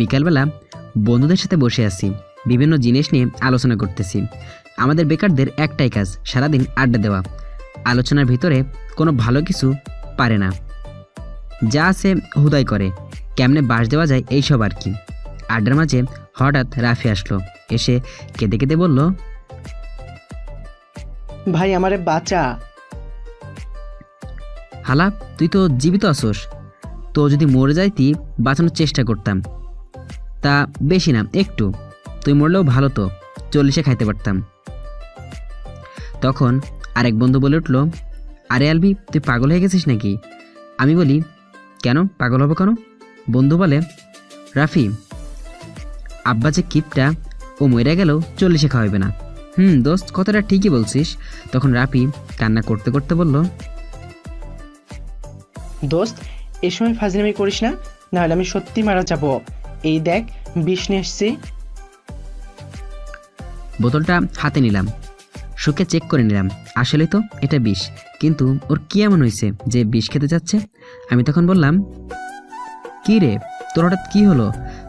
বিকালবেলা বন্ধুদের সাথে বসে আছি, বিভিন্ন জিনিস নিয়ে আলোচনা করতেছি। আমাদের বেকারদের একটাই কাজ, সারাদিন আড্ডা দেওয়া। আলোচনার ভিতরে কোনো ভালো কিছু পারে না, যা আছে হুদাই করে, কেমনে বাস দেওয়া যায় এইসব আর কি। আড্ডার মাঝে হঠাৎ রাফি আসলো, এসে কেঁদে কেঁদে বলল, ভাই আমারে বাঁচা। হালা তুই তো জীবিত আসোস, তো যদি মরে যাইতি বাঁচানোর চেষ্টা করতাম, তা বেশি না একটু, তুই মরলেও ভালো, তো 40-এ খাইতে পারতাম। তখন আরেক বন্ধু বলে উঠল, আরে আলবি তুই পাগল হয়ে গেছিস নাকি? আমি বলি, কেন পাগল হবো কেন? বন্ধু বলে, রাফি আব্বা যে কিপটা, ও মরে গেলেও 40-এ খাওয়াবে না। দোস্ত কথাটা ঠিকই বলছিস। তখন রাফি কান্না করতে করতে বলল, দোস্ত এই সময় ফাজলামি করিস না, নাহলে আমি সত্যি মারা যাব। এই দেখ বিষ নিয়ে এসছি। বোতলটা হাতে নিলাম, শুকে চেক করে নিলাম, আসলে তো এটা বিষ। কিন্তু ওর কি এমন হয়েছে যে বিষ খেতে যাচ্ছে? আমি তখন বললাম, কি রে তোর হঠাৎ কি হলো?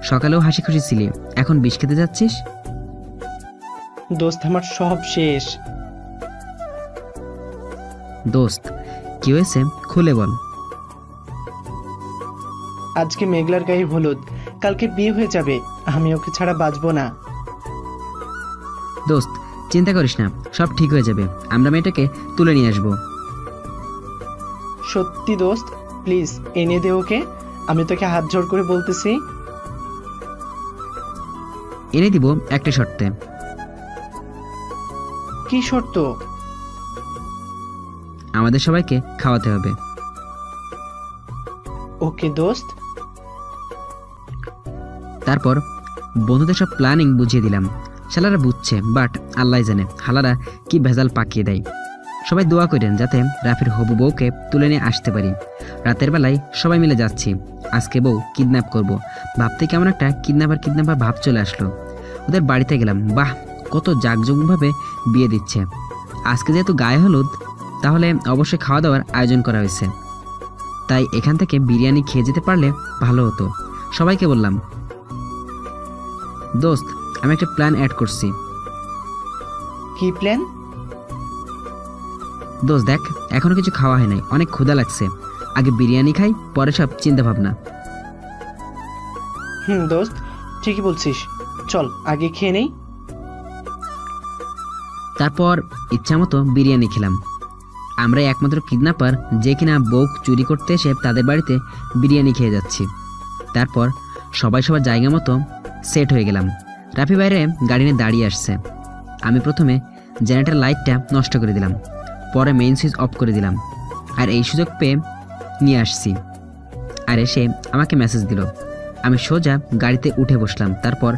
সকালেও হাসি খুশি ছিলি, এখন বিষ খেতে যাচ্ছিস? দোস্ত আমার সব শেষ। দোস্ত কি হয়েছে খুলে বল। আজকে মেঘলার গায়ে হলুদ, কালকে বিয়ে হয়ে যাবে, আমি ওকে ছাড়া বাঁচবো না। দোস্ত চিন্তা করিস না, সব ঠিক হয়ে যাবে, আমরা মেয়েটাকে তুলে নিয়ে আসবো। সত্যি দোস্ত, প্লিজ এনে দে ওকে, আমি তোকে হাত জোড় করে বলতেছি। এনে দিব একটা শর্তে। কি শর্ত? আমাদের সবাইকে খাওয়াতে হবে। ওকে দোস্ত। তারপর বন্ধুদের সব প্ল্যানিং বুঝিয়ে দিলাম। শালারা বুঝছে, বাট আল্লাহ জানে হালারা কি ভেজাল পাকিয়ে দেয়। সবাই দোয়া করেন যাতে রাফির হবু বউকে তুলে নিয়ে আসতে পারি। রাতের বেলায় সবাই মিলে যাচ্ছি, আজকে বউ কিডন্যাপ করব। ভাবতে কেমন একটা কিডন্যাপার ভাব চলে আসলো। ওদের বাড়িতে গেলাম, বাহ কত জাঁকজমকভাবে বিয়ে দিচ্ছে। আজকে যেহেতু গায়ে হলুদ, তাহলে অবশ্যই খাওয়া দাওয়ার আয়োজন করা হয়েছে। তাই এখান থেকে বিরিয়ানি খেয়ে যেতে পারলে ভালো হতো। সবাইকে বললাম, দোস্ত আমি একটা প্ল্যান অ্যাড করছি। কি প্ল্যান? দোস্ত দেখ, এখনো কিছু খাওয়া হয় নাই, অনেক ক্ষুধা লাগছে, আগে বিরিয়ানি খাই, পরে সব চিন্তা ভাবনা। দোস্ত ঠিকই বলছিস, চল আগে খেয়ে নেই। তারপর ইচ্ছা মতো বিরিয়ানি খেলাম। আমরা একমাত্র কিডন্যাপার যে কিনা বউ চুরি করতে এসে তাদের বাড়িতে বিরিয়ানি খেয়ে যাচ্ছি। তারপর সবাই সবার জায়গা মতো সেট হয়ে গেলাম। রাফি বাইরে গাড়ি নিয়ে দাঁড়িয়ে আসছে। আমি প্রথমে জেনারেটর লাইটটা নষ্ট করে দিলাম, পরে মেইন সুইচ অফ করে দিলাম, আর এই সুযোগ পেয়ে নিয়ে আসছি। আর এসে আমাকে মেসেজ দিল। আমি সোজা গাড়িতে উঠে বসলাম। তারপর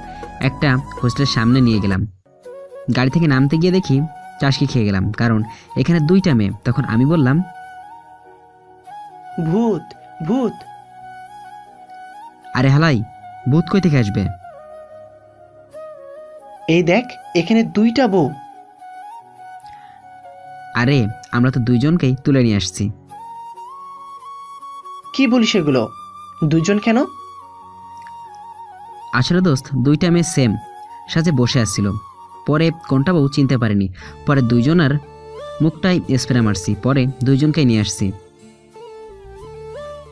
একটা হোস্টেলের সামনে নিয়ে গেলাম। গাড়ি থেকে নামতে গিয়ে দেখি চাষকি খেয়ে গেলাম, কারণ এখানে 2টা মেয়ে। তখন আমি বললাম, ভূত ভূত। আরে হালাই, ভূত কই থেকে আসবে? এই দেখ এখানে 2টা বউ। আরে আমরা তো 2জনকেই তুলে নিয়ে আসছি। কি বলিস এগুলো? 2জন কেন? আসলে দোস্ত 2টা মেয়ে সেম সাজে বসে আসছিল, পরে কোনটা বউ চিনতে পারিনি। পরে 2জনের মুখটাই স্প্রে মারছি, পরে 2জনকেই নিয়ে আসছি।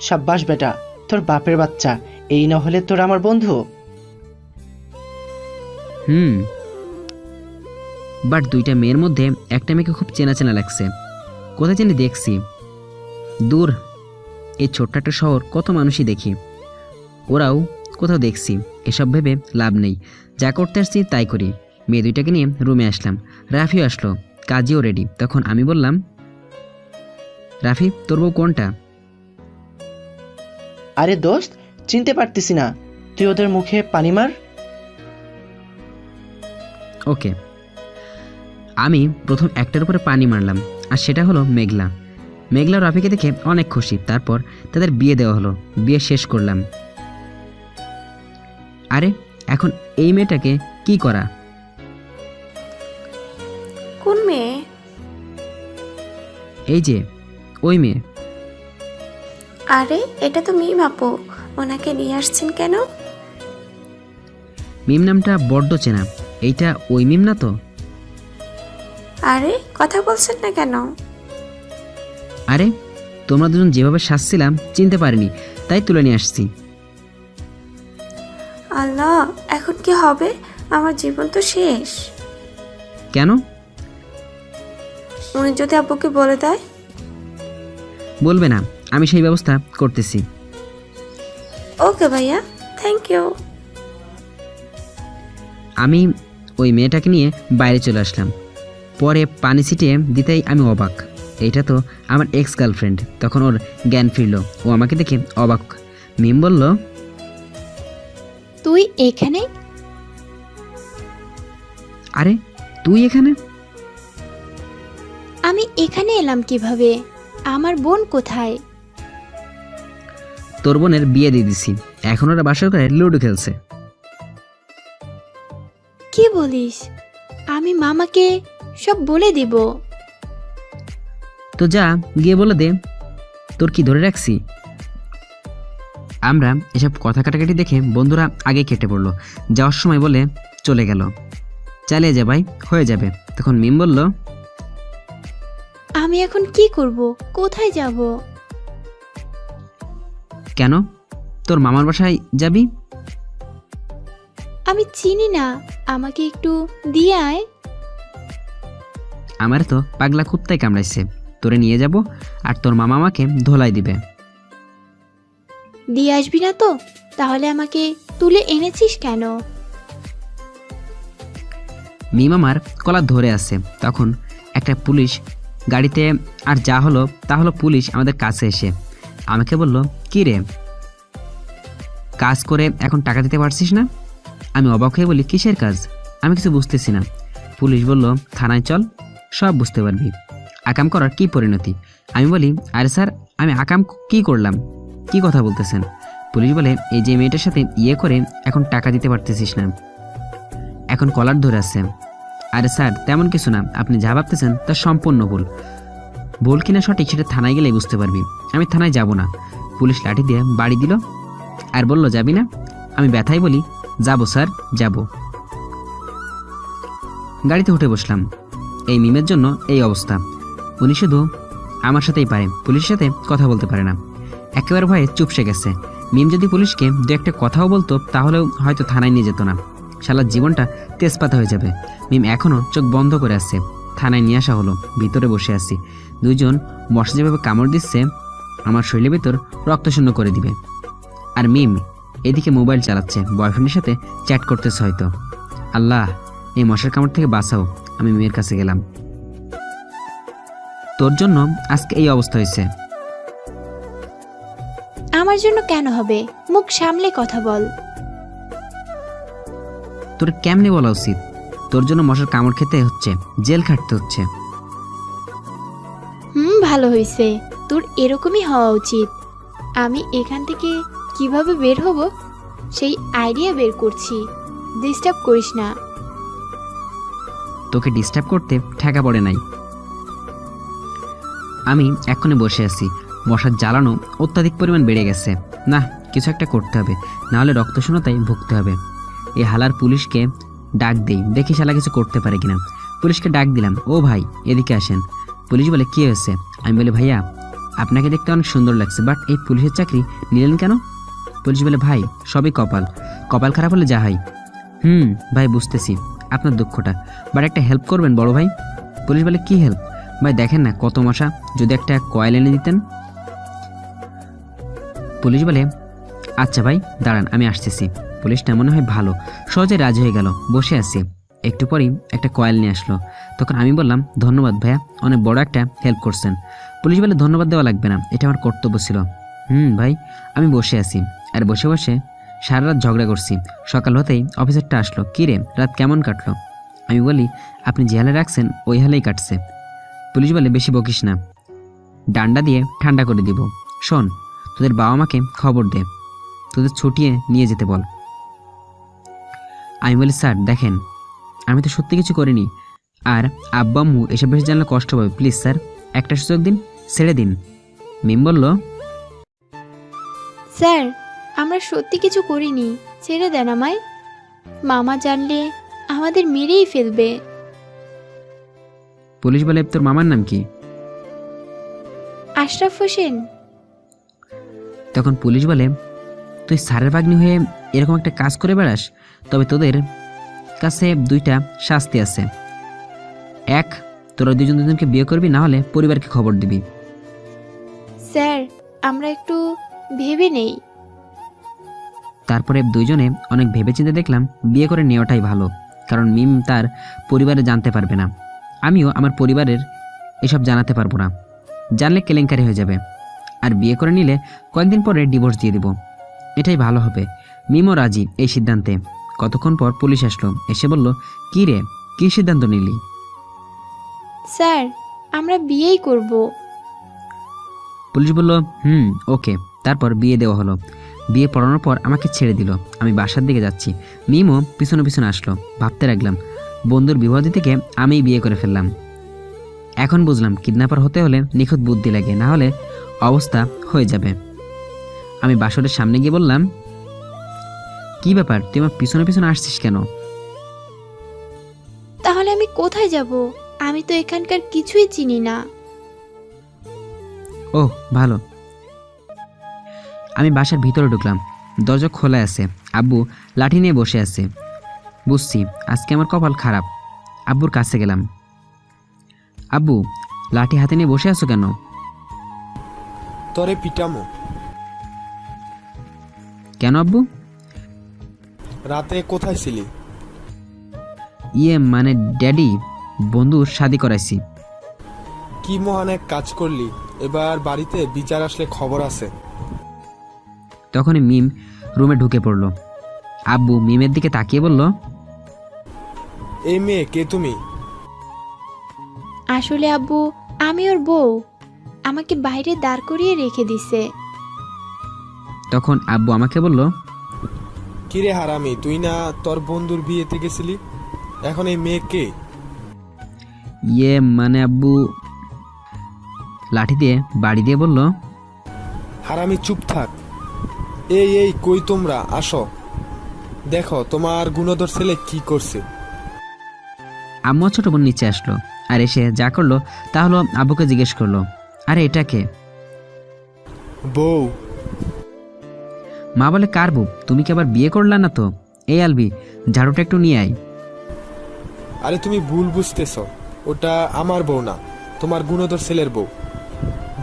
সাব্বাস বেটা, তোর বাপের বাচ্চা, এই না হলে তোর আমার বন্ধু। বাট 2টা মেয়ের মধ্যে একটা মেয়েকে খুব চেনা চেনা লাগছে, কোথায় জানি দেখছি। দূর, এই ছোট্ট একটা শহর, কত মানুষই দেখি, ওরাও কোথাও দেখছি। এসব ভেবে লাভ নেই, যা করতে আসছি তাই করি। মেয়ে 2টাকে নিয়ে রুমে আসলাম। রাফিও আসলো, কাজীও রেডি। তখন আমি বললাম, রাফি তোর বউ কোনটা? আরে দোস্ত চিনতে পারতেছি না, তুই ওদের মুখে পানি মার। ওকে। আমি প্রথম একটার উপরে পানি মারলাম, আর সেটা হলো মেঘলা। মেঘলা রাফিকে দেখে অনেক খুশি। তারপর তাদের বিয়ে দেওয়া হলো, বিয়ে শেষ করলাম। আরে এখন এই মেয়েটাকে কি করা? কোন মেয়ে? এই যে ওই মেয়ে। আরে এটা তো মিম আপু, ওনাকে নিয়ে আসছেন কেন? মিম নামটা বড্ড চেনা। এইটা ওই মিম না তো? আরে কথা বলছেন না কেন? আরে তোমরা দুজন যেভাবে সাজছিলাম চিনতে পারিনি, তাই তুলে নিয়ে আসছি। আল্লাহ, এখন কি হবে? আমার জীবন তো শেষ। কেন? উনি যদি আব্বুকে বলে দেয়? বলবে না, আমি সেই ব্যবস্থা করতেছি। ওকে ভাইয়া, থ্যাংক ইউ। আমি ওই মেয়েটাকে নিয়ে বাইরে চলে আসলাম। পরে পানি ছিটিয়ে দিতেই আমি অবাক। এইটা তো আমার এক্স গার্লফ্রেন্ড। তখন ওর জ্ঞান ফিরল, ও আমাকে দেখে অবাক। মিম বলল, তুই এখানে? আরে তুই এখানে? আমি এখানে এলাম কিভাবে? আমার বোন কোথায়? তোর বোনের বিয়ে দিয়ে দিছি, এখন ওরা বাসর করে লুডো খেলছে। কি বলিস? আমি মামাকে সব বলে দিব। তো যা গিয়ে বলে দে, তোর কি ধরে রাখছি? আমরা এসব কথা কাটাকাটি দেখে বন্ধুরা আগে কেটে পড়লো। যাওয়ার সময় বলে চলে গেল, চালিয়ে যা ভাই, হয়ে যাবে। তখন মিম বলল, আমি এখন কি করব? কোথায় যাব? কেন, তোর মামার বাসায় যাবি? আমি চিনি না, আমাকে একটু দিয়ে আয়। আমার তো পাগলা কুত্তায় কামড়াইছে, তোরে নিয়ে যাব আর তোর মামা আমাকে ধোলাই দিবে। দিয়ে আসবি না তো? তাহলে আমাকে তুলে এনেছিস কেন? মিম আমার কলার ধরে আছে। তখন একটা পুলিশ গাড়িতে, আর যা হলো তা হলো, পুলিশ আমাদের কাছে এসে আমাকে বলল, কি রে, কাজ করে এখন টাকা দিতে পারছিস না? আমি অবাক হয়ে বলি, কিসের কাজ? আমি কিছু বুঝতেছি না। পুলিশ বলল, থানায় চল, সব বুঝতে পারবি। আকাম করার কি পরিণতি? আমি বলি, আরে স্যার, আমি আকাম কি করলাম? কি কথা বলতেছেন? পুলিশ বলে, এই যে মেয়েটার সাথে ইয়ে করে এখন টাকা দিতে পারতেছিস না, এখন কলার ধরে আছে। আরে স্যার, তেমন কিছু না, আপনি যা ভাবতেছেন তা সম্পূর্ণ ভুল। ভুল কিনা সঠিক সেটা থানায় গেলেই বুঝতে পারবি। আমি থানায় যাব না। পুলিশ লাঠি দিয়ে বাড়ি দিল আর বলল, যাবি না? আমি ব্যথায় বলি, যাব স্যার, যাব। গাড়িতে উঠে বসলাম। এই মিমের জন্য এই অবস্থা। উনি শুধু আমার সাথেই পারে, পুলিশের সাথে কথা বলতে পারে না। একেবারে ভয়ে চুপসে গেছে। মিম যদি পুলিশকে দু একটা কথাও বলতো তাহলেও হয়তো থানায় নিয়ে যেত না। শালার জীবনটা তেজপাতা হয়ে যাবে। মিম এখনও চোখ বন্ধ করে আসছে। থানায় নিয়ে আসা হলো, ভিতরে বসে আছি। দুইজন মশা যেভাবে কামড় দিচ্ছে আমার শরীরের ভিতর রক্তশূন্য করে দিবে। আর মিম এদিকে মোবাইল চালাচ্ছে, বয়ফ্রেন্ডের সাথে চ্যাট করতেছে হয়তো। আল্লাহ, এই মশার কামড় থেকে বাঁচাও। আমি মেয়ের কাছে গেলাম, তোর জন্য আজকে এই অবস্থা হয়েছে। আমার জন্য কেন হবে? মুখ সামলে কথা বল। তোর কেমনে বলা উচিত? তোর জন্য মশার কামড় খেতে হচ্ছে, জেল খাটতে হচ্ছে। ভালো হয়েছে, তোর এরকমই হওয়া উচিত। আমি এখান থেকে কিভাবে বের হব সেই আইডিয়া বের করছি। ডিস্টার্ব করিস না। তোকে ডিস্টার্ব করতে ঠেকা পড়ে নাই। আমি এক্ষণে বসে আছি। মশার জ্বালানো অত্যাধিক পরিমাণ বেড়ে গেছে। না, কিছু একটা করতে হবে, নাহলে রক্তশূন্যতায় ভুগতে হবে। এই হালার পুলিশকে ডাক দেই, দেখি শালা কিছু করতে পারে কিনা। পুলিশকে ডাক দিলাম, ও ভাই এদিকে আসেন। পুলিশ বলে, কি হয়েছে? আমি বলি, ভাইয়া আপনাকে দেখতে অনেক সুন্দর লাগছে, বাট এই পুলিশের চাকরি নিলেন কেন? পুলিশ বলে, ভাই সবই কপাল, কপাল খারাপ হলে যা হয়। ভাই বুঝতেছি আপনার দুঃখটা, বাট একটা হেল্প করবেন বড় ভাই। পুলিশ বলে, কি হেল্প? ভাই দেখেন না কত মশা, যদি একটা কয়েল এনে দিতেন। পুলিশ বলে, আচ্ছা ভাই দাঁড়ান, আমি আসতেছি। পুলিশটা মনে হয় ভালো, সহজে রাজি হয়ে গেল। বসে আছি, একটু পরেই একটা কয়েল নিয়ে আসলো। তখন আমি বললাম, ধন্যবাদ ভাইয়া, অনেক বড় একটা হেল্প করছেন। পুলিশ বলে, ধন্যবাদ দেওয়া লাগবে না, এটা আমার কর্তব্য ছিল। ভাই আমি বসে আছি, আর বসে বসে সারা রাত ঝগড়া করছি। সকাল হতেই অফিসারটা আসলো, কী রে রাত কেমন কাটলো? আমি বলি, আপনি যে হালে রাখছেন ওই হালেই কাটছে। পুলিশ বলে, বেশি বকিস না, ডান্ডা দিয়ে ঠান্ডা করে দিব। শোন, তোদের বাবা মাকে খবর দে, তোদের ছুটিয়ে নিয়ে যেতে বল। আমি বলি, স্যার দেখেন, আমি তো সত্যি কিছু করিনি, আর আব্বা আম্মু এসব বেশি জানলে কষ্ট পাবে, প্লিজ স্যার একটা সুযোগ দিন, ছেড়ে দিন। মিম বলল, স্যার আমরা সত্যি কিছু করিনি, ছেড়ে দেন আমায়। মামা জানলে আমাদের মেরেই ফেলবে। পুলিশ বলে, তোর মামার নাম কি? আশরাফ হোসেন। তখন পুলিশ বলে, তুই স্যারের ভাগ্নি হয়ে এরকম একটা কাজ করে বেড়াস, তবে তোদের কাছে দুইটা শাস্তি আছে। এক, তোরা দুজন দুজনকে বিয়ে করবি, না হলে পরিবারকে খবর দিবি। স্যার, আমরা একটু ভেবে নেই। তারপরে দুইজনে অনেক ভেবেচিন্তে দেখলাম বিয়ে করে নেওয়াটাই ভালো, কারণ মিম তার পরিবারে জানতে পারবে না, আমিও আমার পরিবারের এসব জানাতে পারবো না, জানলে কেলেঙ্কারি হয়ে যাবে। আর বিয়ে করে নিলে কয়েকদিন পরে ডিভোর্স দিয়ে দেব, এটাই ভালো হবে। মিমও রাজি এই সিদ্ধান্তে। কতক্ষণ পর পুলিশ আসলো, এসে বলল, কী রে, কী সিদ্ধান্ত নিলি? স্যার, আমরা বিয়েই করব। পুলিশ বলল, ওকে। তারপর বিয়ে দেওয়া হলো। বিয়ে পড়ানোর পর আমাকে ছেড়ে দিল। আমি বাসার দিকে যাচ্ছি, মিমও পিছনে পিছনে আসলো। ভাবতে লাগলাম, বন্ধুর বিবাদী থেকে আমিই বিয়ে করে ফেললাম। এখন বুঝলাম কিডন্যাপার হতে হলে নিখুঁত বুদ্ধি লাগে, না হলে অবস্থা হয়ে যাবে। আমি বাসরের সামনে গিয়ে বললাম, কি ব্যাপার, তুই আমার পিছনে পিছনে আসছিস কেন? তাহলে আমি কোথায় যাব? আমি তো এখানকার কিছুই চিনি না। ওহ, ভালো। আমি বাসার ভিতরে ঢুকলাম, দরজা খোলা আছে, আব্বু লাঠি নিয়ে বসে আছে। বুঝছি আজকে আমার কপাল খারাপ। আব্বুর কাছে গেলাম, আব্বু লাঠি হাতে নিয়ে বসে আছো কেন? তরে পিটামো। কেন আব্বু? রাতে কোথায় ছিলি? মানে ড্যাডি, বন্ধুর শাদি করাইছি। কি মহান এক কাজ করলি, এবার বাড়িতে বিচার আসলে খবর আছে। তখনই মিম রুমে ঢুকে পড়লো। আব্বু মিমের দিকে তাকিয়ে বলল, এই মেয়ে কে তুমি? আসলে আব্বু, আমি ওর বউ। আমাকে বাইরে দাঁড় করিয়ে রেখে দিছে। তখন আব্বু আমাকে বলল, কিরে হারামি, তুই না তোর বন্ধুর বিয়েতে গেছিলি, এখন এই মেয়ে কে? মানে আব্বু লাঠি দিয়ে বাড়ি দিয়ে বলল, হারামি চুপ থাক। এই এই কই তোমরা, আসো, দেখো তোমার গুণধর ছেলে কি করছে। আম্মু ছোট বোন নিচে আসলো, আর এসে যা করলো তা হলো আব্বুকে জিজ্ঞেস করলো, আরে এটা কে? বউ। মা বলে, কার বউ? তুমি কি আবার বিয়ে করলা না তো? এই আলবি, ঝাড়ুটা একটু নিয়ে আয়। আরে তুমি ভুল বুঝতেছ, ওটা আমার বউ না, তোমার গুণধর ছেলের বউ,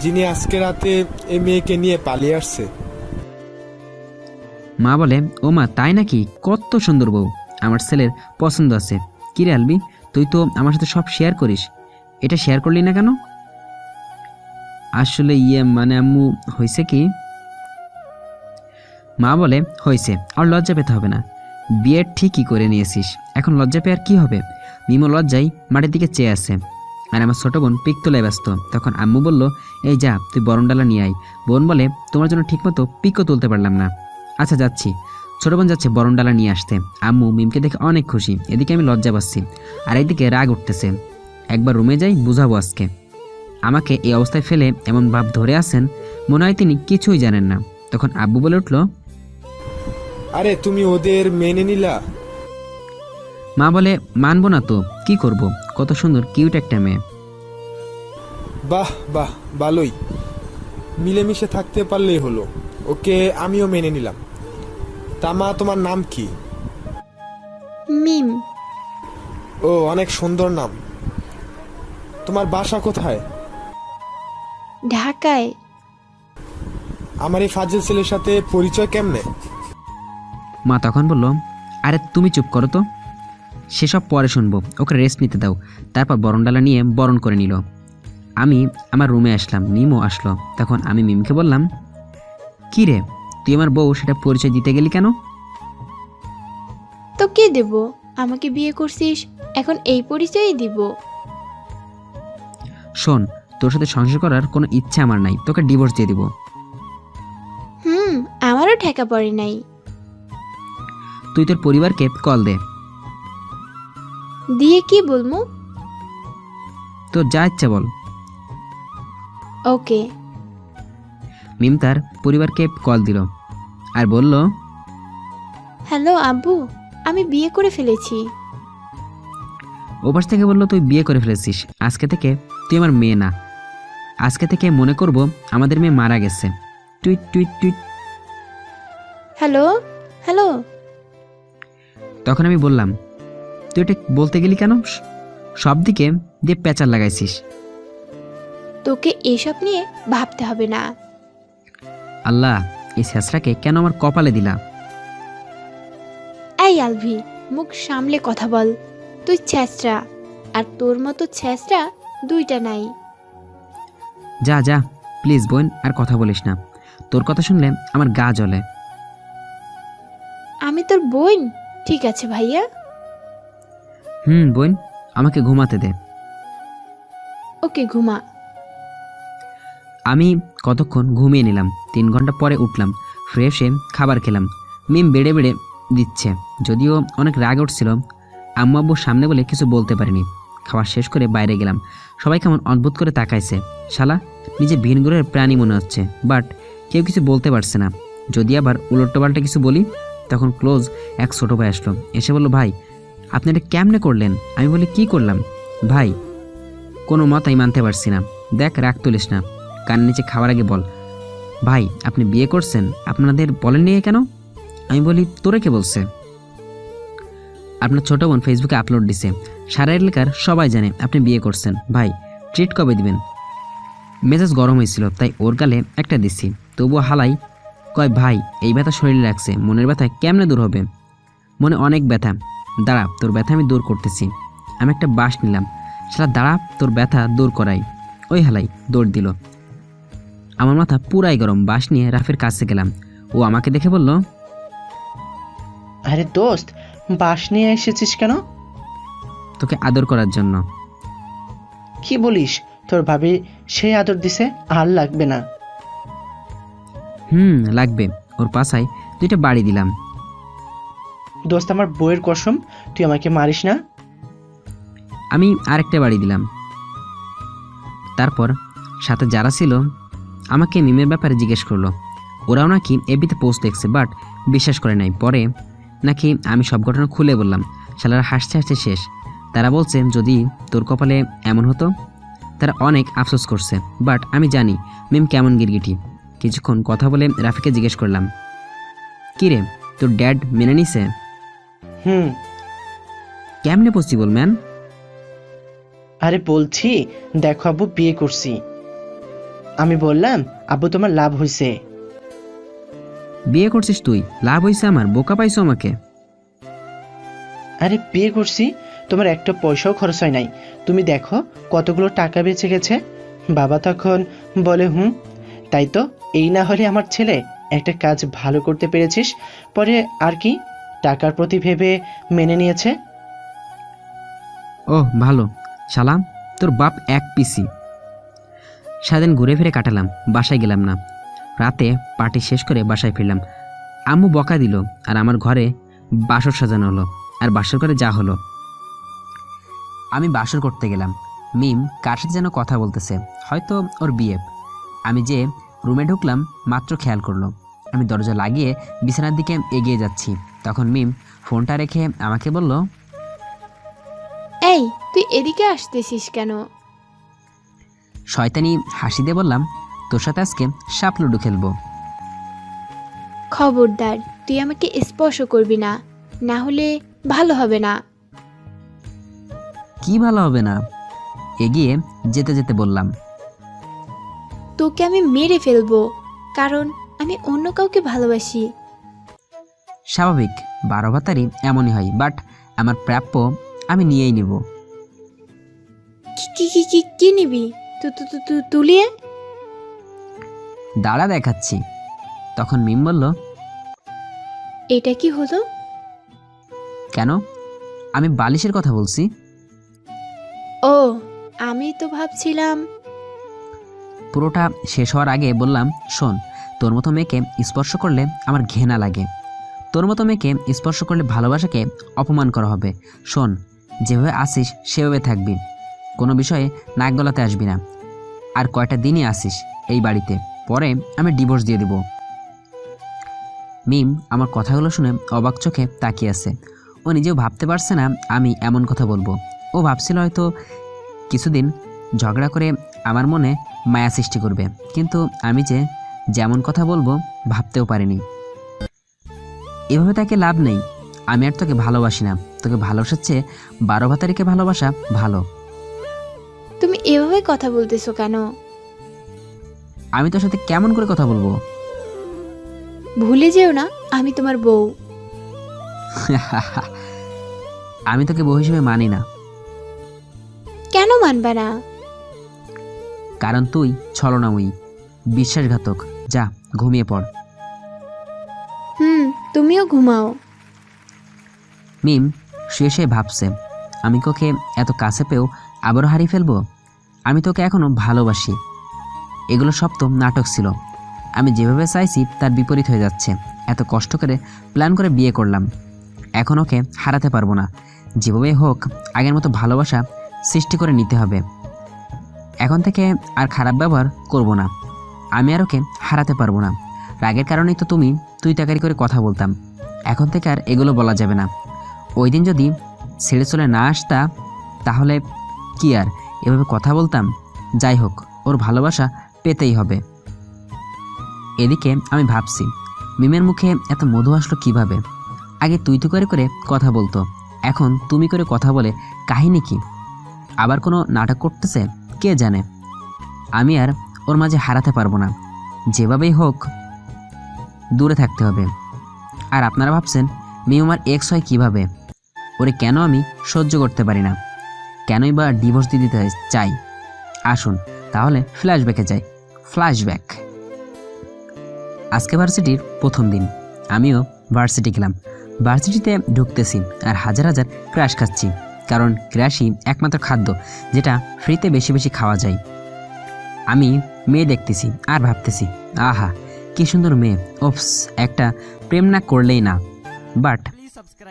যিনি আজকে রাতে এই মেয়েকে নিয়ে পালিয়ে আসছে। মা বলে, ও মা, তাই নাকি? কত সুন্দর বউ, আমার ছেলের পছন্দ আছে। কি রে আলবি, তুই তো আমার সাথে সব শেয়ার করিস, এটা শেয়ার করলি না কেন? আসলে মানে আম্মু, হয়েছে কি? মা বলে, হয়েছে, আর লজ্জা পেতে হবে না, বিয়ে ঠিকই করে নিয়েছিস, এখন লজ্জা পেয়ে আর কি হবে? মিমো লজ্জায় মাটির দিকে চেয়ে আছে, আর আমার ছোট বোন পিক তোলায় ব্যস্ত। তখন আম্মু বলল, এই যা, তুই বরণডালা নিয়ে আয়। বোন বলে, তোমার জন্য ঠিকমতো পিকও তুলতে পারলাম না। আচ্ছা যাচ্ছি। ছোট বোন যাচ্ছে বরণডালা নিয়ে আসতে। আম্মু মিমকে দেখে অনেক খুশি, এদিকে আমি লজ্জা পাচ্ছি, আর একদিকে রাগ উঠতেছে। একবার রুমে যাই, বুঝাবো আজকে। আমাকে এই অবস্থায় ফেলে এমন ভাব ধরে আছেন, মনে হয় তিনি কিছুই জানেন না। তখন আব্বু বলে উঠল, আরে তুমি ওদের মেনে নিলা? মা বলে, মানবো না তো কি করব, কত সুন্দর কিউট একটা মেয়ে। বাহ বাহ, ভালোই, মিলেমিশে থাকতে পারলেই হলো। ওকে আমিও মেনে নিলাম। তা মা, তোমার নাম কি? মিম। ও, অনেক সুন্দর নাম। তোমার বাসা কোথায়? ঢাকায়। আমার এই ফাজিল ছেলের সাথে পরিচয় কেমনে? মা তখন বলল, আরে তুমি চুপ করো তো, সেসব পরে শুনবো, ওকে রেস্ট নিতে দাও। তারপর বরণডালা নিয়ে বরণ করে নিল। আমি আমার রুমে আসলাম, মিমও আসলো। তখন আমি মিমকে বললাম, কি রে, তুই আমার বউ, সেটা পরিচয় দিতে গেলি কেন? তো কে দেব? আমাকে বিয়ে করছিস, এখন এই পরিচয়ই দিব। শোন, তোর সাথে সংসার করার কোনো ইচ্ছা আমার নাই, তোকে ডিভোর্স দিয়ে দিব। আমারও ঠেকা পড়ে নাই। তুই তোর পরিবারকে কল দে। দিয়ে কি বলবো? তোর যা ইচ্ছা বল। ওকে। মিম তার পরিবারকে কল দিল আর বলল, হ্যালো আব্বু, আমি বিয়ে করে ফেলেছি। ওপাশ থেকে বললো তুই বিয়ে করে ফেলেছিস, আজকে থেকে তুই আমার মেয়ে না, আজকে থেকে মনে করব আমাদের মেয়ে মারা গেছে। Tweet tweet tweet. Hello hello. তখন আমি বললাম তুই এটা বলতে গেলি কেন? সব দিকে দিয়ে প্যাচার লাগাইছিস। তোকে এসব নিয়ে ভাবতে হবে না। আল্লাহ, এই শেষরাকে কেন আমার কপালে দিলা? এই আলভি, মুখ সামলে কথা বল। তুই ছ্যাঁচড়া, আর তোর মতো ছ্যাঁচড়া দুইটা নাই। যা যা, প্লিজ বোন, আর কথা বলিস না, তোর কথা শুনলে আমার গা জ্বলে। আমি তোর বোন? ঠিক আছে ভাইয়া। বোন, আমাকে ঘুমাতে দে। ওকে, ঘুমা। আমি কতক্ষণ ঘুমিয়ে নিলাম, 3 ঘন্টা পরে উঠলাম, ফ্রেশ হয়ে খাবার খেলাম। মিম বেড়ে বেড়ে দিচ্ছে, যদিও অনেক রাগ উঠছিল। আম্মু আব্বুর সামনে বলে কিছু বলতে পারিনি। খাওয়া শেষ করে বাইরে গেলাম, সবাই কেমন অদ্ভুত করে তাকাইছে। শালা নিজে ভিন গ্রহের প্রাণী মনে হচ্ছে, বাট কেউ কিছু বলতে পারছে না। যদি আবার উলটপাল্টা কিছু বলি, তখন ক্লোজ এক ছোটো ভাই আসলো, এসে বলল ভাই আপনি এটা কেমনে করলেন? আমি বলি কি করলাম ভাই? কোনো মতাই মানতে পারছি না। দেখ রাগ তুলিস না, কান নিচে খাওয়ার আগে বল। ভাই আপনি বিয়ে করছেন, আপনাদের বলেননি কেন? আমি বলি তোরে কে বলছে? আপনার ছোট বোন ফেসবুকে আপলোড দিছে, সারা এলাকার সবাই জানে আপনি বিয়ে করছেন। ভাই ট্রিট কবে দিবেন? মেজাজ গরম হয়েছিল তাই ওর গালে একটা দিছি, তবুও হালাই কয় ভাই এই ব্যথা শরীরে লাগছে, মনের ব্যথা কেমনে দূর হবে? মনে অনেক ব্যথা, দাঁড়া তোর ব্যথা আমি দূর করতেছি। আমি একটা বাঁশ নিলাম, শালা দাঁড়া তোর ব্যথা দূর করাই। ওই হালাই দৌড় দিল। আমার মাথা পুরাই গরম, বাঁশ নিয়ে রাফের কাছে গেলাম। ও আমাকে দেখে বলল আরে দোস্ত, বাঁশ নিয়ে এসেছিস কেন? তোকে আদর করার জন্য। কি বলিস? তোর ভাবি সেই আদর দিছে, আর লাগবে না। লাগবে। ওর পাশায় 2টা বাড়ি দিলাম। দোস্ত আমার বইয়ের কসম, তুই আমাকে মারিস না। আমি আরেকটা বাড়ি দিলাম। তারপর সাথে যারা ছিল আমাকে মিমের ব্যাপারে জিজ্ঞেস করলো। ওরাও নাকি এবিতে পোস্ট দেখছে, বাট বিশ্বাস করে নাই। পরে নাকি আমি সব ঘটনা খুলে বললাম, শালারা হাসতে হাসতে শেষ। তারা বলছে যদি তোর কপালে এমন হতো। তারা অনেক আফসোস করছে, বাট আমি জানি মিম কেমন গিরগিটি। কিছুক্ষণ কথা বলে রাফিকে জিজ্ঞেস করলাম, কি রে তোর ড্যাড মেনে নিছে? কেমনে পসিবল ম্যান? আরে বলছি দেখো আব্বু বিয়ে করছি। আমি বললাম আব্বু তোমার লাভ হয়েছে। বিয়ে করছিস তুই? লাভ হয়েছে আমার? বোকা পাইছো আমাকে? আরে বিয়ে করছি, তোমার একটা পয়সাও খরচ হয় নাই। তুমি দেখো কতগুলো টাকা বেঁচে গেছে। বাবা তখন বলে তাই তো, এই না হলে আমার ছেলে একটা কাজ ভালো করতে পেরেছিস। পরে আর কি, টাকার প্রতি ভেবে মেনে নিয়েছে। ও ভালো, শালা তোর বাপ এক পিসি। সারাদিন ঘুরে ফিরে কাটালাম, বাসায় গেলাম না। রাতে পার্টি শেষ করে বাসায় ফিরলাম। আম্মু বকা দিল, আর আমার ঘরে বাসর সাজানো হলো। আর বাসর করে যা হলো, আমি বাসর করতে গেলাম। মিম কার সাথে যেন কথা বলতেছে, হয়তো ওর বিয়ে। আমি যে রুমে ঢুকলাম মাত্র খেয়াল করলো। আমি দরজা লাগিয়ে বিছানার দিকে এগিয়ে যাচ্ছি, তখন মিম ফোনটা রেখে আমাকে বলল, এই তুই এদিকে আসতেছিস কেন? শয়তানি হাসি দিয়ে বললাম, তোর সাথে আজকে সাপ লুডো খেলবো। খবরদার, তুই আমাকে স্পর্শ করবি না, না হলে ভালো হবে না। কি ভালো হবে না? এগিয়ে যেতে যেতে বললাম, তোকে আমি মেরে ফেলবো, কারণ আমি অন্য কাউকে ভালোবাসি। স্বাভাবিক, 12 ভাতারই এমনই হয়, বাট আমার প্রাপ্য আমি নিয়েই নিব। কি কি কি কি কি নিবি? তুলিয়ে দাঁড়া দেখাচ্ছি। তখন মিম বলল, এটা কি হলো? কেন? আমি বালিশের কথা বলছি। ও, আমি তো ভাবছিলাম। পুরোটা শেষ হওয়ার আগে বললাম, শোন, তোর মতো মেয়েকে স্পর্শ করলে আমার ঘৃণা লাগে। তোর মতো মেয়েকে স্পর্শ করলে ভালোবাসাকে অপমান করা হবে। শোন, যেভাবে আসিস সেভাবে থাকবি, কোনো বিষয়ে নাক গলাতে আসবি না। আর কয়টা দিনই আসিস এই বাড়িতে, পরে আমি ডিভোর্স দিয়ে দিব। মিম আমার কথাগুলো শুনে অবাক চোখে তাকিয়ে আছে। ও নিজেও ভাবতে পারছে না আমি এমন কথা বলবো। ও ভাবছিল হয়তো কিছুদিন ঝগড়া করে আমার মনে মায়া সৃষ্টি করবে, কিন্তু আমি যে যেমন কথা বলবো ভাবতেও পারিনি। এভাবে তাকে লাভ নেই, আমি আর তোকে ভালোবাসি না। তোকে ভালোবাসার চেয়ে 12 ভাতারিকে ভালোবাসা ভালো। তুমি এভাবে কথা বলতেছো কেন? আমি তোর সাথে কেমন করে কথা বলবো? ভুলে যেও না আমি তোমার বউ। আমি তোকে বউ হিসেবে মানি না, কেন মানবা না? কারণ তুই ছলনাময়ী, বিশ্বাসঘাতক। যা ঘুমিয়ে পড়। তুমিও ঘুমাও। মিম শুয়ে শুয়ে ভাবছে, আমি তোকে এত কাছে পেয়েও আবারও হারিয়ে ফেলবো। আমি তোকে এখনো ভালোবাসি। এগুলো সব তো নাটক ছিল। আমি যেভাবে চাইছি তার বিপরীত হয়ে যাচ্ছে। এত কষ্ট করে প্ল্যান করে বিয়ে করলাম, এখন ওকে হারাতে পারবো না। যেভাবে হোক আগের মতো ভালোবাসা সৃষ্টি করে নিতে হবে। এখন থেকে আর খারাপ ব্যবহার করব না। আমি আর ওকে হারাতে পারবো না। রাগের কারণেই তো তুই তাকারি করে কথা বলতাম। এখন থেকে আর এগুলো বলা যাবে না। ওই দিন যদি ছেড়ে চলে না আসতা তাহলে কি আর এভাবে কথা বলতাম? যাই হোক, ওর ভালোবাসা পেতেই হবে। এদিকে আমি ভাবছি, মিমের মুখে এত মধু আসলো কিভাবে? আগে তুই করে করে কথা বলতো, এখন তুমি করে কথা বলে। কাহিনী কি? আবার কোনো নাটক করতেছে? কে জানে। আমি আর ওর মাঝে হারাতে পারবো না। যেভাবেই হোক দূরে থাকতে হবে। আর আপনারা ভাবছেন মিম আমার এক্স হয় কিভাবে? ওরে কেন আমি সহ্য করতে পারি না? কেনই বা ডিভোর্স দিয়ে দিতে চাই? আসুন তাহলে ফ্ল্যাশব্যাকে যাই। ফ্ল্যাশব্যাক। আজকে ভার্সিটির প্রথম দিন। আমিও ভার্সিটি গেলাম। ভার্সিটিতে ঢুকতেছি আর হাজার হাজার ক্র্যাশ খাচ্ছি, কারণ ক্র্যাশই একমাত্র খাদ্য যেটা ফ্রিতে বেশি বেশি খাওয়া যায়। আমি মেয়ে দেখতেছি আর ভাবতেছি, আহা কি সুন্দর মেয়ে। ওপস, একটা প্রেম না করলেই না। বাট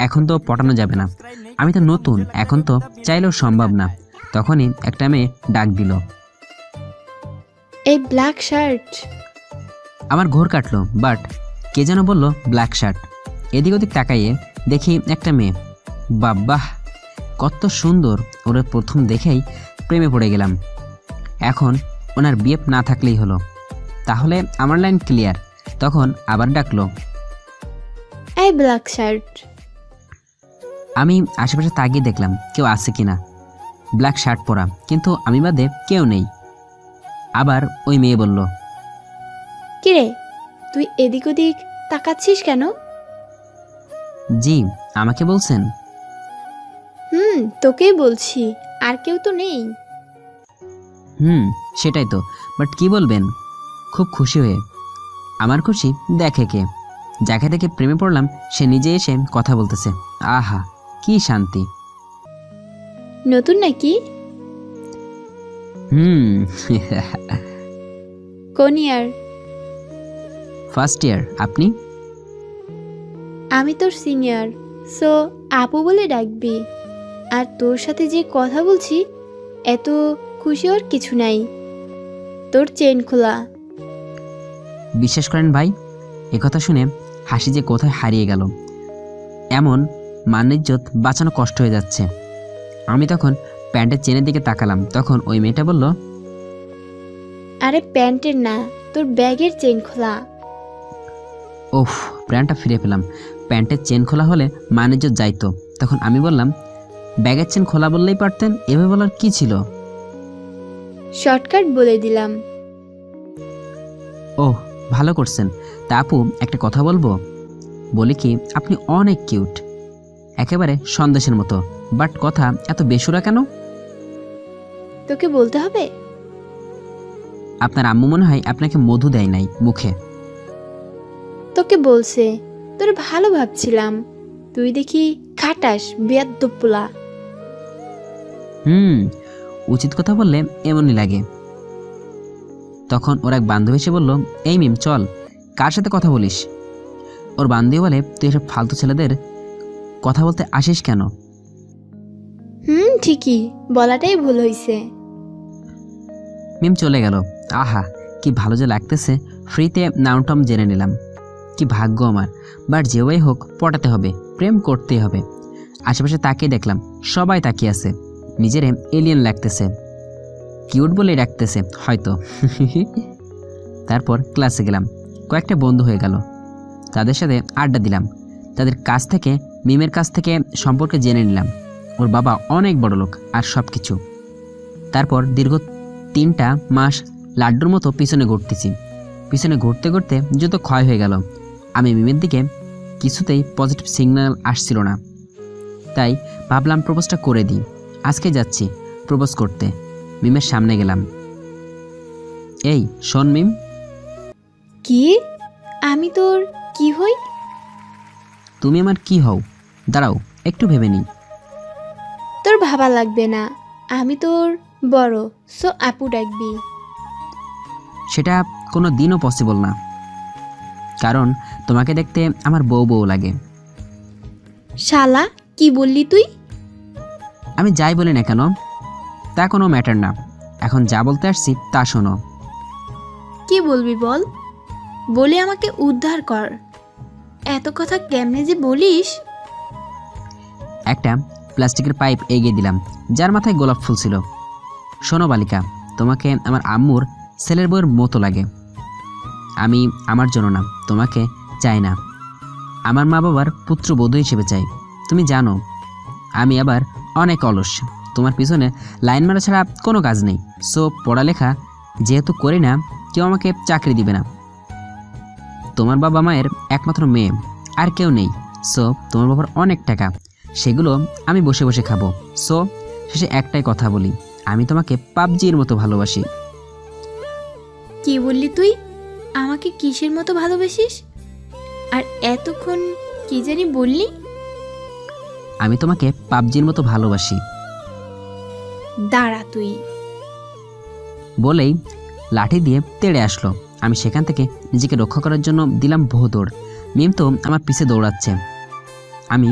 এখন তো পটানো যাবে না। আমি তো নতুন, এখন তো চাইলেও সম্ভব না। তখনই একটা মেয়ে ডাক দিল, এই ব্ল্যাক শার্ট। আমার ঘোর কাটলো। বাট কে যেন বলল ব্ল্যাক শার্ট। এদিক ওদিক তাকাইয়ে দেখি একটা মেয়ে। বাহ, কত সুন্দর। ওরা প্রথম দেখেই প্রেমে পড়ে গেলাম। এখন ওনার বিয়ে না থাকলেই হলো। তাহলে আমার লাইন ক্লিয়ার। তখন আবার ডাকলো, এই ব্ল্যাক শার্ট। আমি আশেপাশে তাকিয়ে দেখলাম কেউ আছে কিনা। ব্ল্যাক শার্ট পরা, কিন্তু আমি বাদে কেউ নেই। আবার ওই মেয়ে বলল, কিরে তুই এদিক ওদিক তাকাচ্ছিস কেন? জি, আমাকে বলছেন? তোকেই বলছি, আর কেউ তো নেই। সেটাই তো। বাট কি বলবেন? খুব খুশি হয়ে। আমার খুশি দেখে কে? যাকে দেখে প্রেমে পড়লাম সে নিজে এসে কথা বলতেছে। আহা কি শান্তি। নতুন নাকি? কোন ইয়ার? First year. আপনি? আমি তোর সিনিয়র, সো আপু বলে ডাকবি। আর তোর সাথে যে কথা বলছি এত খুশি হওয়ার কিছু নাই। তোর চেন খোলা। বিশ্বাস করেন ভাই, একথা শুনে হাসি যে কোথায় হারিয়ে গেল। এমন মান-ইজ্জত বাঁচানো কষ্ট হয়ে যাচ্ছে। আমি তখন প্যান্টের চেনের দিকে তাকালাম। তখন ওই মেয়েটা বলল, আরে প্যান্টের না, তোর ব্যাগের চেন খোলা। ওফ, প্যান্টটা ফিরে পেলাম। প্যান্টের চেন খোলা হলে মান-ইজ্জত যাইতো। তখন আমি বললাম, ব্যাগের চেন খোলা বললেই পারতেন, এভাবে বলার কি ছিল? শর্টকাট বলে দিলাম। ওহ, ভালো করছেন। তা আপু একটা কথা বলবো? বলি কি, আপনি অনেক কিউট, একেবারে সন্দেশের মতো। বাট কথা এত বেসুরা কেন? তোকে বলতে হবে? আপনার আম্মু মনে হয় আপনাকে মধু দেয় নাই মুখে। তোকে বলছে, তোর ভালো ভাবছিলাম, তুই দেখি খাটাস বেয়াদ্দপ পোলা। উচিত কথা বললে এমনই লাগে। তখন ওর এক বান্ধবী এসে বলল, এই মিম চল, কার সাথে কথা বলিস? ওর বান্ধবী বলে, তুই এসব ফালতু ছেলেদের কথা বলতে আসিস কেন? ঠিকই, বলাটাই ভুল হইছে। মিম চলে গেল। আহা কি ভালো যে লাগতেছে। ফ্রিতে নামটাম জেনে নিলাম। কি ভাগ্য আমার। বাট যেভাবেই হোক পটাতে হবে, প্রেম করতেই হবে। আশেপাশে তাকিয়ে দেখলাম সবাই তাকিয়ে আছে, নিজের এলিয়েন লাগতেছে, কিউট বলে ডাকতেছে হয়তো। তারপর ক্লাসে গেলাম, কয়েকটা বন্ধু হয়ে গেল, তাদের সাথে আড্ডা দিলাম, তাদের কাছ থেকে মিমের কাছ থেকে সম্পর্কে জেনে নিলাম। ওর বাবা অনেক বড় লোক আর সব কিছু। তারপর দীর্ঘ 3টা মাস লাড্ডুর মতো পিছনে ঘুরতেছি, পিছনে ঘুরতে ঘুরতে যত ক্ষয় হয়ে গেল। আমি মিমের দিকে কিছুতেই পজিটিভ সিগন্যাল আসছিল না, তাই ভাবলাম প্রপোজটা করে দিই। আজকে যাচ্ছি প্রপোজ করতে। মিমের সামনে গেলাম। এই শোন মিম। কি? আমি তোর কি হই? তুমি আমার কি হও? দাঁড়াও একটু ভেবে নিই। তোর ভাবা লাগবে না, আমি তোর বড়, সো আপু ডাকবি। সেটা কোনো দিনও পসিবল না, কারণ তোমাকে দেখতে আমার বউ বউ লাগে। শালা, কি বললি তুই? আমি যাই বলি না কেন তা কোনো ম্যাটার না, এখন যা বলতে আসছি তা শোনো। কি বলবি বল, বলে আমাকে উদ্ধার কর। এত কথা কেমনে যে বলিস? একটা প্লাস্টিকের পাইপ এগিয়ে দিলাম, যার মাথায় গোলাপ ফুল ছিল। শোনো বালিকা, তোমাকে আমার আম্মুর ছেলের বউয়ের মতো লাগে। আমি আমার জন্য না, তোমাকে চাই না, আমার মা বাবার পুত্রবধূ হিসেবে চাই। তুমি জানো আমি আবার অনেক অলস, তোমার পিছনে লাইন মারা ছাড়া কোনো কাজ নেই। সো পড়ালেখা যেহেতু করি না, কেউ আমাকে চাকরি দিবে না। তোমার বাবা মায়ের একমাত্র মেয়ে, আর কেউ নেই। সো তোমার বাবার অনেক টাকা, সেগুলো আমি বসে বসে খাবো। সো শেষে একটাই কথা বলি, আমি তোমাকে পাবজির মতো ভালোবাসি। কি বললি তুই? আমাকে কিসের মতো ভালোবাসিস? আর এতক্ষণ কি জানি বললি? আমি তোমাকে পাবজির মতো ভালোবাসি। দাঁড়া তুই। বলেই লাঠি দিয়ে তেড়ে আসলো। আমি সেখান থেকে নিজেকে রক্ষা করার জন্য দিলাম বহু দৌড়। মিম তো আমার পিছে দৌড়াচ্ছে। আমি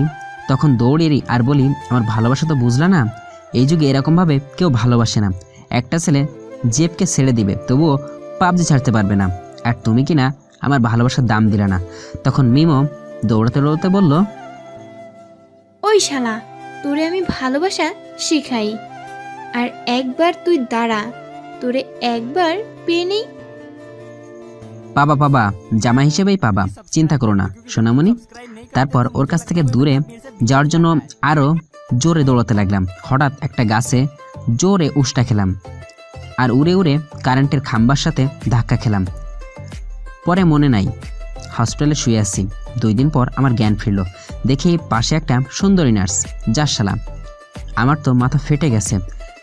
তখন দৌড়েরই আর বলি, আমার ভালোবাসা তো বুঝলা না, এই যুগে এরকমভাবে কেউ ভালোবাসে না। একটা ছেলে জেবকে ছেড়ে দিবে, তবুও পাবজি ছাড়তে পারবে না, আর তুমি কি না আমার ভালোবাসার দাম দিলা না। তখন মিমও দৌড়াতে দৌড়াতে বলল, ওই শালা, তোরে আমি ভালোবাসা শিখাই। আর একবার তুই দাঁড়া, তোরে একবার পেয়ে নেই। পাবা পাবা, জামা হিসেবেই পাবা, চিন্তা করো না সোনামণি। তারপর ওর কাছ থেকে দূরে যাওয়ার জন্য আরও জোরে দৌড়াতে লাগলাম। হঠাৎ একটা গাছে জোরে উষ্টা খেলাম, আর উড়ে উড়ে কারেন্টের খাম্বার সাথে ধাক্কা খেলাম। পরে মনে নাই, হসপিটালে শুয়ে আছি। 2 দিন পর আমার জ্ঞান ফিরল, দেখি পাশে একটা সুন্দরী নার্স। যার শালা, আমার তো মাথা ফেটে গেছে,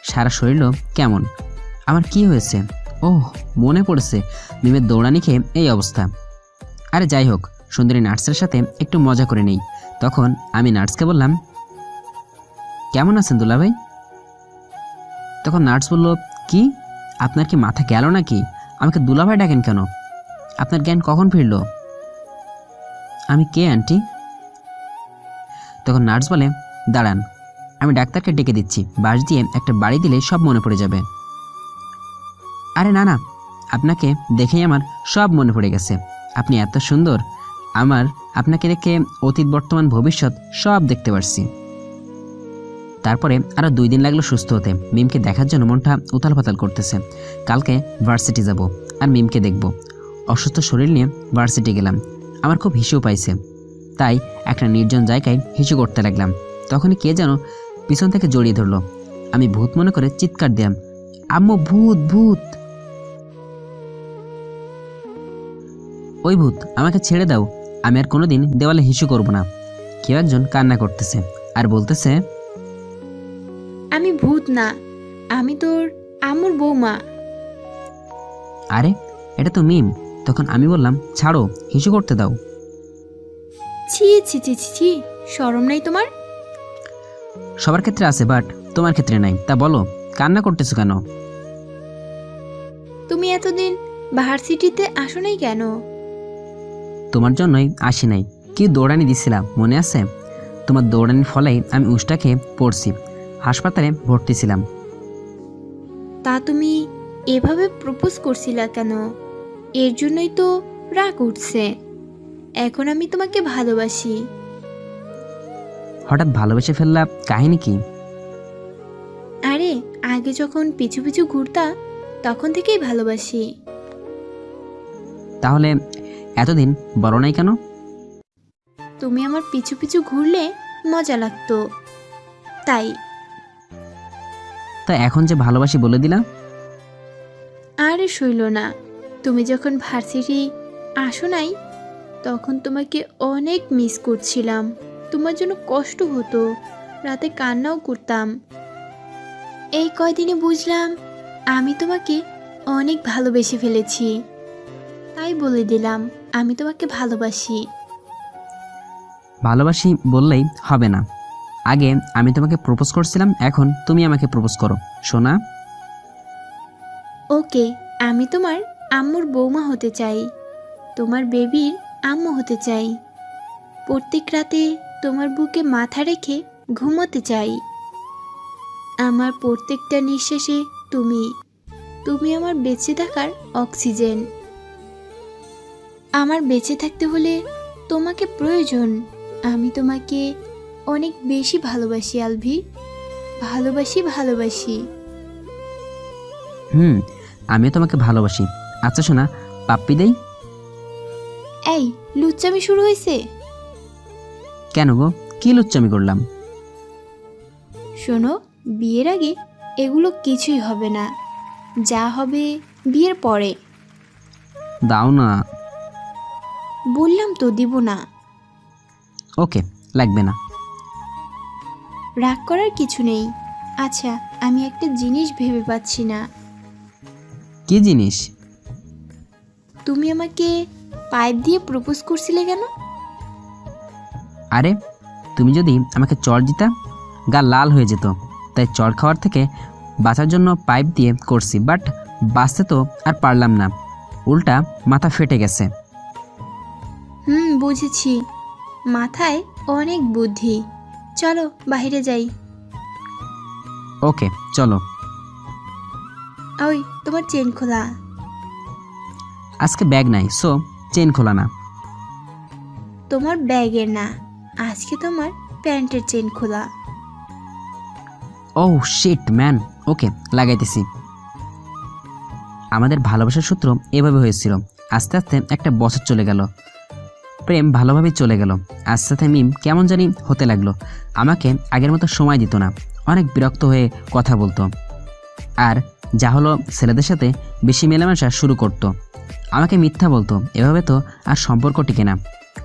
সারা শরীরও কেমন। আমার কি হয়েছে? ওহ, মনে পড়েছে, মিমের দৌড়ানি খেয়ে এই অবস্থা। আরে যাই হোক, সুন্দরী নার্সের সাথে একটু মজা করে নেই। তখন আমি নার্সকে বললাম, কেমন আছেন দুলাভাই? তখন নার্স বলল, কি আপনার কি মাথা গেল নাকি? আমাকে দুলাভাই ডাকেন কেন? আপনার জ্ঞান কখন ফিরল? আমি কে আন্টি? তখন নার্স বলে, দাঁড়ান, আমি ডাক্তারকে ডেকে দিচ্ছি, বাঁশ দিয়ে একটা বাড়ি দিলে সব মনে পড়ে যাবে। আরে না না, আপনাকে দেখেই আমার সব মনে পড়ে গেছে, আপনি এত সুন্দর, আমার আপনাকে দেখে অতীত বর্তমান ভবিষ্যৎ সব দেখতে পারছি। তারপরে আরও 2 দিন লাগলো সুস্থ হতে। মিমকে দেখার জন্য মনটা উতাল পাতাল করতেছে। কালকে ভার্সিটি যাব আর মিমকে দেখব। অসুস্থ শরীর নিয়ে ভার্সিটি গেলাম। আমার খুব হিসেও পাইছে, তাই একটা নির্জন জায়গায় হিসু করতে লাগলাম। তখনই কে যেন পিছন থেকে জড়িয়ে ধরলো। আমি ভূত মনে করে চিৎকার দিলাম, আম্মু ভূত ভূত। ওই ভূত, আমাকে ছেড়ে দাও, আমি আর কোনোদিন দেওয়ালে হিসু করব না। কেউ একজন কান্না করতেছে আর বলতেছে, আমি ভূত না, আমি তোর আম্মুর বৌমা। আরে এটা তো মিম। তখন আমি বললাম, ছাড়ো, হিসু করতে দাও। ছি ছি ছি ছি ছি, শরম নাই তোমার? সবার ক্ষেত্রে আছে, বাট তোমার ক্ষেত্রে নাই। তা বলো, কান্না করতেছো কেন? তুমি এতদিন ভার্সিটিতে আসো নাই কেন? তোমার জন্যই আসি নাই। কি দৌড়ানি দিছিলাম মনে আছে? তোমার দৌড়ানির ফলেই আমি উষ্টা খেয়ে পড়ছি, হাসপাতালে ভর্তি ছিলাম। তা তুমি এভাবে প্রপোজ করছিলা কেন? এর জন্যই তো রাগ উঠছে। এখন আমি তোমাকে ভালোবাসি। হঠাৎ ভালোবেসে ফেললা, কাহিনী কি? আরে আগে যখন পিছু পিছু ঘুরতা তখন থেকেই ভালোবাসি। তাহলে এতদিন বলো নাই কেন? তুমি আমার পিছু পিছু ঘুরলে মজা লাগতো, তাই। তা এখন যে ভালোবাসি বলে দিলা? আরে সইল না, তুমি যখন ভার্সিটি আসো নাই তখন তোমাকে অনেক মিস করছিলাম। তোমার জন্য কষ্ট হতো, রাতে কান্নাও করতাম। এই কয়দিনে বুঝলাম আমি তোমাকে অনেক ভালোবেসে ফেলেছি, তাই বলে দিলাম আমি তোমাকে ভালোবাসি। ভালোবাসি বললেই হবে না, আগে আমি তোমাকে প্রপোজ করছিলাম, এখন তুমি আমাকে প্রপোজ করো সোনা। ওকে, আমি তোমার আম্মুর বৌমা হতে চাই, তোমার বেবির আম্মু হতে চাই। প্রত্যেক রাতে তোমার বুকে মাথা রেখে ঘুমোতে চাই। আমার প্রত্যেকটা নিঃশ্বাসে তুমি, তুমি আমার বেঁচে থাকার অক্সিজেন। আমার বেঁচে থাকতে হলে তোমাকে প্রয়োজন। আমি তোমাকে অনেক বেশি ভালোবাসি আলভি, ভালোবাসি ভালোবাসি। আমিও তোমাকে ভালোবাসি। আচ্ছা সোনা, পাপ্পি দেই? এই লুচ্চামি শুরু হয়েছে? কেন গো, কি লুচ্চামি করলাম? শোনো, বিয়ের আগে এগুলো কিছুই হবে না, যা হবে বিয়ের পরে। দাও না। বললাম তো দিব না। ওকে, লাগবে না। রাগ করার কিছু নেই। আচ্ছা, আমি একটা জিনিস ভেবে পাচ্ছি না। কি জিনিস? তুমি আমাকে পাইপ দিয়ে প্রপোজ করছিলে কেন? আরে তুমি যদি আমাকে চড় দিতা গা লাল হয়ে যেত, তাই চড় খাওয়ার থেকে বাঁচার জন্য পাইপ দিয়ে করছি, বাট বাঁচতে তো আর পারলাম না, উল্টা মাথা ফেটে গেছে। বুঝেছি, মাথায় অনেক বুদ্ধি। চলো বাইরে যাই। ওকে চলো। ওই তোমার চেন খোলা। আজকে ব্যাগ নাই, সো চেন খোলা না। তোমার ব্যাগের না, আজকে তোমার প্যান্টের চেন খোলা। ও শিট ম্যান, ওকে লাগাইতেছি। আমাদের ভালোবাসার সূত্র এভাবে হয়েছিল। আস্তে আস্তে একটা বছর চলে গেল, প্রেম ভালোভাবেই চলে গেল। আস্তে আস্তে মিম কেমন জানি হতে লাগলো, আমাকে আগের মতো সময় দিত না, অনেক বিরক্ত হয়ে কথা বলতো, আর যা হলো ছেলেদের সাথে বেশি মেলামেশা শুরু করতো। আমাকে মিথ্যা বলতো, এভাবে তো আর সম্পর্ক টিকে না।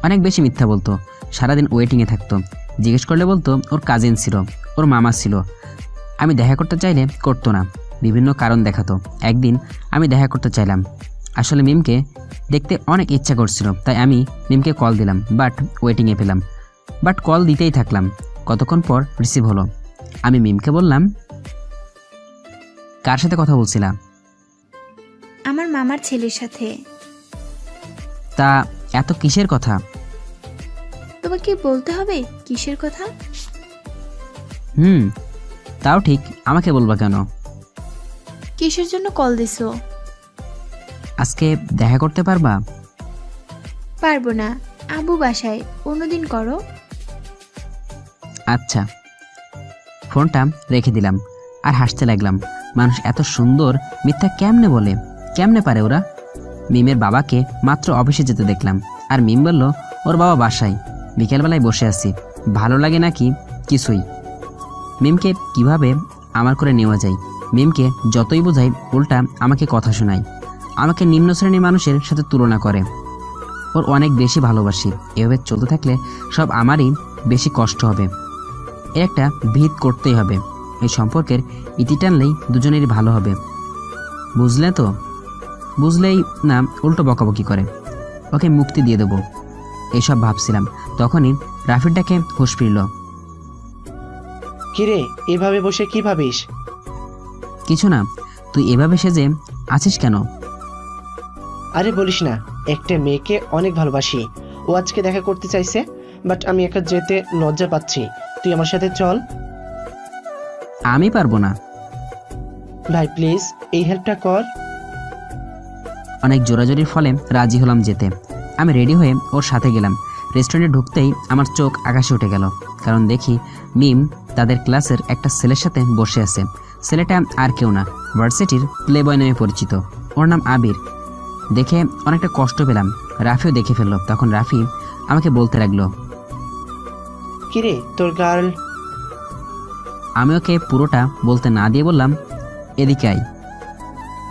অনেক বেশি মিথ্যা বলতো, সারাদিন ওয়েটিংয়ে থাকতো। জিজ্ঞেস করলে বলতো ওর কাজিন ছিল, ওর মামা ছিল। আমি দেখা করতে চাইলে করতো না, বিভিন্ন কারণ দেখাতো। একদিন আমি দেখা করতে চাইলাম, আসলে মিমকে দেখতে অনেক ইচ্ছা করছিল, তাই আমি মিমকে কল দিলাম, বাট ওয়েটিংয়ে পেলাম। বাট কল দিতেই থাকলাম, কতক্ষণ পর রিসিভ হলো। আমি মিমকে বললাম, কার সাথে কথা বলছিলাম? আমার মামার ছেলের সাথে। তা এত কিসের কথা? তোমাকে বলতে হবে কিসের কথা? তাও ঠিক, আমাকে বলবা কেন? কিসের জন্য কল দিছো? আজকে দেখা করতে পারবা? পারবো না, আবু বাসায়, অন্যদিন করো। আচ্ছা। ফোনটা রেখে দিলাম আর হাসতে লাগলাম। মানুষ এত সুন্দর মিথ্যা কেমনে বলে, কেমনে পারে ওরা? মিমের বাবাকে মাত্র অফিসে যেতে দেখলাম, আর মিম বলল ওর বাবা বাসায়, বিকেলবেলায় বসে আছি, ভালো লাগে নাকি কিছুই। মিমকে কিভাবে আমার করে নেওয়া যায়? মিমকে যতই বোঝাই উল্টা আমাকে কথা শোনায়, আমাকে নিম্ন শ্রেণীর মানুষের সাথে তুলনা করে। ওর অনেক বেশি ভালোবাসি, এভাবে চলতে থাকলে সব আমারই বেশি কষ্ট হবে। এর একটা ভিত করতেই হবে, এই সম্পর্কের ইতি টানলেই দুজনেরই ভালো হবে। বুঝলে তো? বুঝলেই না, উল্টো বকাবকি করে। ওকে মুক্তি দিয়ে দেবো এইসব ভাবছিলাম, তখনই রাফির ডাকে হুঁশ ফিরল। কিরে, এভাবে বসে কি ভাবিস? কিছু না, তুই এভাবে সেজে আছিস কেন? আরে বলিস না, একটা মেয়েকে অনেক ভালোবাসি, ও আজকে দেখা করতে চাইছে, বাট আমি একা যেতে লজ্জা পাচ্ছি। তুই আমার সাথে চল। আমি পারবো না। ভাই প্লিজ এই হেল্পটা কর। অনেক জোরাজোরির ফলে রাজি হলাম যেতে। আমি রেডি হয়ে ওর সাথে গেলাম। রেস্টুরেন্টে ঢুকতেই আমার চোখ আকাশে উঠে গেল। কারণ দেখি মিম তাদের ক্লাসের একটা ছেলের সাথে বসে আছে। ছেলেটা আর কেউ না, ভার্সিটির প্লেবয় নামে পরিচিত। ওর নাম আবির। দেখে অনেকটা কষ্ট পেলাম। রাফিও দেখে ফেললো। তখন রাফি আমাকে বলতে লাগলো, কিরে তোর গার্ল? আমি ওকে পুরোটা বলতে না দিয়ে বললাম, এদিকে আয়।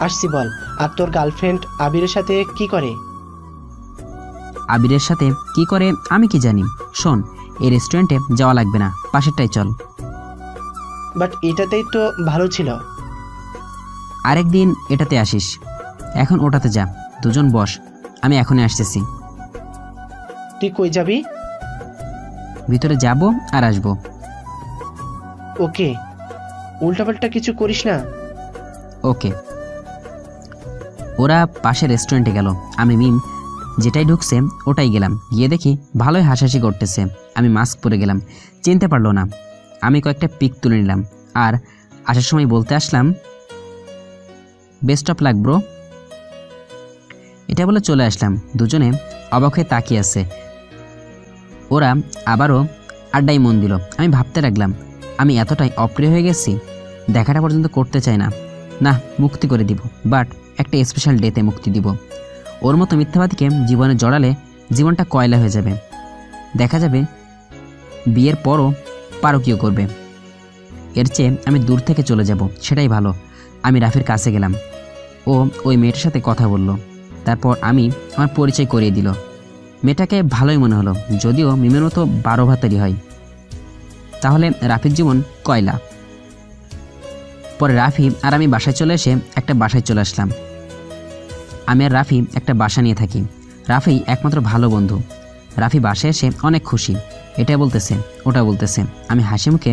আসছি বল। আর তোর গার্লফ্রেন্ড আবিরের সাথে কি করে? আবিরের সাথে কি করে আমি কি জানি। শোন, এই রেস্টুরেন্টে যাওয়া লাগবে না, পাশেরটাই চল। বাট এটাতেই তো ভালো ছিল। আরেকদিন এটাতে আসিস, এখন ওটাতে যা। দুজন বস, আমি এখনই আসতেছি। তুই কই যাবি? ভিতরে যাব আর আসবো। ওকে, উল্টাপাল্টা কিছু করিস না। ওকে। ওরা পাশে রেস্টুরেন্টে গেল। আমি মিম যেটাই ঢুকছে ওটাই গেলাম। গিয়ে দেখি ভালোই হাসাহাসি করতেছে। আমি মাস্ক পরে গেলাম, চিনতে পারলো না। আমি কয়েকটা পিক তুলে নিলাম আর আসার সময় বলতে আসলাম, বেস্ট অফ লাক ব্রো। এটা বলে চলে আসলাম। দুজনে অবাক হয়ে তাকিয়ে আছে। ওরা আবারও আড্ডায় মন দিল। আমি ভাবতে লাগলাম, আমি এতটাই অপ্রিয় হয়ে গেছি, দেখাটা পর্যন্ত করতে চাই না। না, মুক্তি করে দিব, বাট একটা স্পেশাল ডেতে মুক্তি দিব। ওর মতো মিথ্যাবাদীকে জীবনে জড়ালে জীবনটা কয়লা হয়ে যাবে। দেখা যাবে বিয়ের পরও পারকীয় করবে। এর চেয়ে আমি দূর থেকে চলে যাব, সেটাই ভালো। আমি রাফির কাছে গেলাম। ও ওই মেয়েটার সাথে কথা বলল। তারপর আমি আমার পরিচয় করিয়ে দিল। মেয়েটাকে ভালোই মনে হলো, যদিও মিমের মতো 12 ভাতারি হয়। তাহলে রাফির জীবন কয়লা। পরে রাফি আর আমি বাসায় চলে এসে একটা বাসায় চলে আসলাম। আমি আর রাফি একটা বাসা নিয়ে থাকি। রাফি একমাত্র ভালো বন্ধু। রাফি বাসায় এসে অনেক খুশি, এটা বলতেছে ওটা বলতেছে। আমি হাসি মুখে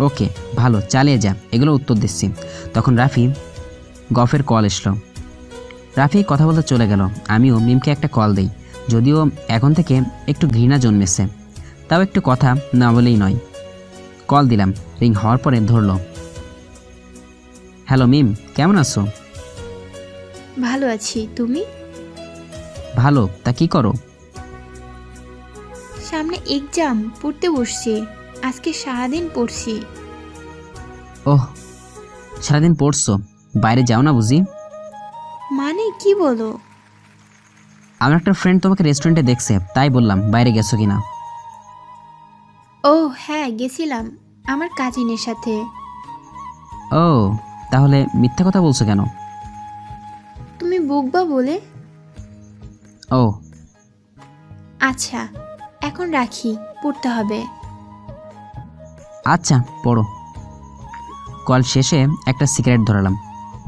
ওকে ভালো, চালিয়ে যা, এগুলো উত্তর দিচ্ছি। তখন রাফি গফের কল এসলো। রাফি কথা বলতে চলে গেল। আমিও মিমকে একটা কল দেই, যদিও এখন থেকে একটু ঘৃণা জন্মেছে। তাও একটু কথা না বলেই নয়। কল দিলাম, রিং হওয়ার পরে ধরলো। হ্যালো মিম, কেমন আছো? ভালো আছি, তুমি? ভালো। তা কি করো? সামনে এক্সাম, পড়তে বসছি। আজকে সারাদিন পড়ছি। ওহ, সারাদিন পড়ছো? বাইরে যাও না বুঝি? মানে কি বলো? আমার একটা ফ্রেন্ড তোমাকে রেস্টুরেন্টে দেখছে, তাই বললাম বাইরে গেছো কিনা। ও হ্যাঁ, গেছিলাম আমার কাজিনের সাথে। ও, তাহলে মিথ্যা কথা বলছো কেন? তুমি বকবা বলে। ও আচ্ছা, এখন রাখি, পড়তে হবে। আচ্ছা, পড়ো। কল শেষে একটা সিগারেট ধরালাম।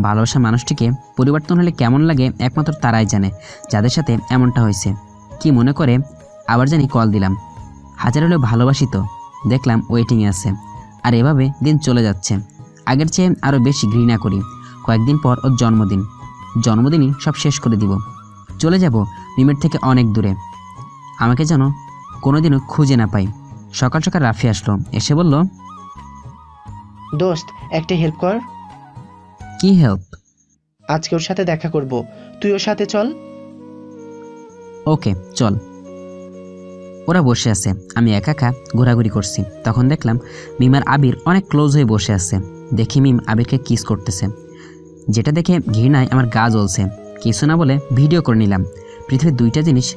ভালোবাসা মানুষটিকে পরিবর্তন হলে কেমন লাগে একমাত্র তারাই জানে, যাদের সাথে এমনটা হয়েছে। কি মনে করে আবার জানি কল দিলাম। হাজার হলেও ভালোবাসি তো। দেখলাম ওয়েটিংয়ে আছে। আর এভাবে দিন চলে যাচ্ছে। আগের চেয়ে আরও বেশি ঘৃণা করি। কয়েকদিন পর ওর জন্মদিন। জন্মদিনই সব শেষ করে দিব। চলে যাব মিমের থেকে অনেক দূরে। আমাকে যেন কোনোদিনও খুঁজে না পাই। সকাল সকাল রাফি আসলো, এসে বলল, দোস্ত, একটা হেল্প কর। কি হেল্প? আজকে ওর সাথে দেখা করব, তুই ওর সাথে চল। ওকে চল। ওরা বসে আছে, আমি একা একা ঘোরাঘুরি করছি। তখন দেখলাম মিম আর আবির অনেক ক্লোজ হয়ে বসে আছে। দেখি মিম আবিরকে কিস করতেছে, যেটা দেখে ঘৃণায় আমার গা জ্বলছে। কিছু না বলে ভিডিও করে নিলাম। পৃথিবীর দুইটা জিনিস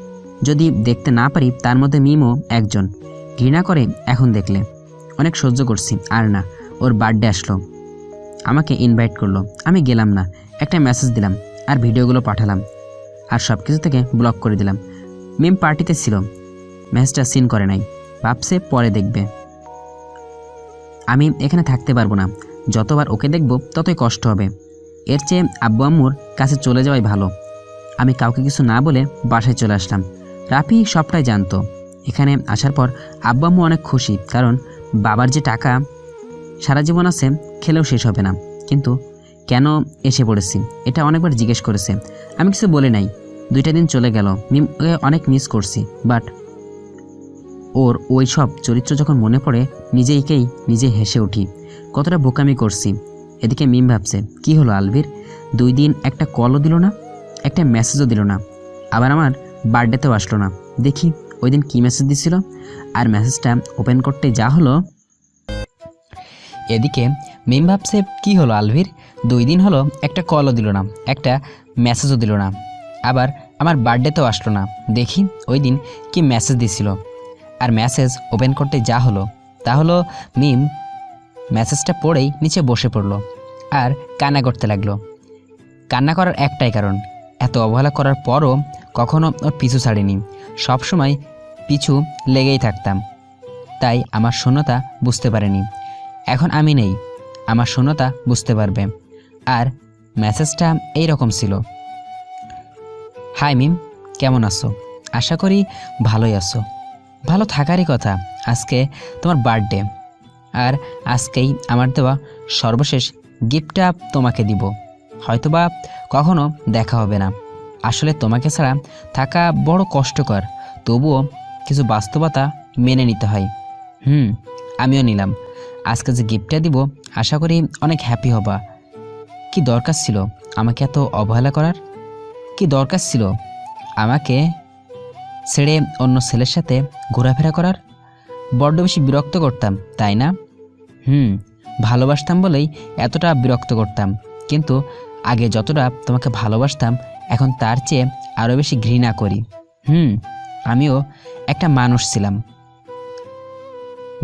যদি দেখতে না পারি, তার মধ্যে মিমও একজন। ঘৃণা করে এখন দেখলে। অনেক সহ্য করছি, আর না। ওর বার্থডে আসলো, আমাকে ইনভাইট করলো। আমি গেলাম না। একটা মেসেজ দিলাম আর ভিডিওগুলো পাঠালাম, আর সব কিছু থেকে ব্লক করে দিলাম। মিম পার্টিতে ছিল, মেসেজটা সিন করে নাই, ভাবছে পরে দেখবে। আমি এখানে থাকতে পারবো না। যতবার ওকে দেখব ততই কষ্ট হবে। এর চেয়ে আব্বু আম্মুর কাছে চলে যাওয়াই ভালো। আমি কাউকে কিছু না বলে বাসায় চলে আসলাম। রাফি সবটাই জানতো। এখানে আসার পর আব্বু আম্মু অনেক খুশি, কারণ বাবার যে টাকা সারা জীবন আছে, খেলেও শেষ হবে না। কিন্তু কেন এসে পড়েছি এটা অনেকবার জিজ্ঞেস করেছে। আমি কিছু বলে নাই। 2টা দিন চলে গেল। মিমকে অনেক মিস করছি, বাট ওর ওই সব চরিত্র যখন মনে পড়ে নিজেকেই নিজে হেসে উঠি। কতটা বোকামি করছি। এদিকে মিম ভাবছে, কি হলো আলভির, 2 দিন একটা কলও দিল না, একটা মেসেজও দিল না, আবার আমার বার্থডেতেও আসলো না। দেখি ওই দিন কী মেসেজ দিছিল, আর মেসেজটা ওপেন করতে যা হলো। এদিকে মিম ভাবছে কী হলো আলভির, 2 দিন হলো একটা কলও দিল না, একটা মেসেজও দিল না, আবার আমার বার্থডেতেও আসলো না। দেখি ওই দিন কি মেসেজ দিছিল, আর মেসেজ ওপেন করতে যা হলো তা হলো মিম মেসেজটা পড়েই নিচে বসে পড়লো আর কান্না করতে লাগলো। কান্না করার একটাই কারণ, এত অবহেলা করার পরও কখনো ওর পিছু ছাড়িনি, সবসময় পিছু লেগেই থাকতাম। তাই আমার শূন্যতা বুঝতে পারেনি। এখন আমি নেই, আমার শূন্যতা বুঝতে পারবে। আর মেসেজটা এই রকম ছিল, হাই মিম, কেমন আছো? আশা করি ভালোই আছো। ভালো থাকারই কথা, আজকে তোমার বার্থডে, আর আজকেই আমার দেওয়া সর্বশেষ গিফটটা তোমাকে দিব। হয়তোবা কখনো দেখা হবে না, আসলে তোমাকে ছাড়া থাকা বড় কষ্টকর, তবুও কিছু বাস্তবতা মেনে নিতে হয়। আমিও নিলাম। আজকে যে গিফটটা দিব আশা করি অনেক হ্যাপি হবা। কি দরকার ছিল আমাকে এত অবহেলা করার? কি দরকার ছিল আমাকে ছেড়ে অন্য ছেলের সাথে ঘোরাফেরা করার? বড্ড বেশি বিরক্ত করতাম, তাই না? ভালোবাসতাম বলেই এতটা বিরক্ত করতাম, কিন্তু আগে যতটা তোমাকে ভালোবাসতাম এখন তার চেয়ে আরও বেশি ঘৃণা করি। আমিও একটা মানুষ ছিলাম,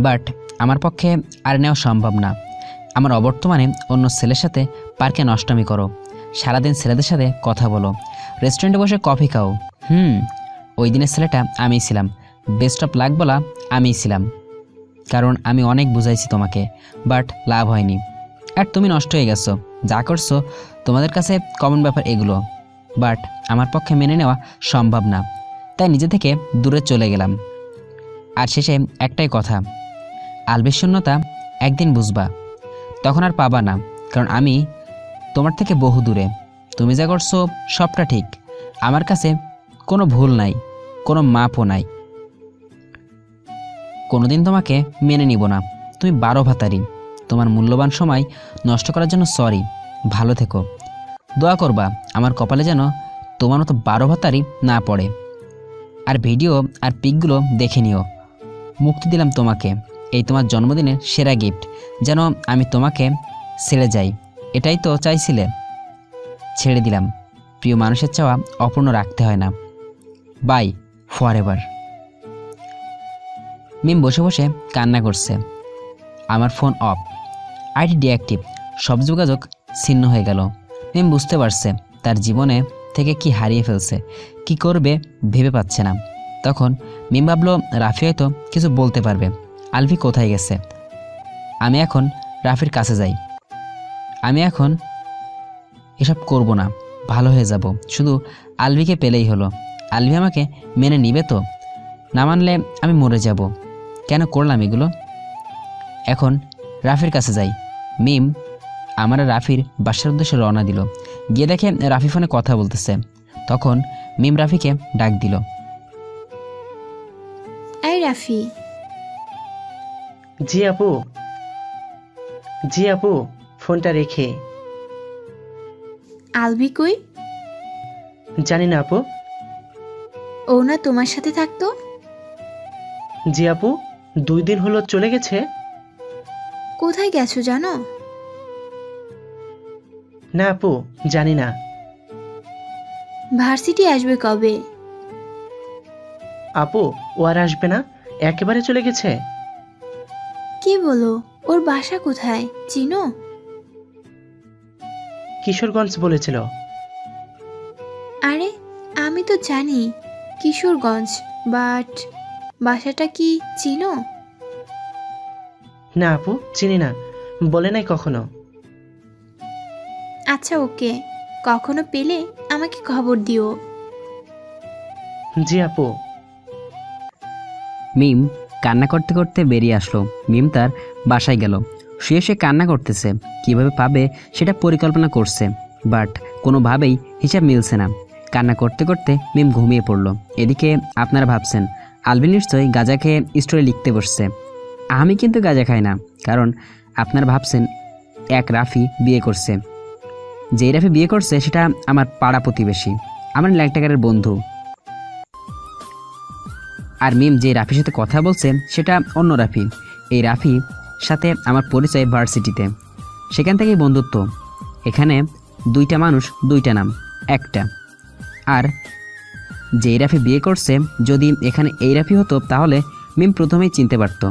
বাট আমার পক্ষে আর নেওয়া সম্ভব না। আমার অবর্তমানে অন্য ছেলের সাথে পার্কে নষ্টামি করো, সারাদিন ছেলেদের সাথে কথা বলো, রেস্টুরেন্টে বসে কফি খাও। ওই দিনের ছেলেটা আমিই ছিলাম, বেস্ট অফ লাক বলা আমিই ছিলাম, কারণ আমি অনেক বুঝাইছি তোমাকে, বাট লাভ হয়নি। আর তুমি নষ্ট হয়ে গেছো, যা করছো তোমাদের কাছে কমন ব্যাপার এগুলো, বাট আমার পক্ষে মেনে নেওয়া সম্ভব না, তাই নিজে থেকে দূরে চলে গেলাম। আর শেষে একটাই কথা, আলবির শূন্যতা একদিন বুঝবা, তখন আর পাবা না, কারণ আমি তোমার থেকে বহু দূরে। তুমি যা করছো সবটা ঠিক, আমার কাছে কোনো ভুল নাই, কোনো মাপও নাই। কোনোদিন তোমাকে মেনে নিব না, তুমি 12 ভাতারি। তোমার মূল্যবান সময় নষ্ট করার জন্য সরি। ভালো থেকো, দোয়া করবা আমার কপালে যেন তোমার মতো 12 ভাতারি না পড়ে। আর ভিডিও আর পিকগুলো দেখে নিও। মুক্তি দিলাম তোমাকে, এই তোমার জন্মদিনের সেরা গিফট, যেন আমি তোমাকে ছেড়ে যাই, এটাই তো চাইছিলে। ছেড়ে দিলাম, প্রিয় মানুষের চাওয়া অপূর্ণ রাখতে হয় না। By for ever. মিম বসে বসে কান্না করছে। আমার ফোন অফ, আইডি ডিঅ্যাক্টিভ, সব যোগাযোগ ছিন্ন হয়ে গেল। মিম বুঝতে পারছে তার জীবনে থেকে কি হারিয়ে ফেলছে, কি করবে ভেবে পাচ্ছে না। তখন মিম ভাবলো রাফি হয়তো কিছু বলতে পারবে, আলভি কোথায় গেছে। আমি এখন রাফির কাছে যাই, আমি এখন এসব করব না, ভালো হয়ে যাব, শুধু আলভিকে পেলেই হলো। আলভি আমাকে মেনে নিবে তো? না মানলে আমি মরে যাব। কেন করলাম এগুলো? এখন রাফির কাছে যাই। মিম আমার রাফির বাসার উদ্দেশ্যে রওনা দিল। গিয়ে দেখে রাফি ফোনে কথা বলতেছে। তখন মিম রাফিকে ডাক দিল। এই রাফি। জি আপু। জি আপু, ফোনটা রেখে। আলভি কই? জানি না আপু। ও না তোমার সাথে থাকতো? জি আপু, 2 দিন হলো চলে গেছে। কোথায় গেছো জানো? না আপু, জানি না। ভার্সিটি আসবে কবে? আপু, ও আর আসবে না, একেবারে চলে গেছে। কি বলো? ওর বাসা কোথায় চিনো? কিশোরগঞ্জ বলেছিল। আরে আমি তো জানি কিশোরগঞ্জ, বাট বাসাটা কি চিনো? না আপু, চিনি না, বলে নাই কখনো। আচ্ছা ওকে, কখনো পেলে আমাকে খবর দিও। জি আপু। মিম কান্না করতে করতে বেরিয়ে আসলো। মিম তার বাসায় গেল। শুয়ে সে কান্না করতেছে, কিভাবে পাবে সেটা পরিকল্পনা করছে, বাট কোনোভাবেই হিসাব মিলছে না। কান্না করতে করতে মিম ঘুমিয়ে পড়লো। এদিকে আপনারা ভাবছেন আলভিন নিশ্চয়ই গাঁজা খেয়ে স্টোরি লিখতে বসছে। আমি কিন্তু গাঁজা খাই না, কারণ আপনারা ভাবছেন এক রাফি বিয়ে করছে। যেই রাফি বিয়ে করছে সেটা আমার পাড়া প্রতিবেশী, আমার ল্যাংটাকারের বন্ধু। আর মিম যে রাফির সাথে কথা বলছে সেটা অন্য রাফি। এই রাফির সাথে আমার পরিচয় ভার্সিটিতে, সেখান থেকেই বন্ধুত্ব। এখানে দুইটা মানুষ, দুইটা নাম একটা। আর যে রাফি বিয়ে করছে, যদি এখানে এই রাফি হতো তাহলে মিম প্রথমেই চিনতে পারত।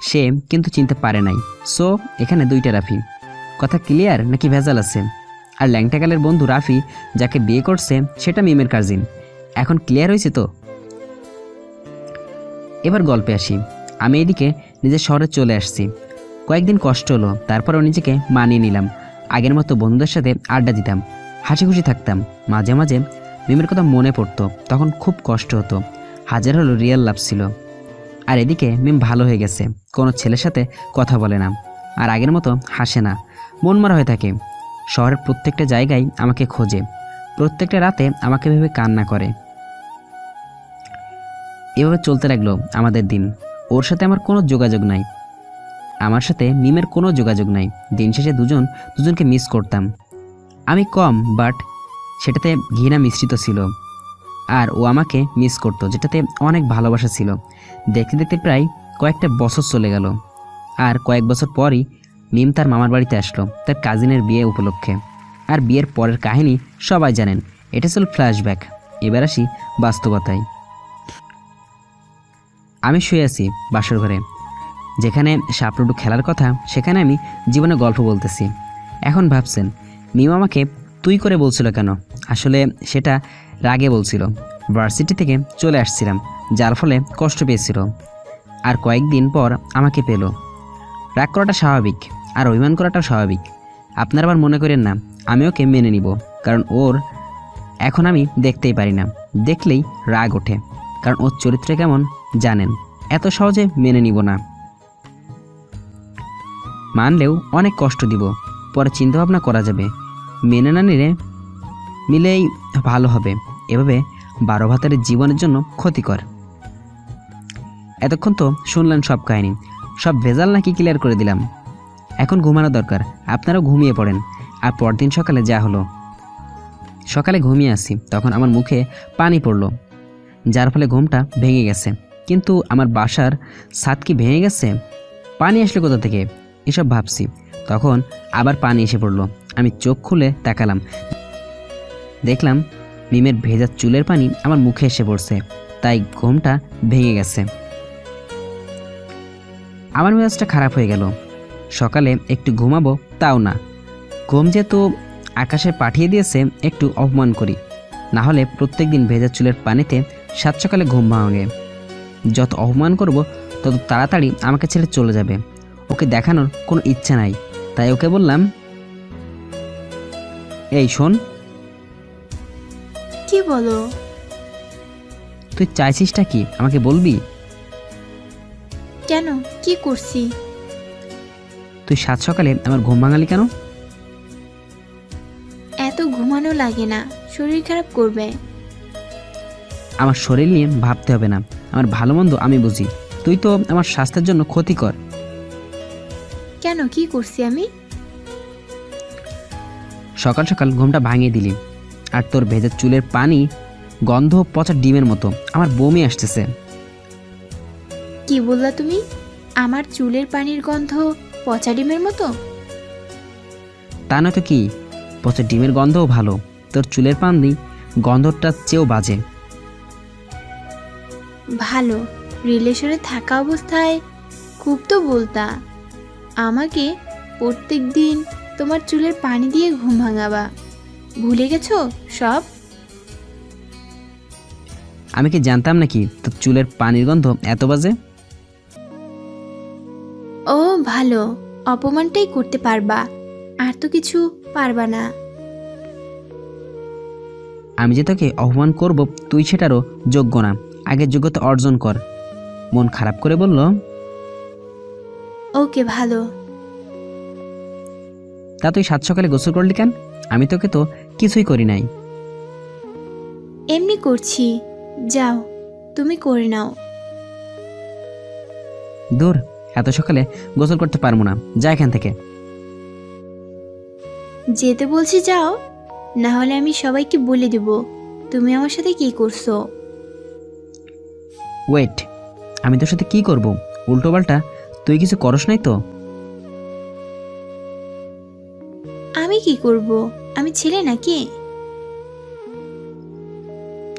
সে কিন্তু চিনতে পারে নাই। সো এখানে দুইটা রাফি। কথা ক্লিয়ার নাকি ভেজাল আছে? আর ল্যাংটাকালের বন্ধু রাফি যাকে বিয়ে করছে সেটা মিমের কাজিন। এখন ক্লিয়ার হয়েছে তো? এবার গল্পে আসি। আমি এদিকে নিজের শহরে চলে আসছি। কয়েকদিন কষ্ট হলো, তারপরও নিজেকে মানিয়ে নিলাম। আগের মতো বন্ধুদের সাথে আড্ডা দিতাম, হাসি খুশি থাকতাম। মাঝে মাঝে মিমের কথা মনে পড়তো, তখন খুব কষ্ট হতো। হাজার হলো রিয়েল লাভ ছিল। আর এদিকে মিম ভালো হয়ে গেছে, কোনো ছেলের সাথে কথা বলে না, আর আগের মতো হাসে না, মন মারা হয়ে থাকে। শহরের প্রত্যেকটা জায়গায় আমাকে খোঁজে, প্রত্যেকটা রাতে আমাকে ভেবে কান্না করে। এভাবে চলতে লাগলো আমাদের দিন। ওর সাথে আমার কোনো যোগাযোগ নাই, আমার সাথে মিমের কোনো যোগাযোগ নাই। দিন শেষে দুজনকে মিস করতাম। আমি কম, বাট সেটাতে ঘৃণা মিশ্রিত ছিল। আর ও আমাকে মিস করতো, যেটাতে অনেক ভালোবাসা ছিল। দেখতে দেখতে প্রায় কয়েকটা বছর চলে গেল। আর কয়েক বছর পরই মিম তার মামার বাড়িতে আসলো তার কাজিনের বিয়ে উপলক্ষে। আর বিয়ের পরের কাহিনী সবাই জানেন, এটা ছিল ফ্ল্যাশব্যাক। এবার আসি বাস্তবতায়। আমি শুয়ে আছি বাসর ঘরে, যেখানে সাপলুডু খেলার কথা, সেখানে আমি জীবনে গল্প বলতেছি। এখন ভাবছেন মিম আমাকে তুই করে বলছিল কেন? আসলে সেটা রাগে বলছিল। ভার্সিটি থেকে চলে আসছিলাম, যার ফলে কষ্ট পেয়েছিল। আর কয়েকদিন পর আমাকে পেল। রাগ করাটা স্বাভাবিক, আর অভিমান করাটাও স্বাভাবিক। আপনারা আবার মনে করেন না আমি ওকে মেনে নিব, কারণ ওর এখন আমি দেখতেই পারি না। দেখলেই রাগ ওঠে, কারণ ওর চরিত্র কেমন জানেন। এত সহজে মেনে নিব না। মানলেও অনেক কষ্ট দিব, পরে চিন্তাভাবনা করা যাবে। মেনে না নিলে মিলেই ভালো হবে। এভাবে 12 ভাতারের জীবনের জন্য ক্ষতিকর। এতক্ষণ তো শুনলেন সব কাহিনী, সব ভেজাল নাকি ক্লিয়ার করে দিলাম। এখন ঘুমানো দরকার, আপনারাও ঘুমিয়ে পড়েন। আর পরদিন সকালে যা হলো, সকালে ঘুমিয়ে আসি, তখন আমার মুখে পানি পড়লো, যার ফলে ঘুমটা ভেঙে গেছে। কিন্তু আমার বাসার ছাদ কি ভেঙে গেছে? পানি আসলে কোথা থেকে, এসব ভাবছি। তখন আবার পানি এসে পড়লো। আমি চোখ খুলে তাকালাম, দেখলাম মিমের ভেজা চুলের পানি আমার মুখে এসে পড়ছে। তাই ঘুমটা ভেঙে গেছে। আমার মেজাজটা খারাপ হয়ে গেল। সকালে একটু ঘুমাবো তাও না। ঘুম যেহেতু আকাশে পাঠিয়ে দিয়েছে, একটু অপমান করি, না হলে প্রত্যেক দিন ভেজা চুলের পানিতে সাত সকালে ঘুম ভাঙে। যত অপমান করব তত তাড়াতাড়ি আমাকে ছেড়ে চলে যাবে। ওকে দেখানোর কোনো ইচ্ছা নাই, তাই ওকে বললাম, এই শোন, কি বলো? তুই চাইছিসটা কি আমাকে বলবি? কেন, কি করছি? তুই সাত সকালে আমার ঘুম ভাঙালি কেন? এত ঘুমানো লাগে না, শরীর খারাপ করবে। আমার শরীর নিয়ে ভাবতে হবে না, আমার ভালো মন্দ আমি বুঝি। তুই তো আমার স্বাস্থ্যের জন্য ক্ষতিকর। কেন, কি করছি আমি? সকাল সকাল ঘুমটা ভাঙিয়ে দিলি, আর তোর ভেজা চুলের পানি গন্ধ পচা ডিমের মতো, আমার বমি আসতেছে। কি বললা তুমি? আমার চুলের পানির গন্ধ পচা ডিমের মতো? তা নয়তো কি, পচা ডিমের গন্ধও ভালো, তোর চুলের পানি গন্ধটার চেয়েও বাজে। ভালো, রিলেশনে থাকা অবস্থায় খুব তো বলতা আমাকে প্রত্যেক দিন তোমার চুলের পানি দিয়ে ঘুম ভাঙাবা। ভুলে গেছো সব? আমি কি জানতাম নাকি তোর চুলের পানির গন্ধ এত বাজে? ও ভালো, অপমানটাই করতে পারবা, আর তো কিছু পারবা না। আমি যে তোকে অপমান করব তুই সেটারও যোগ্য না, আগে যোগ্যতা অর্জন কর। মন খারাপ করে বলল, ওকে ভালো। তা তুই সাত সকালে গোসল করলি কেন? আমি তোকে তো কিছুই করি নাই। এমনি করছি, যাও তুমি করে নাও। দূর, এত সকালে গোসল করতে পারবো না, যা এখান থেকে। যেতে বলছি যাও, না হলে আমি সবাইকে বলে দেব তুমি আমার সাথে কি করছো। ওয়েট, আমি তোর সাথে কি করব? উল্টোপাল্টা তুই কিছু করস নাই তো? আমি কি করব? আমি ছেলে নাকি?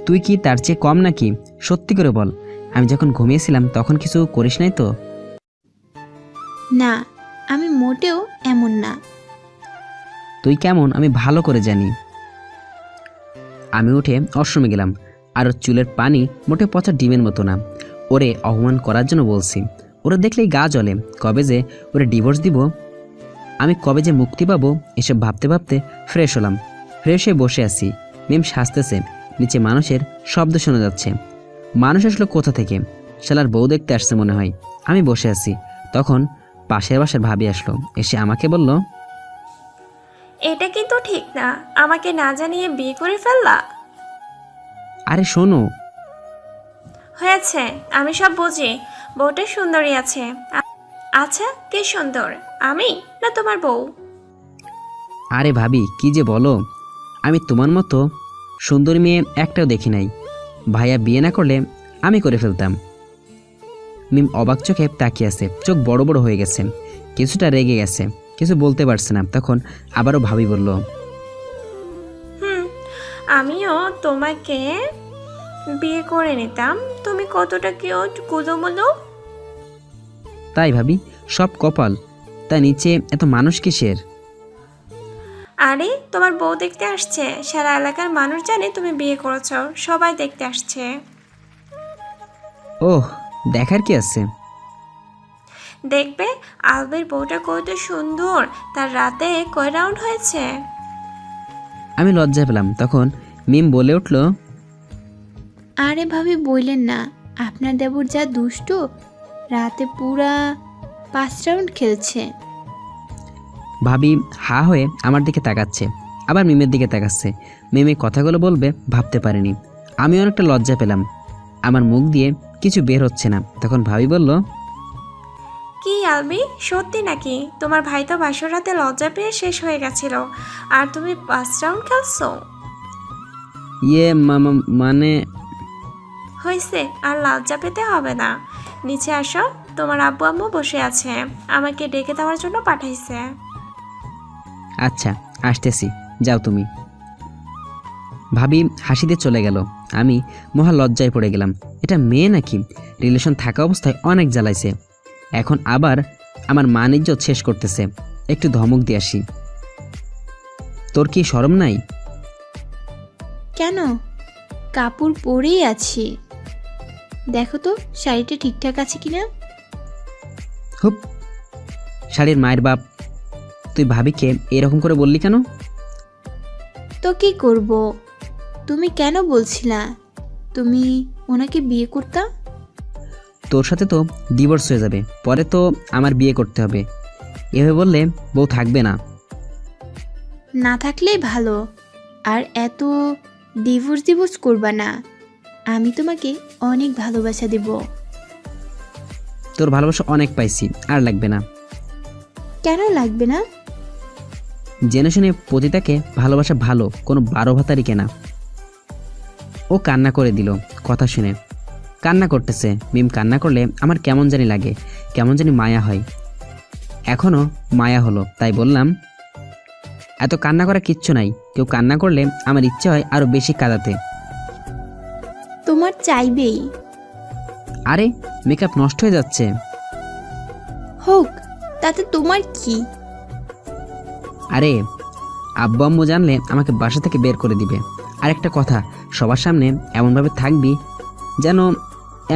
তুই কি তার চেয়ে কম নাকি? সত্যি করে বল, আমি যখন ঘুমিয়েছিলাম তখন কিছু করিস নাই তো? না, আমি মোটেও এমন না। তুই কেমন আমি ভালো করে জানি। আমি উঠে অশ্রমে গেলাম। আর ওর চুলের পানি মোটে পচা ডিমের মতো না। ওরে অপমান করার জন্য বলছি। ওরা দেখলেই গা জ্বলে। কবে যে ওরে ডিভোর্স দিব, আমি কবে যে মুক্তি পাবো, এসব ভাবতে ভাবতে ফ্রেশ হলাম। ফ্রেশ হয়ে বসে আছি। মিম সাজতেছে। নিচে মানুষের শব্দ শোনা যাচ্ছে। মানুষ আসলো কোথা থেকে? শালার বউ দেখতে আসছে মনে হয়। আমি বসে আছি, তখন পাশের বাসার ভাবি আসলো। এসে আমাকে বলল, এটা কিন্তু ঠিক না, আমাকে না জানিয়ে বিয়ে করে ফেললা। আরে শোনো। হয়েছে, আমি সব বুঝি। বউটা সুন্দরী আছে। আচ্ছা, কে সুন্দর, আমি না তোমার বউ? আরে ভাবি কি যে বলো, আমি তোমার মতো সুন্দরী মেয়ে একটাও দেখি নাই। ভাইয়া বিয়ে না করলে আমি করে ফেলতাম। মিম অবাক চোখে তাকিয়ে আছে, চোখ বড় বড় হয়ে গেছে, কিছুটা রেগে গেছে, কিছু বলতে পারছে না। তখন আবারও ভাবি বলল, আমিও তোমাকে বিয়ে করে নিতাম। তুমি কতটা কিউট, কুলুমুলু। তাই ভাবি? সব কপাল। তা নিচে এত মানুষ কিসের? আরে তোমার বউ দেখতে আসছে। সারা এলাকার মানুষ জানে তুমি বিয়ে করেছো, সবাই দেখতে আসছে। ওহ, দেখার কি আছে? দেখবে আলবের বউটা কত সুন্দর, তার রাতে কয় রাউন্ড হয়েছে। আমি লজ্জা পেলাম। তখন মিম বলে উঠল, আরে ভাবি বললেন না, আপনার দেবর যা দুষ্ট, রাতে পুরা 5 রাউন্ড খেলছে। ভাবি হা হয়ে আমার দিকে তাকাচ্ছে, আবার মিমের দিকে তাকাচ্ছে। মিমে কথাগুলো বলবে ভাবতে পারিনি। আমি অনেকটা লজ্জা পেলাম, আমার মুখ দিয়ে কিছু বের হচ্ছে না। তখন ভাবি বলল, কি আলবি, সত্যি নাকি? তোমার ভাই তো বাসর রাতে লজ্জা পেয়ে শেষ হয়ে গেছিল, আর তুমি 5 রাউন্ড খেলছো? ইয়ে মানে হয়েছে, আর লজ্জা পেতে হবে না। নিচে আসো, তোমার আব্বু আম্মু বসে আছে, আমাকে ডেকে দেওয়ার জন্য পাঠাইছে। আচ্ছা আসতেছি, যাও তুমি। ভাবি হাসিতে চলে গেল। আমি মহা লজ্জায় পড়ে গেলাম। এটা মেয়ে নাকি? রিলেশন থাকা অবস্থায় অনেক জ্বালাইছে, এখন আবার আমার মান ইজ্জত শেষ করতেছে। একটু ধমক দিয়ে আসি। তোর কি শরম নাই? কেন? কাপড় পরেই আছি, দেখো তো শাড়িটা ঠিকঠাক আছে কিনা। হুপ, শাড়ির মায়ের বাপ, তুই ভাবিকে এরকম করে বললি কেন? তো কি করব? তুমি কেন বলছিলা তুমি ওনাকে বিয়ে করতা? তোর সাথে তো ডিভোর্স হয়ে যাবে, পরে তো আমার বিয়ে করতে হবে। এভাবে বললে বউ থাকবে না। না থাকলেই ভালো। আর এত ডিভোর্স করবা না, আমি তোমাকে অনেক ভালোবাসা দেব। তোর ভালোবাসা অনেক পাইছি, আর লাগবে না। কেন লাগবে না? জেনে শুনে পতিতাকে ভালোবাসা ভালো, কোনো 12 ভাতারই কেনা। ও কান্না করে দিল কথা শুনে। কান্না করতেছে। মিম কান্না করলে আমার কেমন জানি লাগে, কেমন জানি মায়া হয়। এখনও মায়া হলো, তাই বললাম, এত কান্না করা কিচ্ছু নাই। কেউ কান্না করলে আমার ইচ্ছে হয় আরো বেশি কাঁদাতে। তোমার চাইবেই। আরে মেকআপ নষ্ট হয়ে যাচ্ছে। হোক, তাতে তোমার কি? আরে আব্বু আম্মু জানলে আমাকে বাসা থেকে বের করে দিবে। আর একটা কথা, সবার সামনে এমনভাবে থাকবি যেন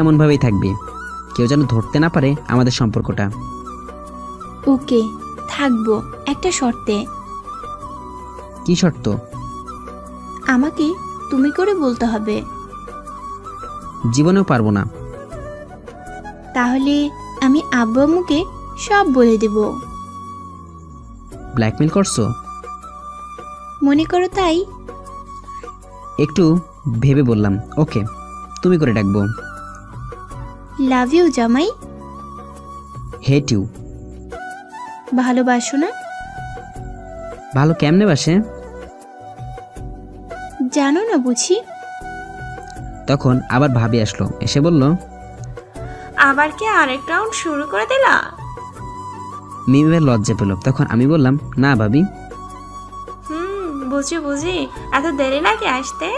এমনভাবেই থাকবি, কেউ যেন ধরতে না পারে আমাদের সম্পর্কটা। ওকে, থাকবো, একটা শর্তে। কি শর্ত? আমাকে তুমি করে বলতে হবে। জীবনেও পারবো না। তাহলে আমি আব্বু আম্মুকে সব বলে দেব। ব্ল্যাকমেল করছো? মনে করো তাই। একটু ভেবে বললাম, ওকে, তুমি করে ডাকবো। লাভ ইউ জামাই। Hate you. ভালোবাসো না? ভালো কেমনে বাসে? জানো না বুঝি। তখন আবার ভাবি আসলো, এসে বলল, আবার কি আরেক রাউন্ড শুরু করে দিলা? মিম এবার লজ্জা পেল। তখন আমি বললাম, না ভাবি। বুঝি বুঝি, এত দেরি লাগে আসতে?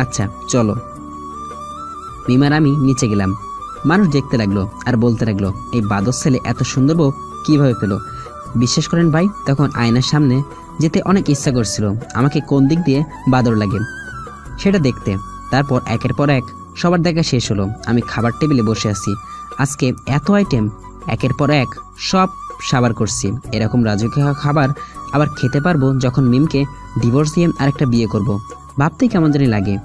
আচ্ছা চলো। মিমার আমি নিচে গেলাম। মানুষ দেখতে লাগলো আর বলতে লাগলো, এই বাদর ছেলে এত সুন্দর বউ কীভাবে পেল। বিশ্বাস করেন ভাই, তখন আয়নার সামনে যেতে অনেক ইচ্ছা করছিল আমাকে কোন দিক দিয়ে বাদর লাগে সেটা দেখতে। তারপর একের পর এক সবার দেখা শেষ হলো। আমি খাবার টেবিলে বসে আছি। আজকে এত আইটেম, একের পর এক সব সাবার করছি। এরকম রাজকীয় খাবার আবার খেতে পারবো যখন মিমকে ডিভোর্স দিয়ে আরেকটা বিয়ে করব। ভাবতেই কেমন জানি লাগে।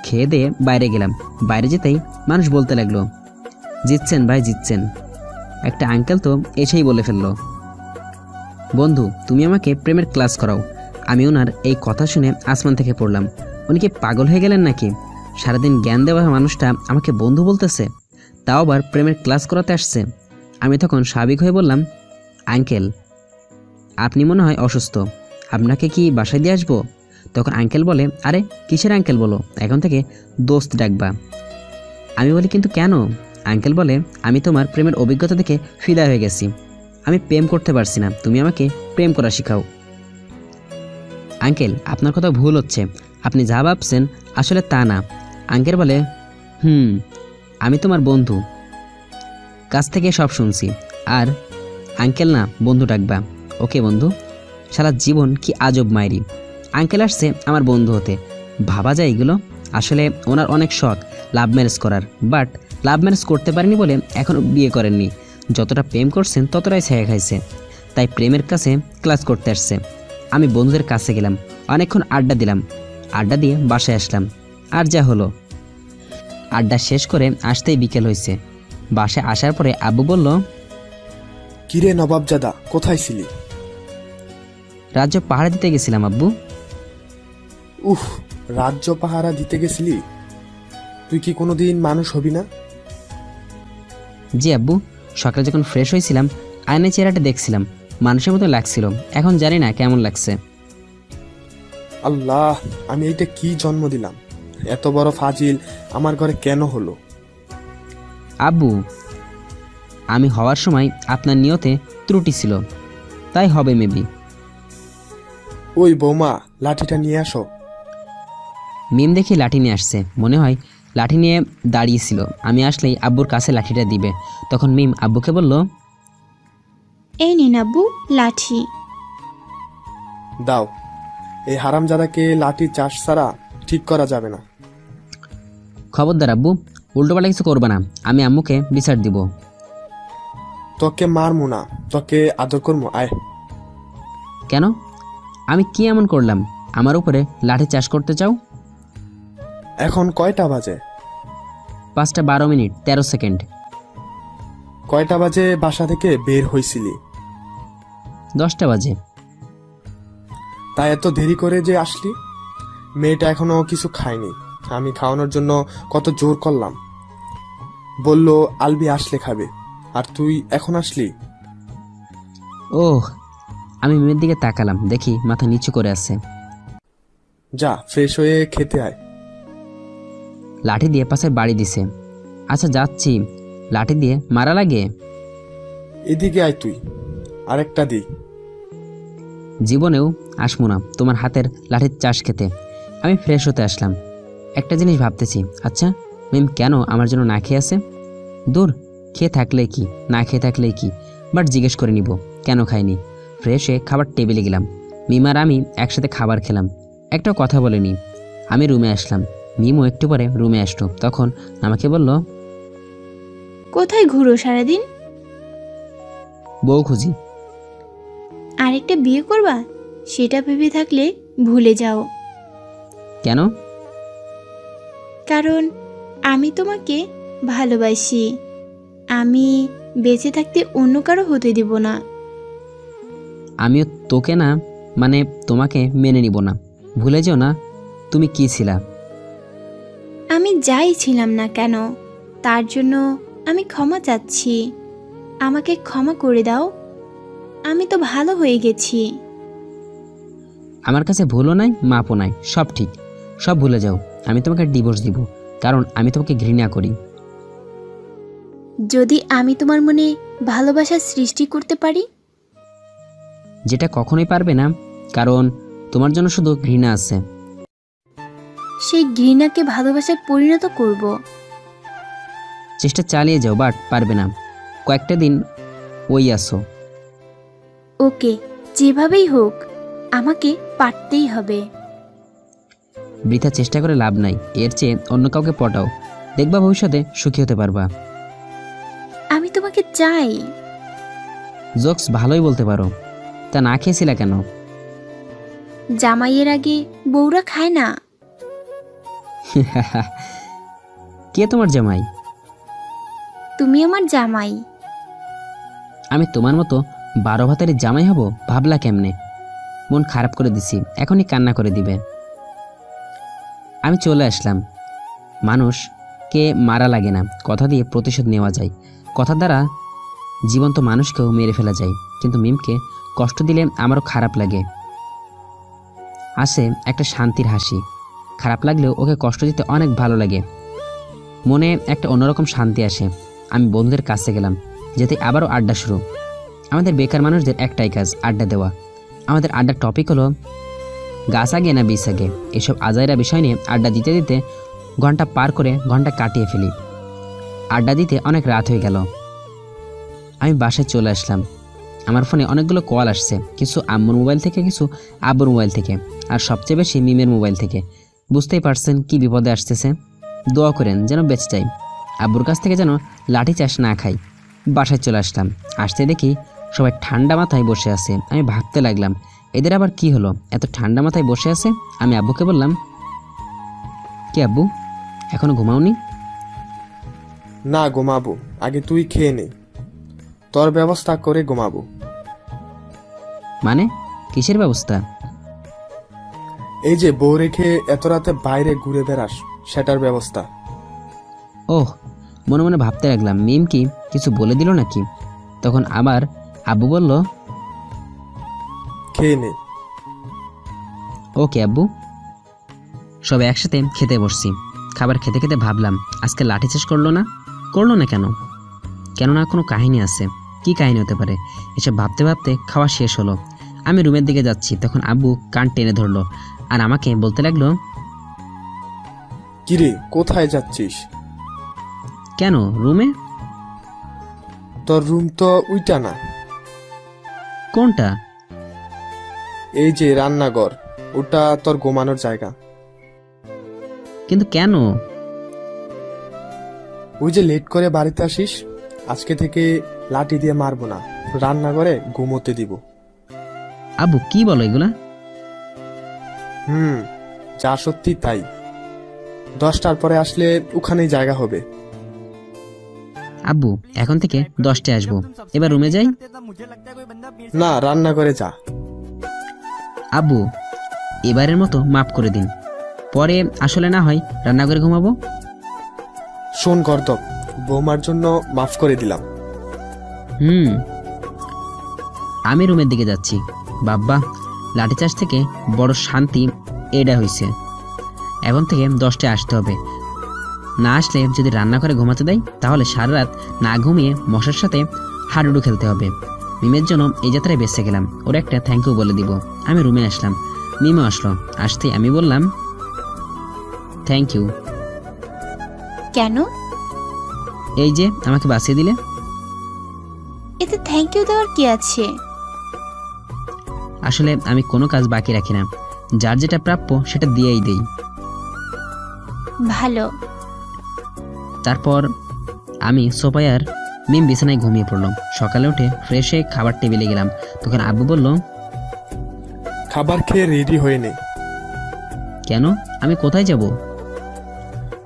খেয়ে দিয়ে বাইরে গেলাম। বাইরে যেতেই মানুষ বলতে লাগলো, জিতছেন ভাই জিতছেন। একটা আঙ্কেল তো এসেই বলে ফেললো, বন্ধু তুমি আমাকে প্রেমের ক্লাস করাও। আমি ওনার এই কথা শুনে আসমান থেকে পড়লাম। উনি কি পাগল হয়ে গেলেন নাকি? সারাদিন জ্ঞান দেওয়া মানুষটা আমাকে বন্ধু বলতেছে, তাও আবার প্রেমের ক্লাস করাতে আসছে। আমি তখন স্বাভাবিক হয়ে বললাম, আঙ্কেল আপনি মনে হয় অসুস্থ, আপনাকে কি বাসায় দিয়ে আসবো? তখন আঙ্কেল বলে, আরে কিসের আঙ্কেল বলো, এখন থেকে দোস্ত ডাকবা। আমি বলি, কিন্তু কেন? আঙ্কেল বলে, আমি তোমার প্রেমের অভিজ্ঞতা থেকে ফিদা হয়ে গেছি। আমি প্রেম করতে পারছি না, তুমি আমাকে প্রেম করা শেখাও। আঙ্কেল আপনার কথা ভুল হচ্ছে, আপনি যা ভাবছেন আসলে তা না। আঙ্কেল বলে, আমি তোমার বন্ধু, কাছ থেকে সব শুনছি। আর আঙ্কেল না, বন্ধু ডাকবা। ওকে বন্ধু। সারা জীবন কি আজব মায়েরি। আঙ্কেল আসছে আমার বন্ধু হতে। ভাবা যায় এগুলো? আসলে ওনার অনেক শখ লাভ ম্যারেজ করার, বাট লাভ ম্যারেজ করতে পারেনি বলে এখনও বিয়ে করেননি। যতটা প্রেম করছেন ততটাই ছায়া খাইছে, তাই প্রেমের কাছে ক্লাস করতে আসছে। আমি বন্ধুদের কাছে গেলাম, অনেকক্ষণ আড্ডা দিলাম। আড্ডা দিয়ে বাসায় আসলাম। আর যা হলো, আড্ডা শেষ করে আসতেই বিকেল হয়েছে। বাসায় আসার পরে আব্বু বলল, কিরে নবাবজাদা, কোথায় ছিলি? রাজ্য পাহাড়ে দিতে গেছিলাম আব্বু। উফ, রাজ্য পাহারা দিতে গেছিলি? তুই কি কোনোদিন মানুষ হবি না? জি আব্বু, সকালে যখন ফ্রেশ হয়েছিলাম আয়নায় চেহারাটা দেখছিলাম, মানুষের মতো লাগছিল। এখন জানি না কেমন লাগছে। আল্লাহ, আমি এইটা কি জন্ম দিলাম? এত বড় ফাজিল আমার ঘরে কেন হলো? আব্বু, আমি হওয়ার সময় আপনার নিয়তে ত্রুটি ছিল, তাই হবে মেবি। ওই বৌমা, লাঠিটা নিয়ে আসো। মিম দেখি লাঠি নিয়ে আসছে, মনে হয় লাঠি নিয়ে দাঁড়িয়েছিল। আমি আসলেই আব্বুর কাছে লাঠিটা দিবে। তখন মিম আব্বুকে বলল, এই নিন আব্বু লাঠি। দাও, এই হারামজাদাকে লাঠি চাষ ছাড়া ঠিক করা যাবে না। খবরদার আব্বু, উল্টোপাল্টা কিছু করবে না, আমি আম্মুকে বিচার দিব। তোকে মারমু না, তোকে আদর করবো। আয়। কেন? আমি কি এমন করলাম আমার উপরে লাঠি চাষ করতে চাও? এখন কয়টা বাজে? 5:12:13। কয়টা বাজে বাসা থেকে বের হইছিলি? 10টা বাজে। তাই এত দেরি করে যে আসলি? মেয়েটা এখনো কিছু খায়নি। আমি খাওয়ানোর জন্য কত জোর করলাম, বলল আলবি আসলে খাবে, আর তুই এখন আসলি? ওহ, আমি মেয়ের দিকে তাকালাম, দেখি মাথা নিচু করে আছে। যা, ফ্রেশ হয়ে খেতে আয়। লাঠি দিয়ে পাশে বাড়ি দিছে। আচ্ছা যাচ্ছি। লাঠি দিয়ে মারা লাগে? এদিকে আয় তুই, আরেকটা দি। জীবনেও আসবো না তোমার হাতের লাঠির চাষ খেতে। আমি ফ্রেশ হতে আসলাম। একটা জিনিস ভাবতেছি, আচ্ছা মিম কেন আমার জন্য না খেয়ে আছে? দূর, খেয়ে থাকলে কি না খেয়ে থাকলে কি, বাট জিজ্ঞেস করে নিব কেন খাইনি। ফ্রেশ হয়ে খাবার টেবিলে গেলাম। মিম আর আমি একসাথে খাবার খেলাম, একটা কথা বলিনি। আমি রুমে আসলাম, মিমও একটু পরে রুমে আসলো। তখন আমাকে বলল, কোথায় ঘুরো সারাদিন? বউ খুঁজি। আরেকটা বিয়ে করবা? সেটা ভেবে থাকলে ভুলে যাও, কেন? কারণ আমি তোমাকে ভালোবাসি। আমি বেঁচে থাকতে অন্য কারো হতে দিব না। আমিও তোকে না, মানে তোমাকে মেনে নিব না। ভুলে যেও না তুমি কি ছিলা। আমি যাই ছিলাম না কেন, তার জন্য আমি ক্ষমা চাচ্ছি। আমাকে ক্ষমা করে দাও, আমি তো ভালো হয়ে গেছি। আমার কাছে ভুলও নাই, মাপও নাই, সব ঠিক। সব ভুলে যাও, আমি তোমাকে ডিভোর্স দিব। কারণ আমি তোমাকে ঘৃণা করি। যদি আমি তোমার মনে ভালোবাসার সৃষ্টি করতে পারি? যেটা কখনোই পারবে না, কারণ তোমার জন্য শুধু ঘৃণা আছে। সেই ঘৃণাকে ভালোবাসায় পরিণত করব। চেষ্টা চালিয়ে যাও, বাট পারবে না। কয়েকটা দিন ওই আসো। ওকে, যেভাবেই হোক আমাকে পারতেই হবে। বৃথা চেষ্টা করে লাভ নাই, এর চেয়ে অন্য কাউকে পটাও, দেখবা ভবিষ্যতে সুখী হতে পারবা। আমি তোমাকে চাই। জোকস ভালোই বলতে পারো, তা না খেয়েছিলা কেন? জামাইয়ের আগে বউরা খায় না। কে তোমার জামাই? তুমি আমার জামাই। আমি তোমার মতো 12 ভাতারি জামাই হব ভাবলা কেমনে? মন খারাপ করে দিছি, এখনই কান্না করে দিবে। আমি চলে আসলাম। মানুষকে মারা লাগে না, কথা দিয়ে প্রতিশোধ নেওয়া যায়। কথার দ্বারা জীবন্ত মানুষকেও মেরে ফেলা যায়, কিন্তু মিমকে কষ্ট দিলে আমারও খারাপ লাগে। আসে একটা শান্তির হাসি। খারাপ লাগলেও ওকে কষ্ট দিতে অনেক ভালো লাগে, মনে একটা অন্যরকম শান্তি আসে। আমি বন্ধুদের কাছে গেলাম, যেতে আবারও আড্ডা শুরু। আমাদের বেকার মানুষদের একটাই কাজ, আড্ডা দেওয়া। আমাদের আড্ডার টপিক হলো গাছ আগে না বিষ আগে। এসব আজাইরা বিষয় নিয়ে আড্ডা দিতে দিতে ঘন্টা পার করে ঘন্টা কাটিয়ে ফেলি। আড্ডা দিতে অনেক রাত হয়ে গেল। আমি বাসায় চলে আসলাম। আমার ফোনে অনেকগুলো কল আসছে, কিছু আম্মুর মোবাইল থেকে, কিছু আব্বুর মোবাইল থেকে, আর সবচেয়ে বেশি মিমের মোবাইল থেকে। বুঝতেই পারছেন কি বিপদে আসতেছে। দোয়া করেন যেন বেঁচে যাই, আব্বুর কাছ থেকে যেন লাঠি চাষ না খাই। বাসায় চলে আসলাম। আসতে দেখি সবাই ঠান্ডা মাথায় বসে আছে। আমি ভাবতে লাগলাম এদের আবার কি হলো, এত ঠান্ডা মাথায় বসে আছে। আমি আব্বুকে বললাম, কি আব্বু এখনো ঘুমাওনি? না, ঘুমাবো, আগে তুই খেয়ে নে, তোর ব্যবস্থা করে ঘুমাবো। মানে কিসের ব্যবস্থা? এই যে বউ রেখে এত রাতে বাইরে ঘুরে বেড়াস, সেটার ব্যবস্থা। ওহ, মনে মনে ভাবতে লাগলাম মিম কি কিছু বলে দিল নাকি। তখন আবার আব্বু বলল, খেয়ে নে। ওকে আব্বু। সবাই একসাথে খেতে বসছি। খাবার খেতে খেতে ভাবলাম আজকে লাঠি চাষ করলো না কেন? কেননা কোনো কাহিনী আছে। কি কাহিনী হতে পারে? এসব ভাবতে ভাবতে খাওয়া শেষ হলো। আমি রুমের দিকে যাচ্ছি, তখন আব্বু কান টেনে ধরলো আর আমাকে বলতে লাগলো, কিরে, কোথায় যাচ্ছিস? কেন রুমে? তোর রুম তো উইটা না। কোনটা? এই যে রান্নাঘর, ওটা তোর ঘুমানোর জায়গা। কিন্তু কেন? ওই যে লেট করে বাড়িতে আসিস, আজকে থেকে লাঠি দিয়ে মারবো না, রান্নাঘরে ঘুমোতে দিব। আব্বু কি বলো এগুলা? যা সত্যি তাই। 10টার পরে আসলে ওখানেই জায়গা হবে। আব্বু এখন থেকে 10টায় আসবো, এবার রুমে যাই। না, রান্নাঘরে যা। আব্বু এবারের মতো মাফ করে দিন, পরে আসলে না হয় রান্নাঘরে ঘুমাবো। শোন গর্দব, বৌমার জন্য মাফ করে দিলাম। আমি রুমের দিকে যাচ্ছি। বাব্বা, লাঠি চাষ থেকে বড় শান্তি এটা হয়েছে। এখন থেকে 10টায় আসতে হবে। না আসলে যদি রান্না করে ঘুমাতে দেয়, তাহলে সারা রাত না ঘুমিয়ে মশার সাথে হাডুডু খেলতে হবে। মিমের জন্য এই যাত্রায় বেঁচে গেলাম, ওর একটা থ্যাংক ইউ বলে দিব। আমি রুমে আসলাম, মিমও আসলো। আসতেই আমি বললাম, থ্যাংক ইউ। কেন? এই যে আমাকে বাঁচিয়ে দিলে। এতে থ্যাংক ইউ দেওয়ার কি আছে? আসলে আমি কোনো কাজ বাকি রাখি না, যার যেটা প্রাপ্য সেটা দিয়েই দেই। ভালো। তারপর আমি সোফায় আর মিম বিছানায় ঘুমিয়ে পড়লাম। সকালে উঠে ফ্রেশ হয়ে খাবার টেবিলে গেলাম। তখন আব্বু বলল, খাবার খেয়ে রেডি হয়ে নে। কেন? আমি কোথায় যাব?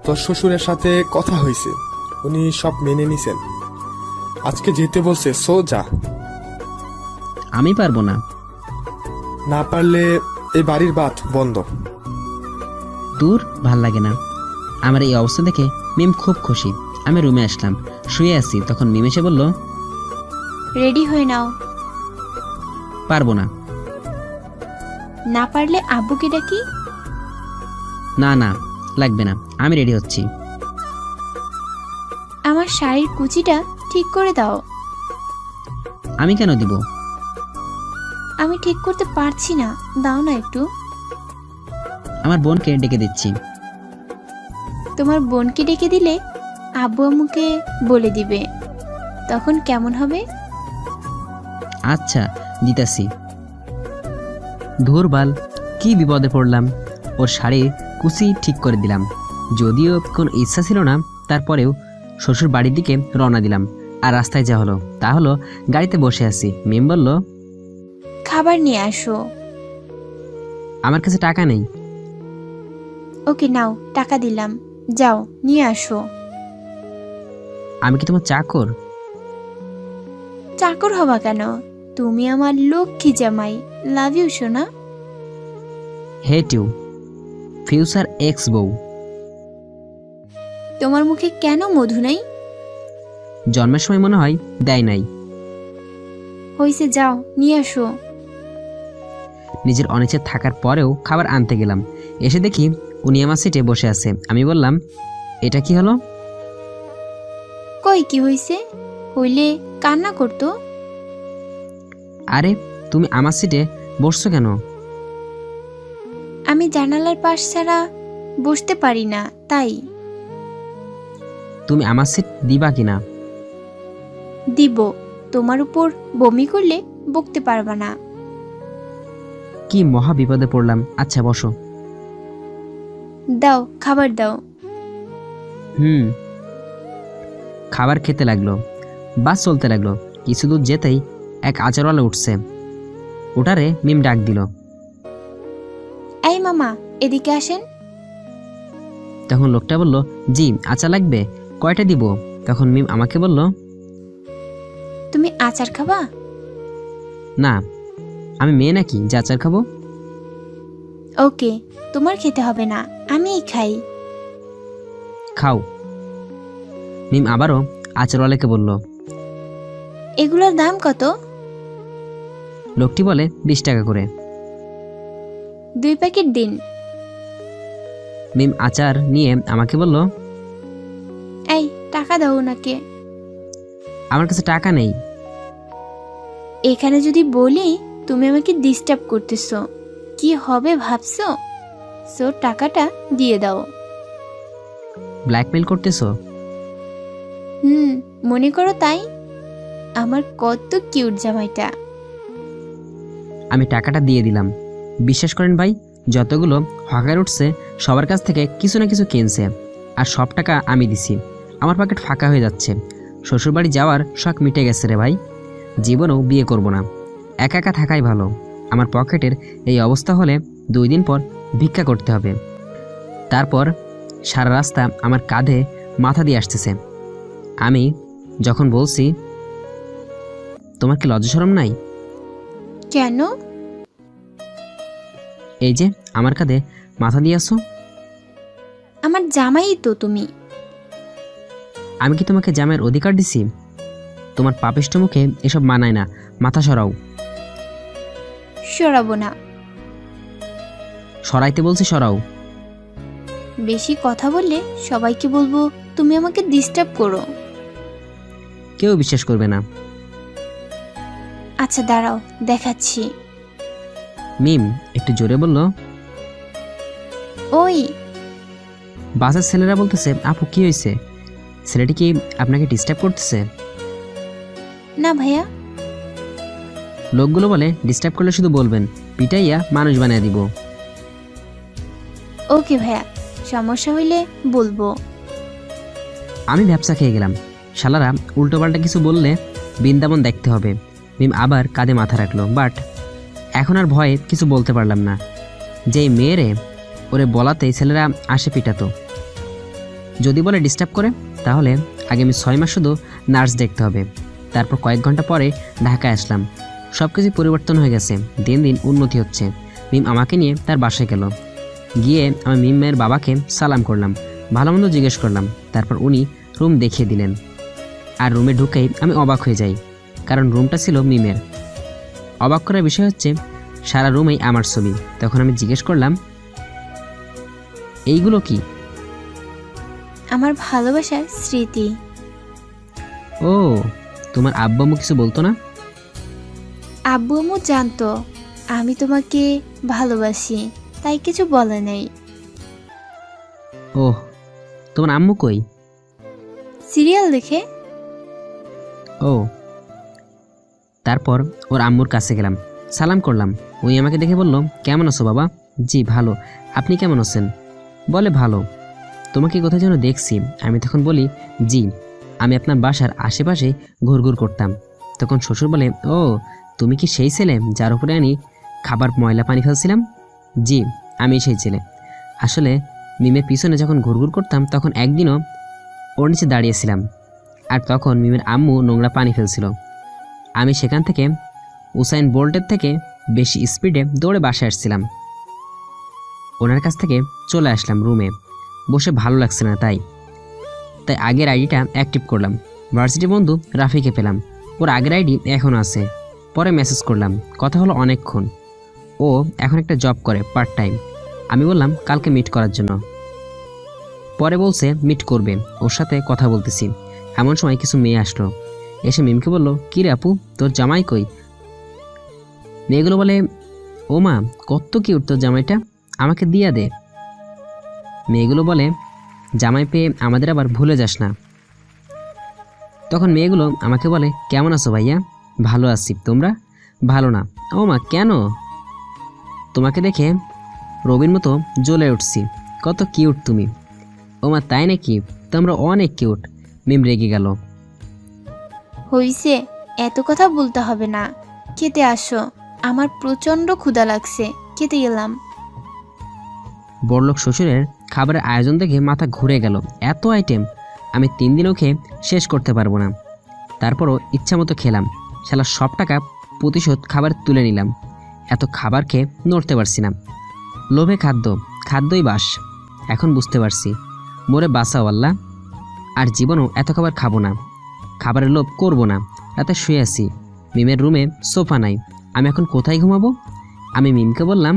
তোর শ্বশুরের সাথে কথা হয়েছে, উনি সব মেনে নিছেন। আজকে যেতে বলছে, সো যা। আমি পারবো না। না পারলে এই বাড়ির বাত বন্ধ। দূর, ভাল লাগে না। আমার এই অবস্থা দেখে মিম খুব খুশি। আমি রুমে আসলাম, শুয়ে আছি। তখন মিম এসে বলল, রেডি হয়ে নাও। পারবো না। না পারলে আব্বুকে ডাকি। না না, লাগবে না, আমি রেডি হচ্ছি। আমার শাড়ির কুচিটা ঠিক করে দাও। আমি কেন দিব? আমি ঠিক করতে পারছি না, দাও না একটু। আমার বোনকে ডেকে দিচ্ছি। তোমার বোনকে ডেকে দিলে আব্বু আম্মুকে বলে দিবে, তখন কেমন হবে? আচ্ছা, দিতাছি। ধুরবাল, কি বিপদে পড়লাম। ওর শাড়ির কুচি ঠিক করে দিলাম। যদিও কোনো ইচ্ছা ছিল না, তারপরেও শ্বশুর বাড়ির দিকে রওনা দিলাম। আর রাস্তায় যা হলো তা হলো, গাড়িতে বসে আছি। মিম বলল, খাবার নিয়ে আসো। আমার কাছে টাকা নেই। ওকে নাও, টাকা দিলাম, যাও নিয়ে আসো। আমি কি তোমার চাকর? চাকর হবা কেন? তুমি আমার লক্ষ্মী জামাই। লাভ ইউ সোনা। হেট ইউ, ফিউচার এক্স বউ। তোমার মুখে কেন মধু নেই? জন্মের সময় মনে হয় দেয় নাই। হইছে, যাও নিয়ে আসো। নিজের অনিচ্ছা থাকার পরেও খাবার আনতে গেলাম। এসে দেখি উনি আমার সিটে বসে আছে। আমি বললাম, এটা কি হলো? কই কি হইছে? হইলে কান্না করতো। আরে, তুমি আমার সিটে বসছো কেন? আমি জানালার পাশ ছাড়া বসতে পারি না, তাই। তুমি আমার সিট দিবা কিনা? দিব। তোমার উপর বমি করলে বকতে পারবা না। কি মহা বিপদে পড়লাম। আচ্ছা, বসো। দাও, খাবার দাও। খাবার খেতে লাগলো। বাস চলতে লাগলো। কিছু দূর যেতেই এক আচারওয়ালা উঠছে। ওটারে মিম ডাক দিল। এই মামা, এদিকে আসেন। তখন লোকটা বলল, জি, আচার লাগবে। কয়টা দিব? তখন মিম আমাকে বলল, তুমি আচার খাবা? না, আমি মেয়ে নাকি যে আচার খাবো? ওকে, তোমার খেতে হবে না, আমিই খাই। খাও। মিম আবারও আচারওয়ালাকে বলল। এগুলোর দাম কত? লোকটি বলে, 20 টাকা করে। 2 প্যাকেট দিন। মিম আচার নিয়ে আমাকে বলল, এই টাকা দাও ওনাকে। আমার কাছে টাকা নেই। এখানে যদি বলি তুমি আমাকে ডিস্টার্ব করতেছো, কি হবে ভাবছো? সো টাকাটা দিয়ে দাও। ব্ল্যাকমেল করতেছো? মনে করো তাই। আমার কত কিউট জামাইটা। আমি টাকাটা দিয়ে দিলাম। বিশ্বাস করেন ভাই, যতগুলো হকার উঠছে সবার কাছ থেকে কিছু না কিছু কিনছে, আর সব টাকা আমি দিছি। আমার পকেট ফাঁকা হয়ে যাচ্ছে। শ্বশুরবাড়ি যাওয়ার শখ মিটে গেছে রে ভাই। জীবনেও বিয়ে করব না, একা একা থাকাই ভালো। আমার পকেটের এই অবস্থা হলে 2 দিন পর ভিক্ষা করতে হবে। তারপর সারা রাস্তা আমার কাঁধে মাথা দিয়ে আসতেছে। আমি যখন বলছি, তোমার কি লজ্জা শরম নাই? কেন? এই যে আমার কাঁধে মাথা দিয়ে আসো। আমার জামাই তো তুমি। আমি কি তোমাকে জামাইয়ের অধিকার দিছি? তোমার পাপিষ্ঠ মুখে এসব মানায় না। মাথা সরাও। সরাবো না। সরাইতে বলছি, সরাও। বেশি কথা বললে সবাইকে বলবো তুমি আমাকে ডিস্টার্ব করো। কেউ বিশ্বাস করবে না। আচ্ছা দাঁড়াও, দেখাচ্ছি। মিম একটু জোরে বলল। ওই বাসের ছেলেরা বলতেছে, আপু কি হয়েছে? ছেলেটি কি আপনাকে ডিস্টার্ব করতেছে? না ভাইয়া। লোকগুলো বলে, ডিস্টার্ব করলে শুধু বলবেন, পিটাইয়া মানুষ বানিয়ে দিব। ওকে ভাইয়া, সমস্যা হইলে বলবো। আমি ব্যবসা খেয়ে গেলাম। শালারা উল্টোপাল্টা কিছু বললে বৃন্দাবন দেখতে হবে। মিম আবার কাঁধে মাথা রাখলো। বাট এখন আর ভয়ে কিছু বলতে পারলাম না। যেই মেয়েরে ওরে বলাতেই ছেলেরা আসে পিটাতো। যদি বলে ডিস্টার্ব করে, তাহলে আগামী 6 মাস শুধু নার্স দেখতে হবে। তারপর কয়েক ঘন্টা পরে ঢাকায় আসলাম। সব কিছু পরিবর্তন হয়ে গেছে। দিন দিন উন্নতি হচ্ছে। মিম আমাকে নিয়ে তার বাসায় গেল। গিয়ে আমি মিমের বাবাকে সালাম করলাম, ভালো মন্দ জিজ্ঞেস করলাম। তারপর উনি রুম দেখিয়ে দিলেন। আর রুমে ঢুকেই আমি অবাক হয়ে যাই, কারণ রুমটা ছিল মিমের। অবাক করার বিষয় হচ্ছে, সারা রুমেই আমার ছবি। তখন আমি জিজ্ঞেস করলাম, এইগুলো কি? আমার ভালোবাসার স্মৃতি। ও, তোমার আব্বু আম্মু কিছু বলতো না? আব্বু আম্মু জানতো আমি তোমাকে ভালোবাসি, তাই কিছু বলে নেই। ওহ, তোমার আম্মু কই? সিরিয়াল দেখে। ও। তারপর ওর আম্মুর কাছে গেলাম, সালাম করলাম। উনি আমাকে দেখে বলল, কেমন আছো বাবা? জি ভালো, আপনি কেমন আছেন? বলে ভালো, তোমাকে কোথায় যেন দেখছি। আমি তখন বলি, জি আমি আপনার বাসার আশেপাশে ঘুরঘুর করতাম। তখন শ্বশুর বলে, ও তুমি কি সেই ছেলে যার উপরে আমি খাবার ময়লা পানি ফেলছিলাম? জি আমি সেই ছেলে। আসলে মিমের পিছনে যখন ঘুরঘুর করতাম তখন একদিনও ওর নিচে দাঁড়িয়েছিলাম, আর তখন মিমের আম্মু নোংরা পানি ফেলছিল। আমি সেখান থেকে উসাইন বোল্টের থেকে বেশি স্পিডে দৌড়ে বাসায় আসছিলাম। ওনার কাছ থেকে চলে আসলাম রুমে, বসে ভালো লাগছে না, তাই আগের আইডিটা অ্যাক্টিভ করলাম। ভার্সিটি বন্ধু রাফিকে পেলাম, ওর আগের আইডি এখনও আছে। পরে মেসেজ করলাম, কথা হলো অনেকক্ষণ। ও এখন একটা জব করে পার্ট টাইম। আমি বললাম কালকে মিট করার জন্য। পরে বলছে মিট করবে, ওর সাথে কথা বলতেছি। এমন সময় কিছু মেয়ে আসলো, এসে মিমকে বলল, কী রে আপু, তোর জামাই কই? মেয়েগুলো বলে, ও মা কত কিউট তোর জামাইটা, আমাকে দিয়া দে। মেয়েগুলো বলে, জামাই পেয়ে আমাদের আবার ভুলে যাস না। তখন মেয়েগুলো আমাকে বলে, কেমন আছো ভাইয়া? ভালো আছি, তোমরা? ভালো না। ও মা কেন? তোমাকে দেখে রবির মতো জ্বলে উঠছি, কত কিউট তুমি। ও মা তাই নাকি? তোমরা অনেক কিউট। মিম রেগে গেল। হইছে, এত কথা বলতে হবে না, খেতে আসো, আমার প্রচণ্ড ক্ষুধা লাগছে, খেতে গেলাম। বড়লোক শ্বশুরের খাবারের আয়োজন দেখে মাথা ঘুরে গেল। এত আইটেম আমি 3 দিনও খেয়ে শেষ করতে পারবো না। তারপরও ইচ্ছা মতো খেলাম। শালা সব টাকা প্রতিশোধ খাবার তুলে নিলাম। এত খাবার খেয়ে নড়তে পারছি না। লোভে খাদ্যই বাস। এখন বুঝতে পারছি, মোরে বাঁচাও আল্লাহ, আর জীবনও এত খাবার খাবো না। খাবারের লোভ করবো না। রাতে শুয়ে আছি, মিমের রুমে সোফা নাই। আমি এখন কোথায় ঘুমাবো? আমি মিমকে বললাম,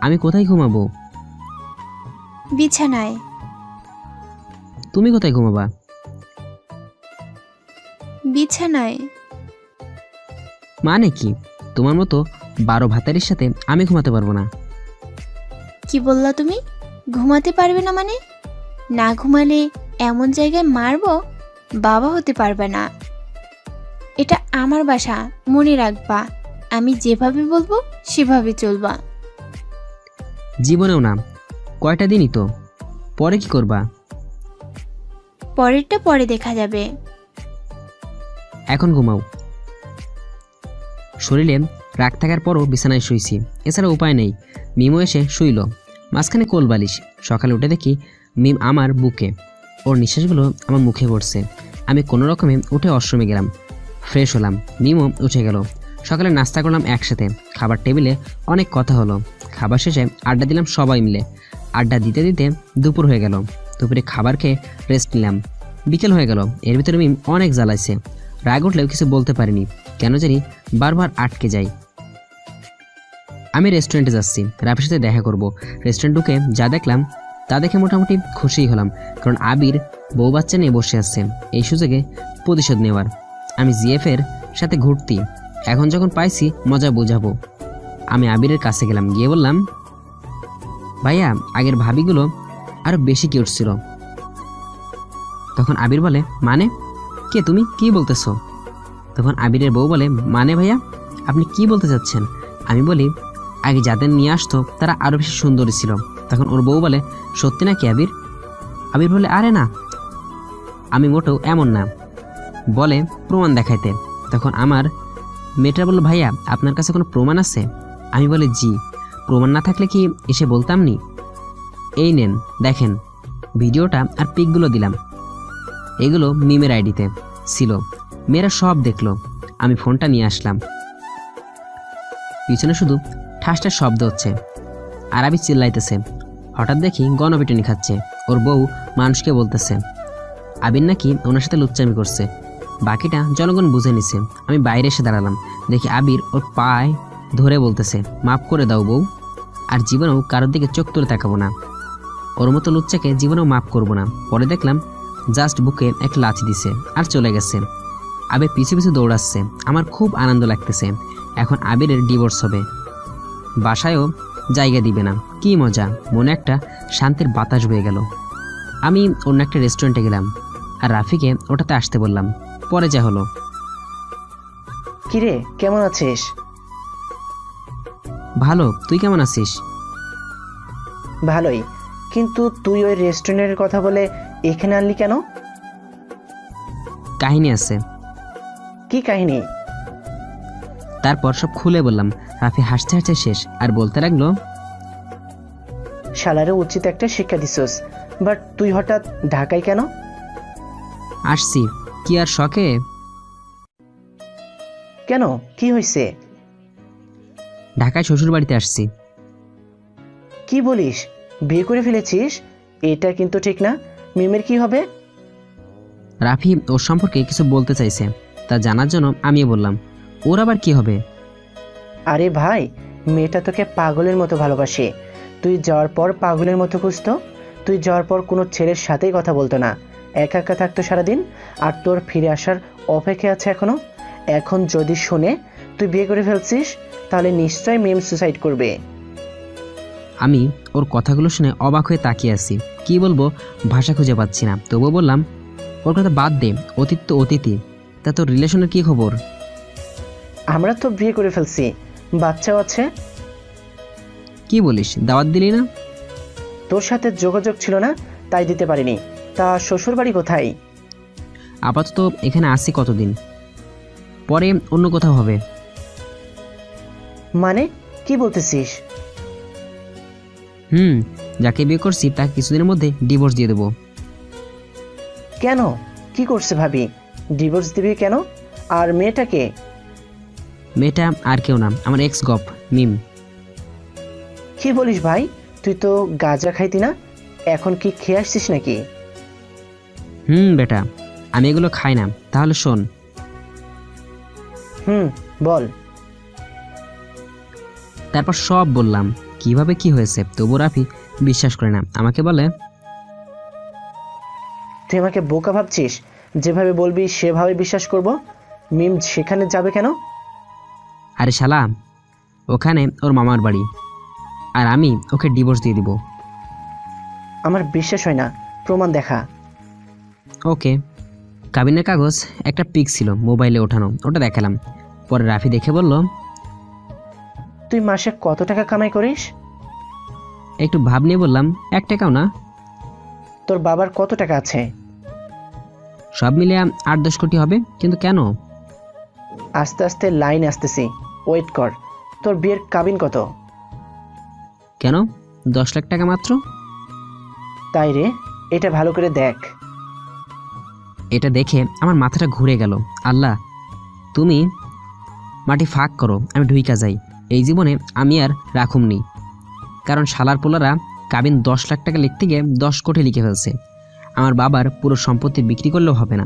আমি কোথায় ঘুমাবো? বিছানায়। তুমি কোথায় ঘুমাবা? বিছানায়। মানে কি? তোমার মতো 12 ভাতারির সাথে আমি ঘুমাতে পারবো না। কি বললা তুমি? ঘুমাতে পারবে না মানে? না ঘুমালে এমন জায়গায় মারবো, বাবা হতে পারবে না। এটা আমার বাসা, মনে রাখবা। আমি যেভাবে বলবো সেভাবে চলবা। জীবনেও না, কয়টা দিনই তো, পরে কি করবা? পরেরটা পরে দেখা যাবে। এখন ঘুমাও। শরীরে রাগ থাকার পরও বিছানায় শুইছি, এছাড়া উপায় নেই। মিমও এসে শুইল, মাঝখানে কোল বালিশ। সকালে উঠে দেখি মিম আমার বুকে, ওর নিঃশ্বাসগুলো আমার মুখে পড়ছে। আমি কোনো রকমে উঠে ওয়াশরুমে গেলাম, ফ্রেশ হলাম। মিমও উঠে গেল। সকালে নাস্তা করলাম একসাথে। খাবার টেবিলে অনেক কথা হলো। খাবার শেষে আড্ডা দিলাম সবাই মিলে। আড্ডা দিতে দিতে দুপুর হয়ে গেল। দুপুরে খাবার খেয়ে রেস্ট নিলাম। বিকেল হয়ে গেল। এর ভিতরে মিম অনেক জ্বালাইছে। রাগ উঠলেও কিছু বলতে পারিনি, কেন জানি বারবার আটকে যাই। আমি রেস্টুরেন্টে যাচ্ছি, রাফির সাথে দেখা করব। রেস্টুরেন্ট ঢুকে যা দেখলাম তা দেখে মোটামুটি খুশিই হলাম, কারণ আবির বউ বাচ্চা নিয়ে বসে আসছে। এই সুযোগে প্রতিশোধ নেওয়ার। আমি জিএফের সাথে ঘুরতি, এখন যখন পাইছি মজা বোঝাবো। আমি আবিরের কাছে গেলাম, গিয়ে বললাম, ভাইয়া আগের ভাবিগুলো আরো বেশি কিউট ছিল। তখন আবির বলে, মানে? কে তুমি, কি বলতেছো? তখন আবিরের বউ বলে, মানে ভাইয়া আপনি কি বলতে চাচ্ছেন? আমি বলি, আগে যাদের নিয়ে আসতো তারা আরো বেশি সুন্দরী ছিল। তখন ওর বউ বলে, সত্যি নাকি আবির? আবির বলে, আরে না, আমি মোটেও এমন না, বলে প্রমাণ দেখাইতে। তখন আমার মেয়েটা বলল, ভাইয়া আপনার কাছে কোনো প্রমাণ আছে? আমি বলি, জি, প্রমাণ না থাকলে কি এসে বলতাম নি? এই নেন দেখেন, ভিডিওটা আর পিকগুলো দিলাম। এগুলো মিমের আইডিতে ছিল, মেয়েরা সব দেখলো। আমি ফোনটা নিয়ে আসলাম, পিছনে শুধু ঠাসটার শব্দ হচ্ছে, আর আবি চিল্লাইতেছে। হঠাৎ দেখি গণপিটুনি খাচ্ছে। ওর বউ মানুষকে বলতেছে আবির নাকি ওনার সাথে লুচ্চামি করছে। বাকিটা জনগণ বুঝে নিছে। আমি বাইরে এসে দাঁড়ালাম, দেখি আবির ওর পায়ে ধরে বলতেছে, মাফ করে দাও বউ, আর জীবনেও কারোর দিকে চোখ তুলে তাকাবো না। ওর মতো লুচ্চাকে জীবনেও মাফ করবো না। পরে দেখলাম জাস্ট বুকে এক লাথি দিছে আর চলে গেছে। আবির পিছু পিছু দৌড়াচ্ছে। আমার খুব আনন্দ লাগতেছে। এখন আবিরের ডিভোর্স হবে, বাসায়ও জায়গা দিবে না। কি মজা, মনে একটা শান্তির বাতাস বয়ে গেল। আমি অন্য একটা রেস্টুরেন্টে গেলাম আর রাফিকে ওটাতে আসতে বললাম। পরে যা হলো। কিরে, কেমন আছিস? ভালো, তুই কেমন আছিস? ভালোই, কিন্তু তুই ওই রেস্টুরেন্টের কথা বলে এখানে আনলি কেন? কাহিনী আছে। কি কাহিনী? তারপর সব খুলে বললাম। রাফি হাসতে হাসতে শেষ আর বলতে লাগলো, শালারে উচিত একটা শিক্ষা দিছস, বাট তুই হঠাৎ ঢাকায় কেন? আসছি কি আর শখে। কেন, কি হয়েছে? ঢাকায় শ্বশুর বাড়িতে আসছি। কি বলিস, বিয়ে করে ফেলেছিস? এটা কিন্তু ঠিক না। মিমের কি হবে? রাফি ওর সম্পর্কে কিছু বলতে চাইছে, তা জানার জন্য আমিও বললাম, ওর আবার কি হবে? আরে ভাই, মেয়েটা তোকে পাগলের মতো ভালোবাসে। তুই যাওয়ার পর পাগলের মতো খুঁজতো। তুই যাওয়ার পর কোনো ছেলের সাথেই কথা বলতো না, একা একা থাকতো সারাদিন। আর তোর ফিরে আসার অপেক্ষা আছে এখনো। এখন যদি শুনে তুই বিয়ে করে ফেলছিস, তাহলে নিশ্চয়ই মিম সুসাইড করবে। আমি ওর কথাগুলো শুনে অবাক হয়ে তাকিয়ে আছি। কি বলবো ভাষা খুঁজে পাচ্ছি না। তবুও বললাম, ওর কথা বাদ দে, অতীত তো অতীতই। তা তোর রিলেশনের কি খবর? আমরা তো বিয়ে করে ফেলছি, বাচ্চাও আছে। কি বলিস, দাওয়াত দিলি না? তোর সাথে যোগাযোগ ছিল না, তাই দিতে পারিনি। তা শ্বশুর বাড়ি কোথায়? আপাতত এখানে আসি কতদিন, পরে অন্য কোথাও হবে। মানে কি বলতেছিস? যাকে বিয়ে করছি তাকে কিছুদিনের মধ্যে ডিভোর্স দিয়ে দেবো। কেন, কি করছে ভাবি? ডিভোর্স দিবি কেন? আর মেয়েটাকে? মেয়েটা আর কেউ না, আমার এক্স গপ মিম। কি বলিস ভাই, তুই তো গাঁজা খাইতি না, এখন কি খেয়ে আসছিস নাকি? বেটা, আমি এগুলো খাই না। তাহলে শোন। বল। তারপর সব বললাম কিভাবে কি হয়েছে। তবু রাফি বিশ্বাস করে না, আমাকে বলে, তুই আমাকে বোকা ভাবছিস? যেভাবে বলবি সেভাবে বিশ্বাস করব। মিম সেখানে যাবে কেন? আরে শালা, ওখানে ওর মামার বাড়ি, আর আমি ওকে ডিভোর্স দিয়ে দিব। আমার বিশ্বাস হয় না, প্রমাণ দেখা। ওকে। কাবিনের কাগজ একটা পিক ছিল মোবাইলে ওঠানো, ওটা দেখালাম। পরে রাফি দেখে বলল, তুই মাসে কত টাকা কামাই করিস? একটু ভাব নিয়ে বললাম, 1 টাকাও না। তোর বাবার কত টাকা আছে? সব মিলিয়ে 8-10 কোটি হবে। কিন্তু কেন? আস্তে আস্তে লাইন আসতেছি, ওয়েট কর। তোর বিয়ের কাবিন কত? কেন, 10 লাখ টাকা মাত্র। তাই রে, এটা ভালো করে দেখ। এটা দেখে আমার মাথাটা ঘুরে গেল। আল্লাহ, তুমি মাটি ফাঁক করো, আমি ঢুইকা যাই। এই জীবনে আমি আর রাখুমনি, কারণ শালার পোলারা কাবিন 10 লাখ টাকা লিখতে গিয়ে 10 কোটি লিখে ফেলছে। আমার বাবার পুরো সম্পত্তি বিক্রি করলেও হবে না।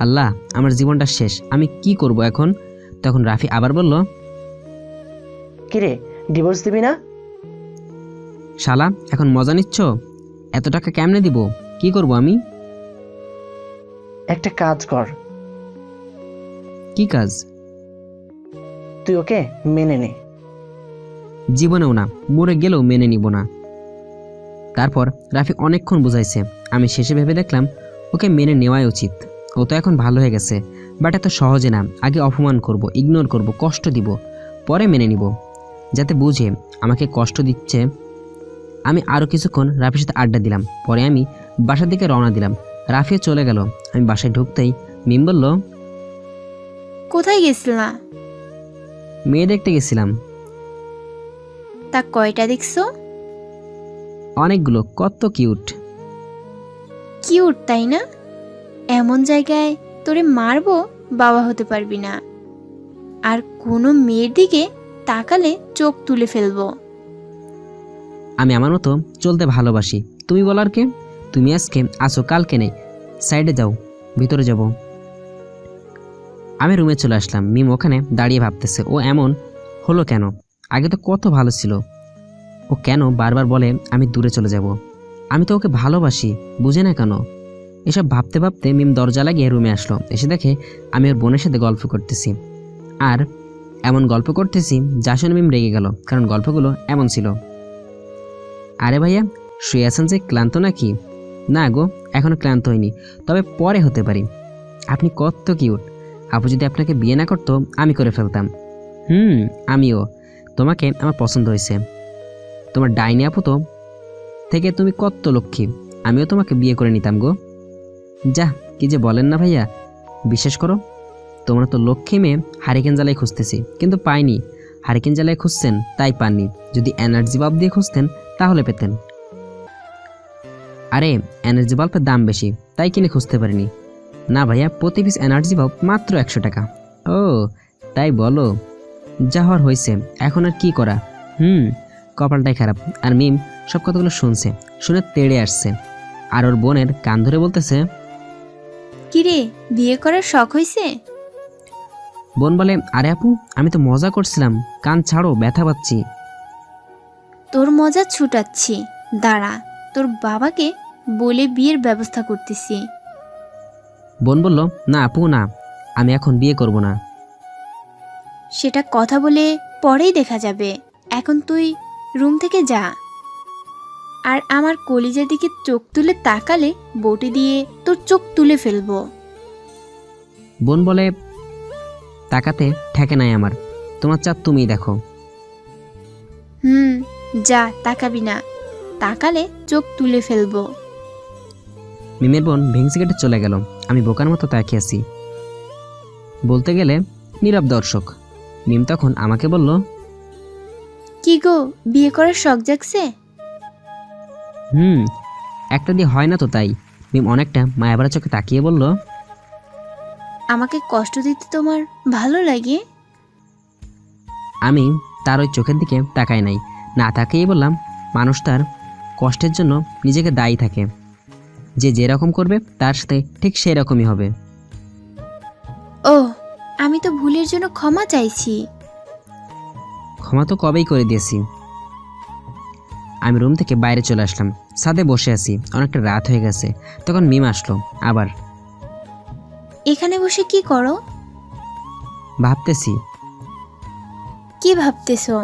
আল্লাহ, আমার জীবনটা শেষ, আমি কি করব এখন? তখন রাফি আবার বলল, কিরে, ডিভোর্স দিবি না? শালা, এখন মজা নিচ্ছ? এত টাকা কেমনে দিব? কি করব আমি? একটা কাজ কর। কি কাজ? তুই ওকে মেনে নে। জীবনেও না, মরে গেলেও মেনে নিব না। তারপর রাফি অনেকক্ষণ বুঝাইছে। আমি শেষে ভেবে দেখলাম ওকে মেনে নেওয়াই উচিত। ও তো এখন ভালো হয়ে গেছে, বাট এত সহজে না। আগে অপমান করব, ইগনোর করব, কষ্ট দিব, পরে মেনে নিব, যাতে বুঝে আমাকে কষ্ট দিচ্ছে। আমি আরও কিছুক্ষণ রাফির সাথে আড্ডা দিলাম। পরে আমি বাসার দিকে রওনা দিলাম। রাফিও চলে গেল। আমি বাসায় ঢুকতেই মিম বলল, কোথায় গেছিলা? মেয়ে দেখতে গেছিলাম। তা কয়টা দেখছো? অনেকগুলো, কত কিউট। কিউট তাই না? এমন জায়গায় তোরে মারবো, বাবা হতে পারবি না। আর কোনো মেয়ের দিকে তাকালে চোখ তুলে ফেলবো। আমি আমার মতো চলতে ভালোবাসি। তুমি বলার কে? তুমি আজকে আসো, কালকে নেই। সাইডে যাও, ভিতরে যাব। আমি রুমে চলে আসলাম। মিম ওখানে দাঁড়িয়ে ভাবতেছে, ও এমন হলো কেন? আগে তো কত ভালো ছিল। ও কেন বারবার বলে আমি দূরে চলে যাব? আমি তো ওকে ভালোবাসি, বুঝে না কেন? এসব ভাবতে ভাবতে মিম দরজা লাগিয়ে রুমে আসলো। এসে দেখে আমি ওর বোনের সাথে গল্প করতেছি, আর এমন গল্প করতেছি যা শুনে মিম রেগে গেল, কারণ গল্পগুলো এমন ছিল। আরে ভাইয়া, শুয়ে আছেন যে, ক্লান্ত নাকি? না গো, এখনো ক্লান্ত হয়নি, তবে পরে হতে পারি। আপনি কত কিউট। আপু যদি আপনাকে বিয়ে না করতো আমি করে ফেলতাম। আমিও। তোমাকে আমার পছন্দ হয়েছে। তোমার ডাইনি আপু তো থেকে তুমি কত লক্ষ্মী, আমিও তোমাকে বিয়ে করে নিতাম গো। যা, কি যে বলেন না ভাইয়া, বিশ্বাস করো, তোমরা তো লক্ষ্মী মেয়ে হারিকেন জ্বালায় খুঁজতেছি, কিন্তু পাইনি। হারিকেন জ্বালায় খুঁজছেন তাই পাননি, যদি এনার্জি বাল্ব দিয়ে খুঁজতেন তাহলে পেতেন। আরে এনার্জি বাল্বের দাম বেশি, তাই কিনে খুঁজতে পারিনি। না ভাইয়া, প্রতি পিস এনার্জি বাল্ব মাত্র 100 টাকা। ও তাই বলো, যা হওয়ার হয়েছে, এখন আর কি করা। কপালটাই খারাপ। আর মিম সব কথাগুলো শুনছে, শুনে তেড়ে আসছে, আর ওর বোনের কান ধরে বলতেছে, কিরে, বিয়ে করার শখ হয়েছে? বোন বলে, আরে আপু আমি তো মজা করছিলাম, কান ছাড়ো, ব্যথা পাচ্ছি। তোর মজা ছুটাচ্ছি, দাঁড়া, তোর বাবাকে বলে বিয়ের ব্যবস্থা করতেছি। বোন বলল, না আপু না, আমি এখন বিয়ে করব না। সেটা কথা বলে পরেই দেখা যাবে, এখন তুই রুম থেকে যা। আর আমার কলিজার দিকে চোখ তুলে তাকালে বটি দিয়ে তোর চোখ তুলে ফেলবো। বোন বলে, তাকাতে ঠেকে নাই আমার, তোমার চাপ তুমিই দেখো। যা, তাকাবি না, তাকালে চোখ তুলে ফেলবো। মিমের বোন ভেংসি কেটে চলে গেল। আমি বোকার মতো তাকিয়ে আছি, বলতে গেলে নীরব দর্শক। মিম তখন আমাকে বলল, কি গো, বিয়ে করার শখ জাগছে? একটা দিয়ে হয় না তো, তাই। মিম অনেকটা মায়াভরা চোখে তাকিয়ে বলল, আমাকে কষ্ট দিতে তোমার ভালো লাগে? আমি তার ওই চোখের দিকে তাকাই নাই, না তাকিয়েই বললাম, মানুষ তার কষ্টের জন্য নিজেকে দায়ী থাকে, যে যেরকম করবে তার সাথে ঠিক সেই রকমই হবে। ও, আমি তো ভুলের জন্য ক্ষমা চাইছি। ক্ষমা তো কবেই করে দিয়েছি। আমি রুম থেকে বাইরে চলে আসলাম, ছাদে বসে আছি, অনেকটা রাত হয়ে গেছে। তখন মিম আসলো আবার। এখানে বসে কি করো? ভাবতেছি। কি ভাবতেছো?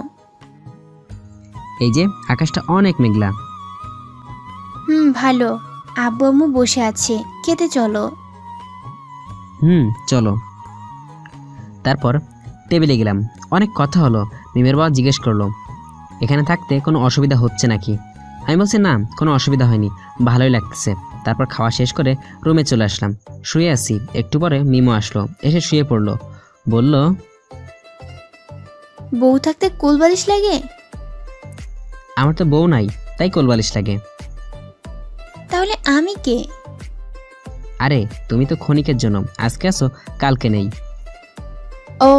এই যে আকাশটা অনেক মেঘলা। ভালো। আব্বু আম্মু বসে আছে, খেতে চলো। চলো। তারপর টেবিলে গেলাম, অনেক কথা হলো। মিমের বাবা জিজ্ঞেস করলো, এখানে থাকতে কোনো অসুবিধা হচ্ছে নাকি? আমি বলছি, না, কোনো অসুবিধা হয়নি, ভালোই লাগতেছে। তারপর খাওয়া শেষ করে রুমে চলে আসলাম, শুয়ে আছি। একটু পরে মিমো আসলো, এসে শুয়ে পড়লো, বলল, বউ থাকতে কোলবালিশ লাগে? আমার তো বউ নাই, তাই কোলবালিশ লাগে। তাহলে আমি কে? আরে তুমি তো ক্ষণিকের জন্য, আজকে আসো কালকে নেই। ও।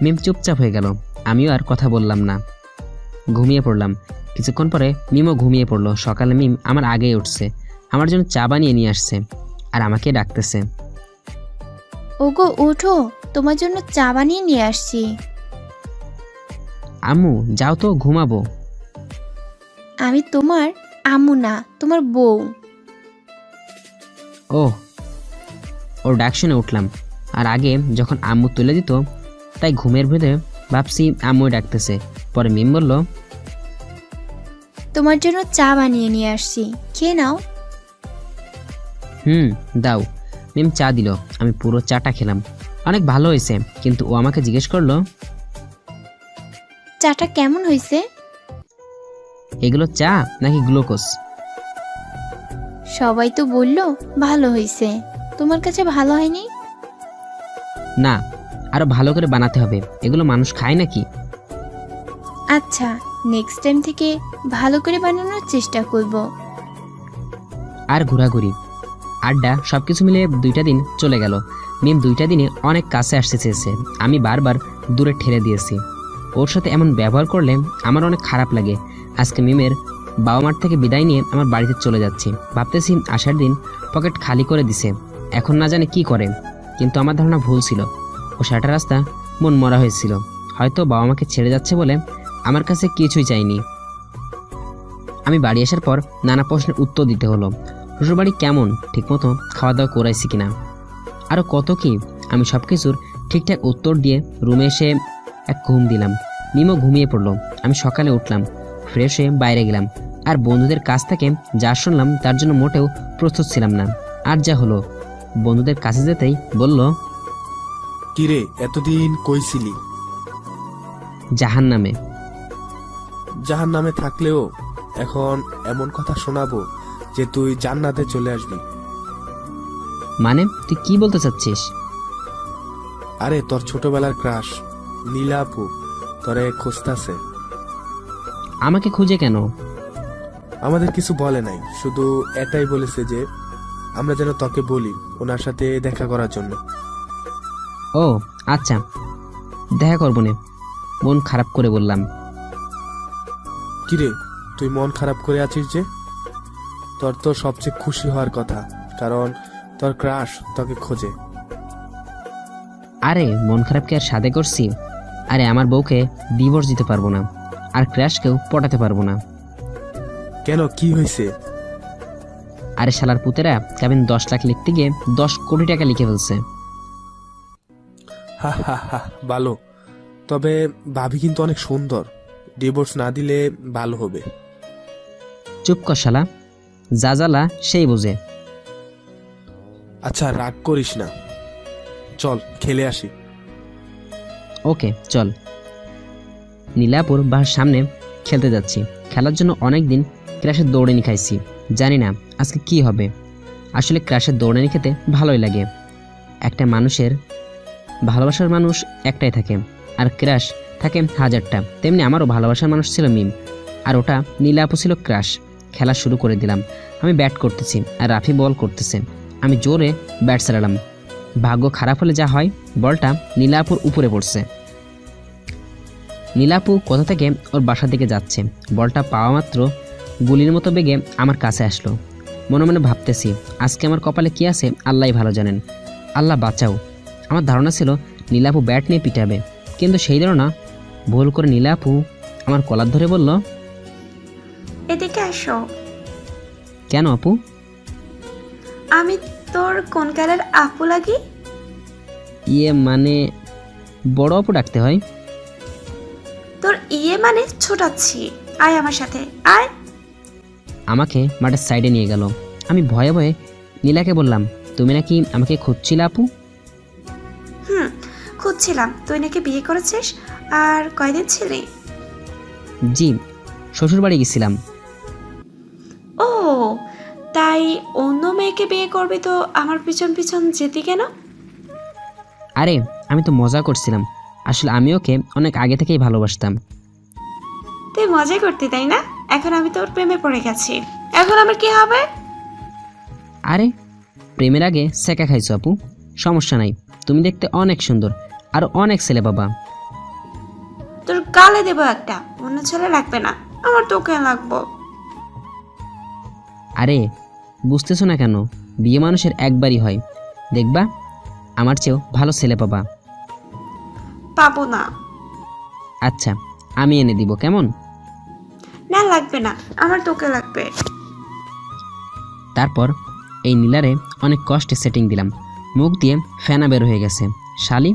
মিম চুপচাপ হয়ে গেল, আমিও আর কথা বললাম না, ঘুমিয়ে পড়লাম। কিছুক্ষণ পরে মিমও ঘুমিয়ে পড়লো। সকালে মিম আমার আগেই উঠছে, আমার জন্য চা বানিয়ে নিয়ে আসছে, আর আমাকে ডাকতেছে, ওগো ওঠো, তোমার জন্য চা বানিয়ে নিয়ে আসছি। আম্মু যাও তো, ঘুমাবো। আমি তোমার আম্মু না, তোমার বউ। ওর ডাক শুনে উঠলাম, আর আগে যখন আম্মু তুলে দিত তাই ঘুমের ভেতরে ভাবছি আম্মুই ডাকতেছে। পরে মিম বলল, তোমার জন্য চা বানিয়ে নিয়ে আসছি, খেয়ে নাও। দাও। মিম চা দিল, আমি পুরো চাটা খেলাম, অনেক ভালো হয়েছে। কিন্তু ও আমাকে জিজ্ঞেস করলো, চাটা কেমন হয়েছে? এগুলো চা নাকি গ্লুকোজ? সবাই তো বলল ভালো হয়েছে, তোমার কাছে ভালো হয়নি? না, আরো ভালো করে বানাতে হবে, এগুলো মানুষ খায় নাকি? আচ্ছা, নেক্সট টাইম থেকে ভালো করে বানানোর চেষ্টা করব। আর ঘোরাঘুরি, আড্ডা, সবকিছু মিলে 2টা দিন চলে গেল। মিম 2টা দিনে অনেক কাছে আসতে চেয়েছে, আমি বারবার দূরে ঠেলে দিয়েছি। ওর সাথে এমন ব্যবহার করলে আমার অনেক খারাপ লাগে। আজকে মিমের বাবা মার থেকে বিদায় নিয়ে আমার বাড়িতে চলে যাচ্ছি। ভাবতেছি আসার দিন পকেট খালি করে দিছে, এখন না জানে কি করে। কিন্তু আমার ধারণা ভুল ছিল, ও সারাটা রাস্তা মন মরা হয়েছিল। হয়তো বাবা মাকে ছেড়ে যাচ্ছে বলে আমার কাছে কিছুই চাইনি। আমি বাড়ি আসার পর নানা প্রশ্নের উত্তর দিতে হলো। শ্বশুরবাড়ি কেমন, ঠিকমতো খাওয়া দাওয়া করাইছি কিনা, আরও কত কি। আমি সব কিছুর ঠিকঠাক উত্তর দিয়ে রুমে এসে এক ঘুম দিলাম। মিমও ঘুমিয়ে পড়লো। আমি সকালে উঠলাম, ফ্রেশ হয়ে বাইরে গেলাম। আর বন্ধুদের কাছ থেকে যা শুনলাম তার জন্য মোটেও প্রস্তুত ছিলাম না। আর যা হলো, বন্ধুদের কাছে যেতেই বলল, কিরে এতদিন কইছিলি? জাহান নামে। জাহান নামে থাকলেও এখন এমন কথা শোনাবো যে তুই জান্নাতে চলে আসবি। মানে তুই কি বলতে চাচ্ছিস? আরে তোর ছোটবেলার ক্রাশ নীলা আপু তোরে খুঁজতাছে। আমাকে খুঁজে কেন? আমাদের কিছু বলে নাই, শুধু এটাই বলেছে যে আমরা যেন তোকে বলি ওনার সাথে দেখা করার জন্য। ও আচ্ছা, দেখা করবো না, মন খারাপ করে বললাম। কিরে তুই মন খারাপ করে আছিস যে? তোর তো সবচেয়ে খুশি হওয়ার কথা, কারণ তোর ক্রাশ তোকে খোঁজে। আরে মন খারাপকে আর সাধে করছি? আরে আমার বউকে ডিভোর্স দিতে পারবো না, আর ক্র্যাশকেও পটাতে পারবো না। কেন, কি হয়েছে? আরে শালার পুতেরা কেমন 10 লাখ লিখতে গিয়ে 10 কোটি টাকা লিখে ফেলছে। হা হা হা, ভালো। তবে ভাবি কিন্তু অনেক সুন্দর, ডিভোর্স না দিলে ভালো হবে। চুপ কর শালা, যা জ্বালা সেই বোঝে। আচ্ছা রাগ করিস না, চল খেলে আসি। ওকে চল। নীলাপুর বাসার সামনে খেলতে যাচ্ছি। খেলার জন্য অনেক দিন ক্র্যাশের দৌড়ানি খাইছি, জানি না আজকে কি হবে। আসলে ক্র্যাশের দৌড়ানি খেতে ভালোই লাগে। একটা মানুষের ভালোবাসার মানুষ একটাই থাকে, আর ক্র্যাশ থাকে হাজারটা। তেমনি আমারও ভালোবাসার মানুষ ছিল মিম, আর ওটা নীলাপু ছিল ক্র্যাশ। খেলা শুরু করে দিলাম। আমি ব্যাট করতেছি আর রাফি বল করতেছে। আমি জোরে ব্যাট চালালাম। ভাগ্য খারাপ হলে যা হয়, বলটা নীলাপুর উপরে পড়ছে। নীলাপু কোথা থেকে ওর বাসার দিকে যাচ্ছে। বলটা পাওয়া মাত্র গুলির মতো বেগে আমার কাছে আসলো। মনে মনে ভাবতেছি, আজকে আমার কপালে কি আছে আল্লাহই ভালো জানেন। আল্লাহ বাঁচাও। আমার ধারণা ছিল নীলাপু ব্যাট নিয়ে পিটাবে, কিন্তু সেই ধারণা ভুল করে নীলাপু আমার কলার ধরে বলল, এদিকে আসো। কেন আপু? আমি তোর কোন কালের আপু লাগি? ইয়ে মানে বড় আপু ডাকতে হয়? তোর ইয়ে মানে ছোটাচ্ছি। আয় আমার সাথে আয়। আমাকে মাঠের সাইডে নিয়ে গেল। আমি ভয়ে ভয়ে নীলাকে বললাম, তুমি নাকি আমাকে খুঁজছিলে আপু? খুঁজছিলাম। তুই নাকি বিয়ে করেছিস, আর কয়দিন ছিলি? জি, শ্বশুর বাড়ি গেছিলাম। ও তাই অন্য মেয়েকে বিয়ে করবি তো আমার পিছন পিছন যেতি কেন? আরে আমি তো মজা করছিলাম, আসলে আমি ওকে অনেক আগে থেকেই ভালোবাসতাম। তুই মজা করতি তাই না? এখন আমি তোর প্রেমে পড়ে গেছি, এখন আমার কি হবে? আরে প্রেমের আগে সেকা খাইছো আপু, সমস্যা নাই। তুমি দেখতে অনেক সুন্দর, আর অনেক ছেলে বাবা। তোর গালে দেবো একটা। অন্য ছেলে লাগবে না, আমার তোকে লাগবো। আরে বুঝতেছো না কেন? বিয়ে মানুষের একবারই হয়, দেখবা আমার চেয়েও ভালো ছেলে পাবা। পাবো না। আচ্ছা আমি এনে দিব, কেমন? না লাগবে না, আমার তোকে লাগবে। তারপর এই নীলারে অনেক কষ্টে সেটিং দিলাম। মুখ দিয়ে ফেনা বের হয়ে গেছে। শালি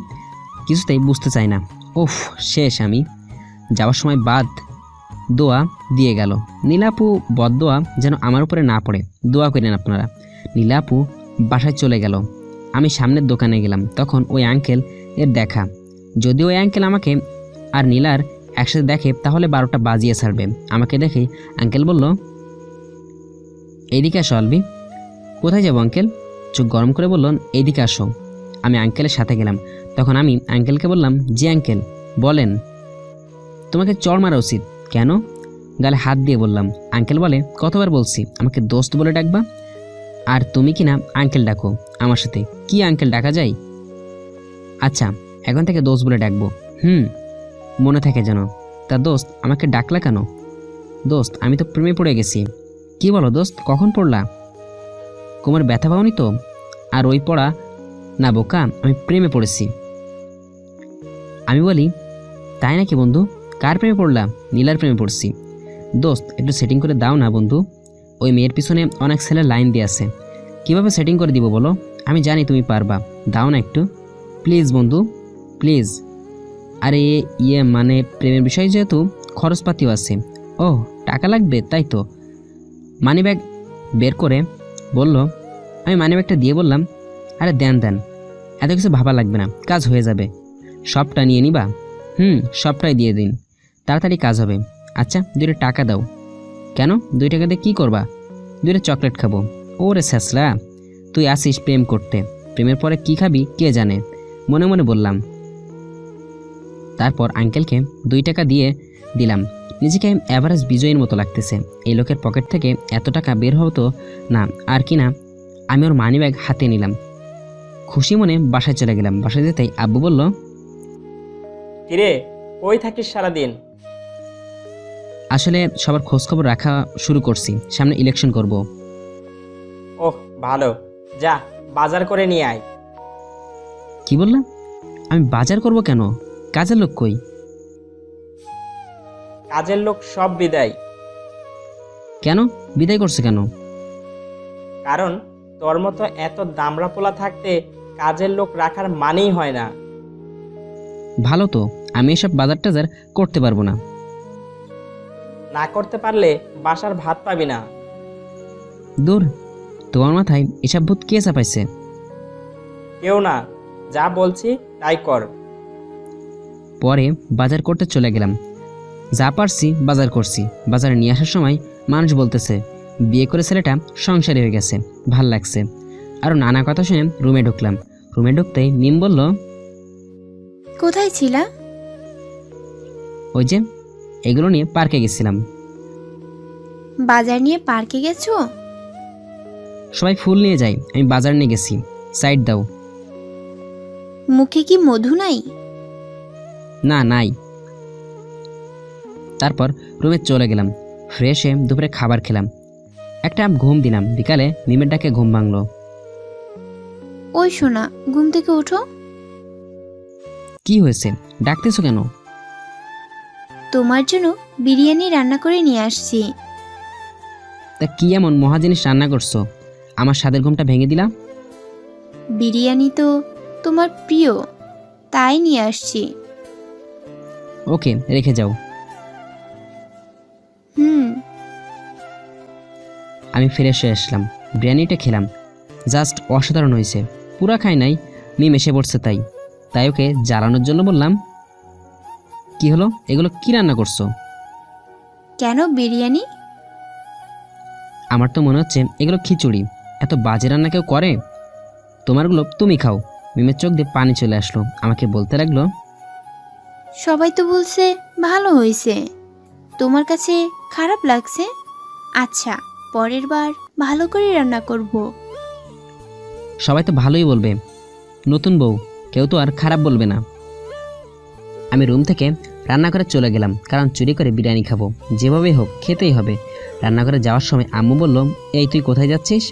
কিছুতেই বুঝতে চাই না। ওফ শেষ। আমি যাওয়ার সময় বাদ দোয়া দিয়ে গেল। নীলাপু বদদোয়া যেন আমার উপরে না পড়ে, দোয়া করেন আপনারা। নীলাপু বাসায় চলে গেল। আমি সামনের দোকানে গেলাম, তখন ওই আঙ্কেল এর দেখা। যদি ওই আঙ্কেল আমাকে আর নীলার একসাথে দেখে তাহলে 12টা বাজিয়ে ছাড়বে। আমাকে দেখে আঙ্কেল বলল, এইদিকে আসো আলবি। কোথায় যাবো আঙ্কেল? চোখ গরম করে বলল, এইদিকে আসো। আমি আঙ্কেলের সাথে গেলাম। তখন আমি আঙ্কেলকে বললাম, জি আঙ্কেল বলেন। তোমাকে চড় মারা উচিত। কেন? গালে হাত দিয়ে বললাম। আঙ্কেল বলে, কতবার বলছি আমাকে দোস্ত বলে ডাকবা, আর তুমি কিনা আঙ্কেল ডাকো আমার সাথে। কি আঙ্কেল ডাকা যায়? আচ্ছা এখন থেকে দোস্ত বলে ডাকবো। মনে থাকে যেন। তা দোস্ত আমাকে ডাকলা কেন? দোস্ত আমি তো প্রেমে পড়ে গেছি। কি বলো দোস্ত, কখন পড়লা? কোমর ব্যথা পাওনি তো? আর ওই পড়া না বোকা, আমি প্রেমে পড়েছি। আমি বলি, তাই নাকি বন্ধু? কার প্রেমে পড়লা? নীলার প্রেমে পড়ছি। দোস্ত একটু সেটিং করে দাও না বন্ধু। ওই মেয়ের পিছনে অনেক ছেলের লাইন দিয়ে আছে। কীভাবে সেটিং করে দিব বলো? আমি জানি তুমি পারবা, দাও না একটু প্লিজ বন্ধু, প্লিজ। আরে মানে প্রেমের বিষয় যেহেতু খরচপাতিও আছে। ও টাকা লাগবে, তাই তো। মানিব্যাগ বের করে বলল। আমি মানিব্যাগটা দিয়ে বললাম, আরে দেন দেন, এত কিছু ভাবা লাগবে না, কাজ হয়ে যাবে। সবটা নিয়ে নিবা? সবটাই দিয়ে দিন, তাড়াতাড়ি কাজ হবে। আচ্ছা 2 টাকা দাও। কেন? 2 টাকা দিয়ে কী করবা? 2 চকলেট খাবো। ওরে স্যাসলা, তুই আসিস প্রেম করতে, প্রেমের পরে কি খাবি কে জানে, মনে মনে বললাম। তারপর আঙ্কেলকে 2 টাকা দিয়ে দিলাম। নিজেকে অ্যাভারেজ বিজয়ীর মতো লাগতেছে। এই লোকের পকেট থেকে এত টাকা বের হতো না আর কি না। আমি ওর মানিব্যাগ হাতে নিলাম, খুশি মনে বাসায় চলে গেলাম। বাসায় যেতেই আব্বু বলল, কিরে কই থাকিস সারাদিন? আসলে সবার খোঁজখবর রাখা শুরু করছি, সামনে ইলেকশন করব। ওহ ভালো, যা বাজার করে নিয়ে আয়। কি বললাম? আমি বাজার করব কেন? কাজের লোক কই? কাজের লোক সব বিদায়। কেন বিদায় করছে কেন? কারণ তোর মতো এত দামড়া পোলা থাকতে কাজের লোক রাখার মানেই হয় না। ভালো তো, আমি এসব বাজার টাজার করতে পারবো না। না করতে পারলে বাসার ভাত পাবি না। দূর, তোমার মাথায় এসব ভূত কে চাপাইছে? কেউ না, যা বলছি তাই কর। পরে বাজার করতে চলে গেলাম। যা পারছি বাজার করছি। বাজারে নিয়ে আসার সময় মানুষ বলতেছে বিয়ে করে ছেলেটা সংসারী হয়ে গেছে, ভাল লাগছে। আরও নানা কথা শুনে রুমে ঢুকলাম। রুমে ঢুকতেই মিম বলল, কোথায় ছিলা? ওই যে এগুলো নিয়ে পার্কে গেছিলাম। বাজার নিয়ে পার্কে গেছো? সবাই ফুল নিয়ে যায়, আমি বাজার নিয়ে গেছি। সাইড দাও। মুখে কি মধু নাই? না, নাই। তারপর রুমে চলে গেলাম। ফ্রেশ হয়ে দুপুরে খাবার খেলাম, একটা ঘুম দিলাম। বিকালে মিমের ডাকে ঘুম ভাঙলো। ওই শোনা, ঘুম থেকে ওঠো। কি হয়েছে, ডাকতেছো কেন? তোমার জন্য বিরিয়ানি রান্না করে নিয়ে আসছি। তা কি এমন মহা জিনিস রান্না করছো, আমার স্বাদের ঘুমটা ভেঙে দিলা? বিরিয়ানি তো তোমার প্রিয়, তাই নিয়ে আসছি। ওকে, রেখে যাও। আমি ফ্রেশ হয়ে আসলাম, বিরিয়ানিটা খেলাম। জাস্ট অসাধারণ হয়েছে। পুরা খাই নাই, মিম এসে পড়ছে তাই ওকে জ্বালানোর জন্য বললাম, কি হলো, এগুলো কি রান্না করছো? কেন বিরিয়ানি? আমার তো মনে হচ্ছে এগুলো খিচুড়ি। এত বাজে রান্না কেউ করে? তোমারগুলো তুমি খাও। মিমের চোখ দিয়ে পানি চলে আসলো, আমাকে বলতে লাগলো, সবাই তো বলছে ভালো হয়েছে, তোমার কাছে খারাপ লাগছে? আচ্ছা, পরের বার ভালো করে রান্না করব। সবাই তো ভালোই বলবে, নতুন বউ, কেউ তো আর খারাপ বলবে না। আমি রুম থেকে রান্নাঘরে চলে গেলাম, কারণ চুরি করে বিরিয়ানি খাবো, যেভাবেই হোক খেতেই হবে। রান্নাঘরে যাওয়ার সময় আম্মু বলল, এই তুই কোথায় যাচ্ছিস?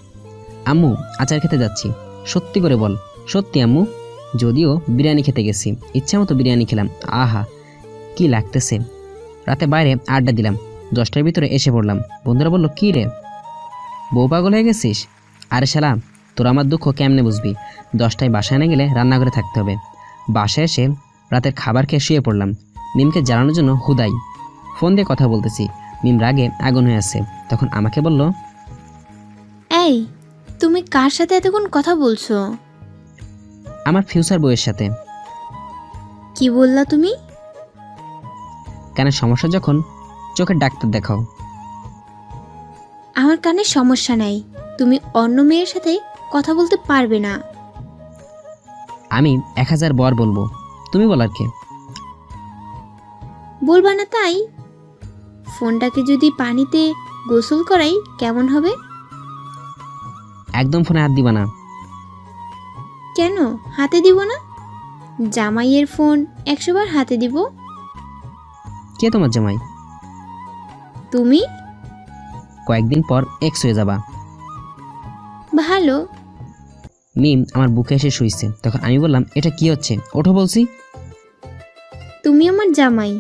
আম্মু, আচার খেতে যাচ্ছি। সত্যি করে বল। সত্যি আম্মু। যদিও বিরিয়ানি খেতে গেছি, ইচ্ছা মতো বিরিয়ানি খেলাম। আহা কি লাগতেছে। রাতে বাইরে আড্ডা দিলাম, 10টার ভিতরে এসে পড়লাম। বন্ধুরা বলল, কী রে বউ পাগল হয়ে গেছিস? আরে শালা, তোর আমার দুঃখ কেমনে বুঝবি? 10টায় বাসায় না গেলে রান্নাঘরে থাকতে হবে। বাসায় এসে রাতের খাবার খেয়ে শুয়ে পড়লাম। মিমকে জ্বালানোর জন্য হুদাই ফোন দিয়ে কথা বলতেছি। মিম রাগে আগুন হয়ে আছে। তখন আমাকে বলল, এই, তুমি কার সাথে এতক্ষণ কথা বলছো? আমার ফিউচার বউয়ের সাথে। কি বললা তুমি? কানে সমস্যা যখন চোখের ডাক্তার দেখাও। আমার কানে সমস্যা নাই, তুমি অন্য মেয়ের সাথে কথা বলতে পারবে না। আমি 1000 বার বলবো, তুমি বলার কে? বলবা না তাই? ফোনটাকে যদি পানিতে গোসল করাই কেমন হবে? একদম ফোনে হাত দিবা না। কেন হাতে দিব না? জামাইয়ের ফোন 100 বার হাতে দিব। কে তোমার জামাই? তুমি। কয়েকদিন পর এক্স হয়ে যাবা। ভালো। মিম আমার বুকে এসে শুইছে। তখন আমি বললাম, এটা কি হচ্ছে? ওঠো বলছি। তুমি আমার জামাই,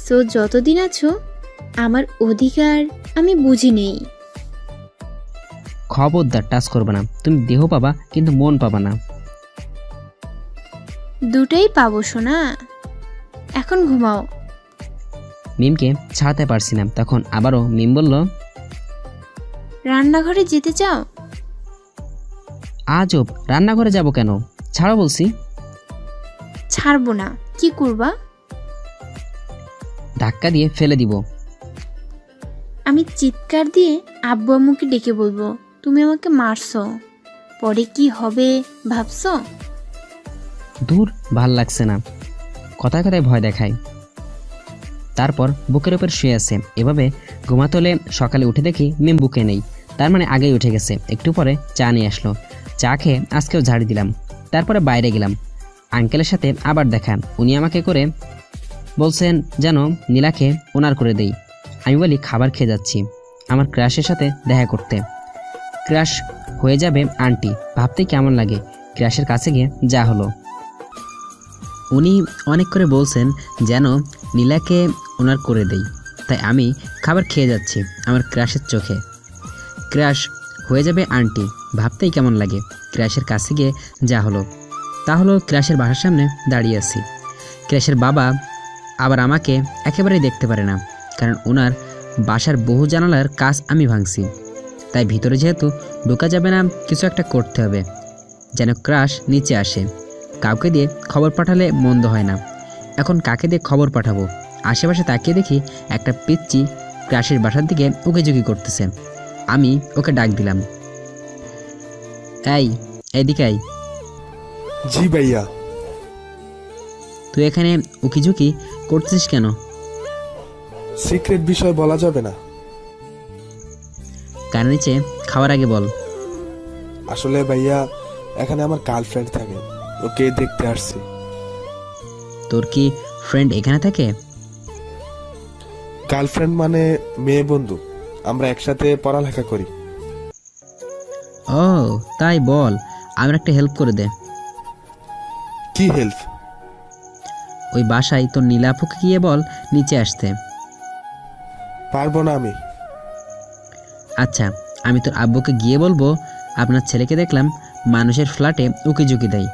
সো যতদিন আছো আমার অধিকার আমি বুঝি নেই। খবরদার টাচ করবে না। তুমি দেহ পাবা কিন্তু মন পাবা না। দুটোই পাবো সোনা। এখন ঘুমাও। মিমকে ছাড়তে পারছি না। তখন আবারও মিম বলল, রান্নাঘরে যেতে চাও? আজব, রান্নাঘরে যাব কেন? ছাড়ো বলছি। ছাড়বো না। কি করবা? ধাক্কা দিয়ে ফেলে দিব। আমি চিৎকার দিয়ে আব্বু আম্মুকে ডেকে বলবো তুমি আমাকে মারছো। পরে কি হবে ভাবছো? দূর, ভাল লাগছে না। কথায় কথায় ভয় দেখায়। তারপর বুকের উপর শুয়ে আছে। এভাবে ঘুমাতে হলে সকালে উঠে দেখি মিম বুকে নেই। তার মানে আগেই উঠে গেছে। একটু পরে চা নিয়ে আসলো। চা খেয়ে আজকেও ঝাড়ি দিলাম। তারপরে বাইরে গেলাম। আঙ্কেলের সাথে আবার দেখা। উনি আমাকে করে বলছেন যেন নীলাকে ওনার করে দেই। আমি বলি খাবার খেয়ে যাচ্ছি আমার ক্রাশের সাথে দেখা করতে। ক্রাশ হয়ে যাবে আন্টি, ভাবতে কেমন লাগে। ক্রাশের কাছে গিয়ে যা হলো। উনি অনেক করে বলছেন যেন নীলাকে ওনার করে দেই। তাই আমি খাবার খেয়ে যাচ্ছি আমার ক্রাশের চোখে। ক্রাশ হয়ে যাবে আন্টি, ভাবতেই কেমন লাগে। ক্রাশের কাছে গিয়ে যা হলো তা হলো, ক্রাশের বাসার সামনে দাঁড়িয়ে আছি। ক্রাশের বাবা আবার আমাকে একেবারেই দেখতে পারে না, কারণ ওনার বাসার বহু জানালার কাজ আমি ভাঙছি। তাই ভিতরে যেহেতু ঢোকা যাবে না, কিছু একটা করতে হবে যেন ক্রাশ নিচে আসে। কাউকে দিয়ে খবর পাঠালে মন্দ হয় না। এখন কাকে দিয়ে খবর পাঠাবো? আশেপাশে তাকিয়ে দেখি একটা পিচ্চি ক্রাশের বাসার দিকে উকিঝুঁকি করতেছে। আমি ওকে ডাক দিলাম, এইদিকে আই। জি ভাইয়া। তুই এখানে উকিঝুঁকি করতেছিস কেন? সিক্রেট বিষয় বলা যাবে না। কার নিচে খাওয়ার আগে বল। আসলে ভাইয়া, এখানে আমার গার্লফ্রেন্ড থাকে, ওকে দেখতে আসছি। তোর কি ফ্রেন্ড এখানে থাকে? গার্লফ্রেন্ড মানে মেয়ে বন্ধু, আমরা একসাথে পড়ালেখা করি। ও তাই, বল, আমার একটা হেল্প করে দে। কি হেল্প? ওই বাসায় তোর নীলাপুকে গিয়ে বল নিচে আসতে। পারবো না আমি। আচ্ছা, আমি তোর আব্বুকে গিয়ে বলবো আপনার ছেলেকে দেখলাম মানুষের ফ্ল্যাটে উকিঝুঁকি দেয়,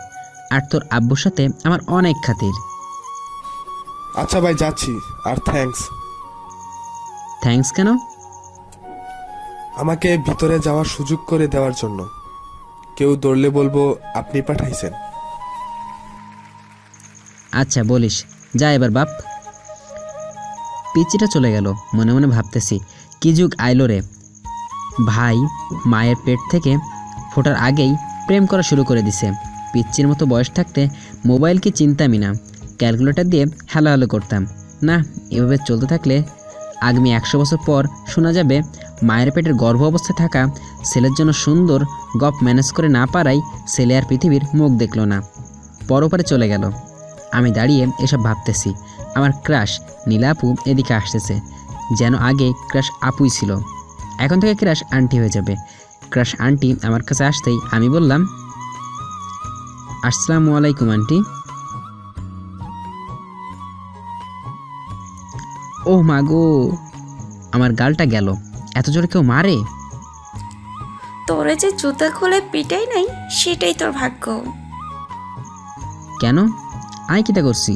আর তোর আব্বুর সাথে আমার অনেক খাতির। আচ্ছা ভাই, যাচ্ছি। আর থ্যাঙ্কস। থ্যাঙ্কস কেন? আমাকে ভিতরে যাওয়ার সুযোগ করে দেওয়ার জন্য। কেউ দৌড়লে বলবো আপনি পাঠাইছেন। আচ্ছা বলিস, যা এবার বাপ। পিচিটা চলে গেল। মনে মনে ভাবতেছি কি যুগ আইলো রে। ভাই মায়ের পেট থেকে ফোটার আগেই প্রেম করা শুরু করে দিছে। পিচ্চির মতো বয়স থাকতে মোবাইল কি চিনতামই না, ক্যালকুলেটর দিয়ে হ্যালো হ্যালো করতাম। না, এভাবে চলতে থাকলে আগামী 100 বছর পর শোনা যাবে মায়ের পেটের গর্ভ অবস্থায় থাকা ছেলের জন্য সুন্দর গপ ম্যানেজ করে না পারাই ছেলে আর পৃথিবীর মুখ দেখল না, পরপারে চলে গেল। আমি দাঁড়িয়ে এসব ভাবতেছি। আমার ক্রাশ নীলা আপু এদিকে আসতেছে, যেন আগে ক্রাশ আপুই ছিল, এখন থেকে ক্রাশ আন্টি হয়ে যাবে। ক্রাশ আন্টি আমার কাছে আসতেই আমি বললাম, আসসালামু আলাইকুম আন্টি। ও মা গো, আমার গালটা গেল। এত জোরে কেউ মারে? তোরে যে জুতা খুলে পিটাই নাই, সেটাই তোর ভাগ্য। কেন? আমি কিটা করছি?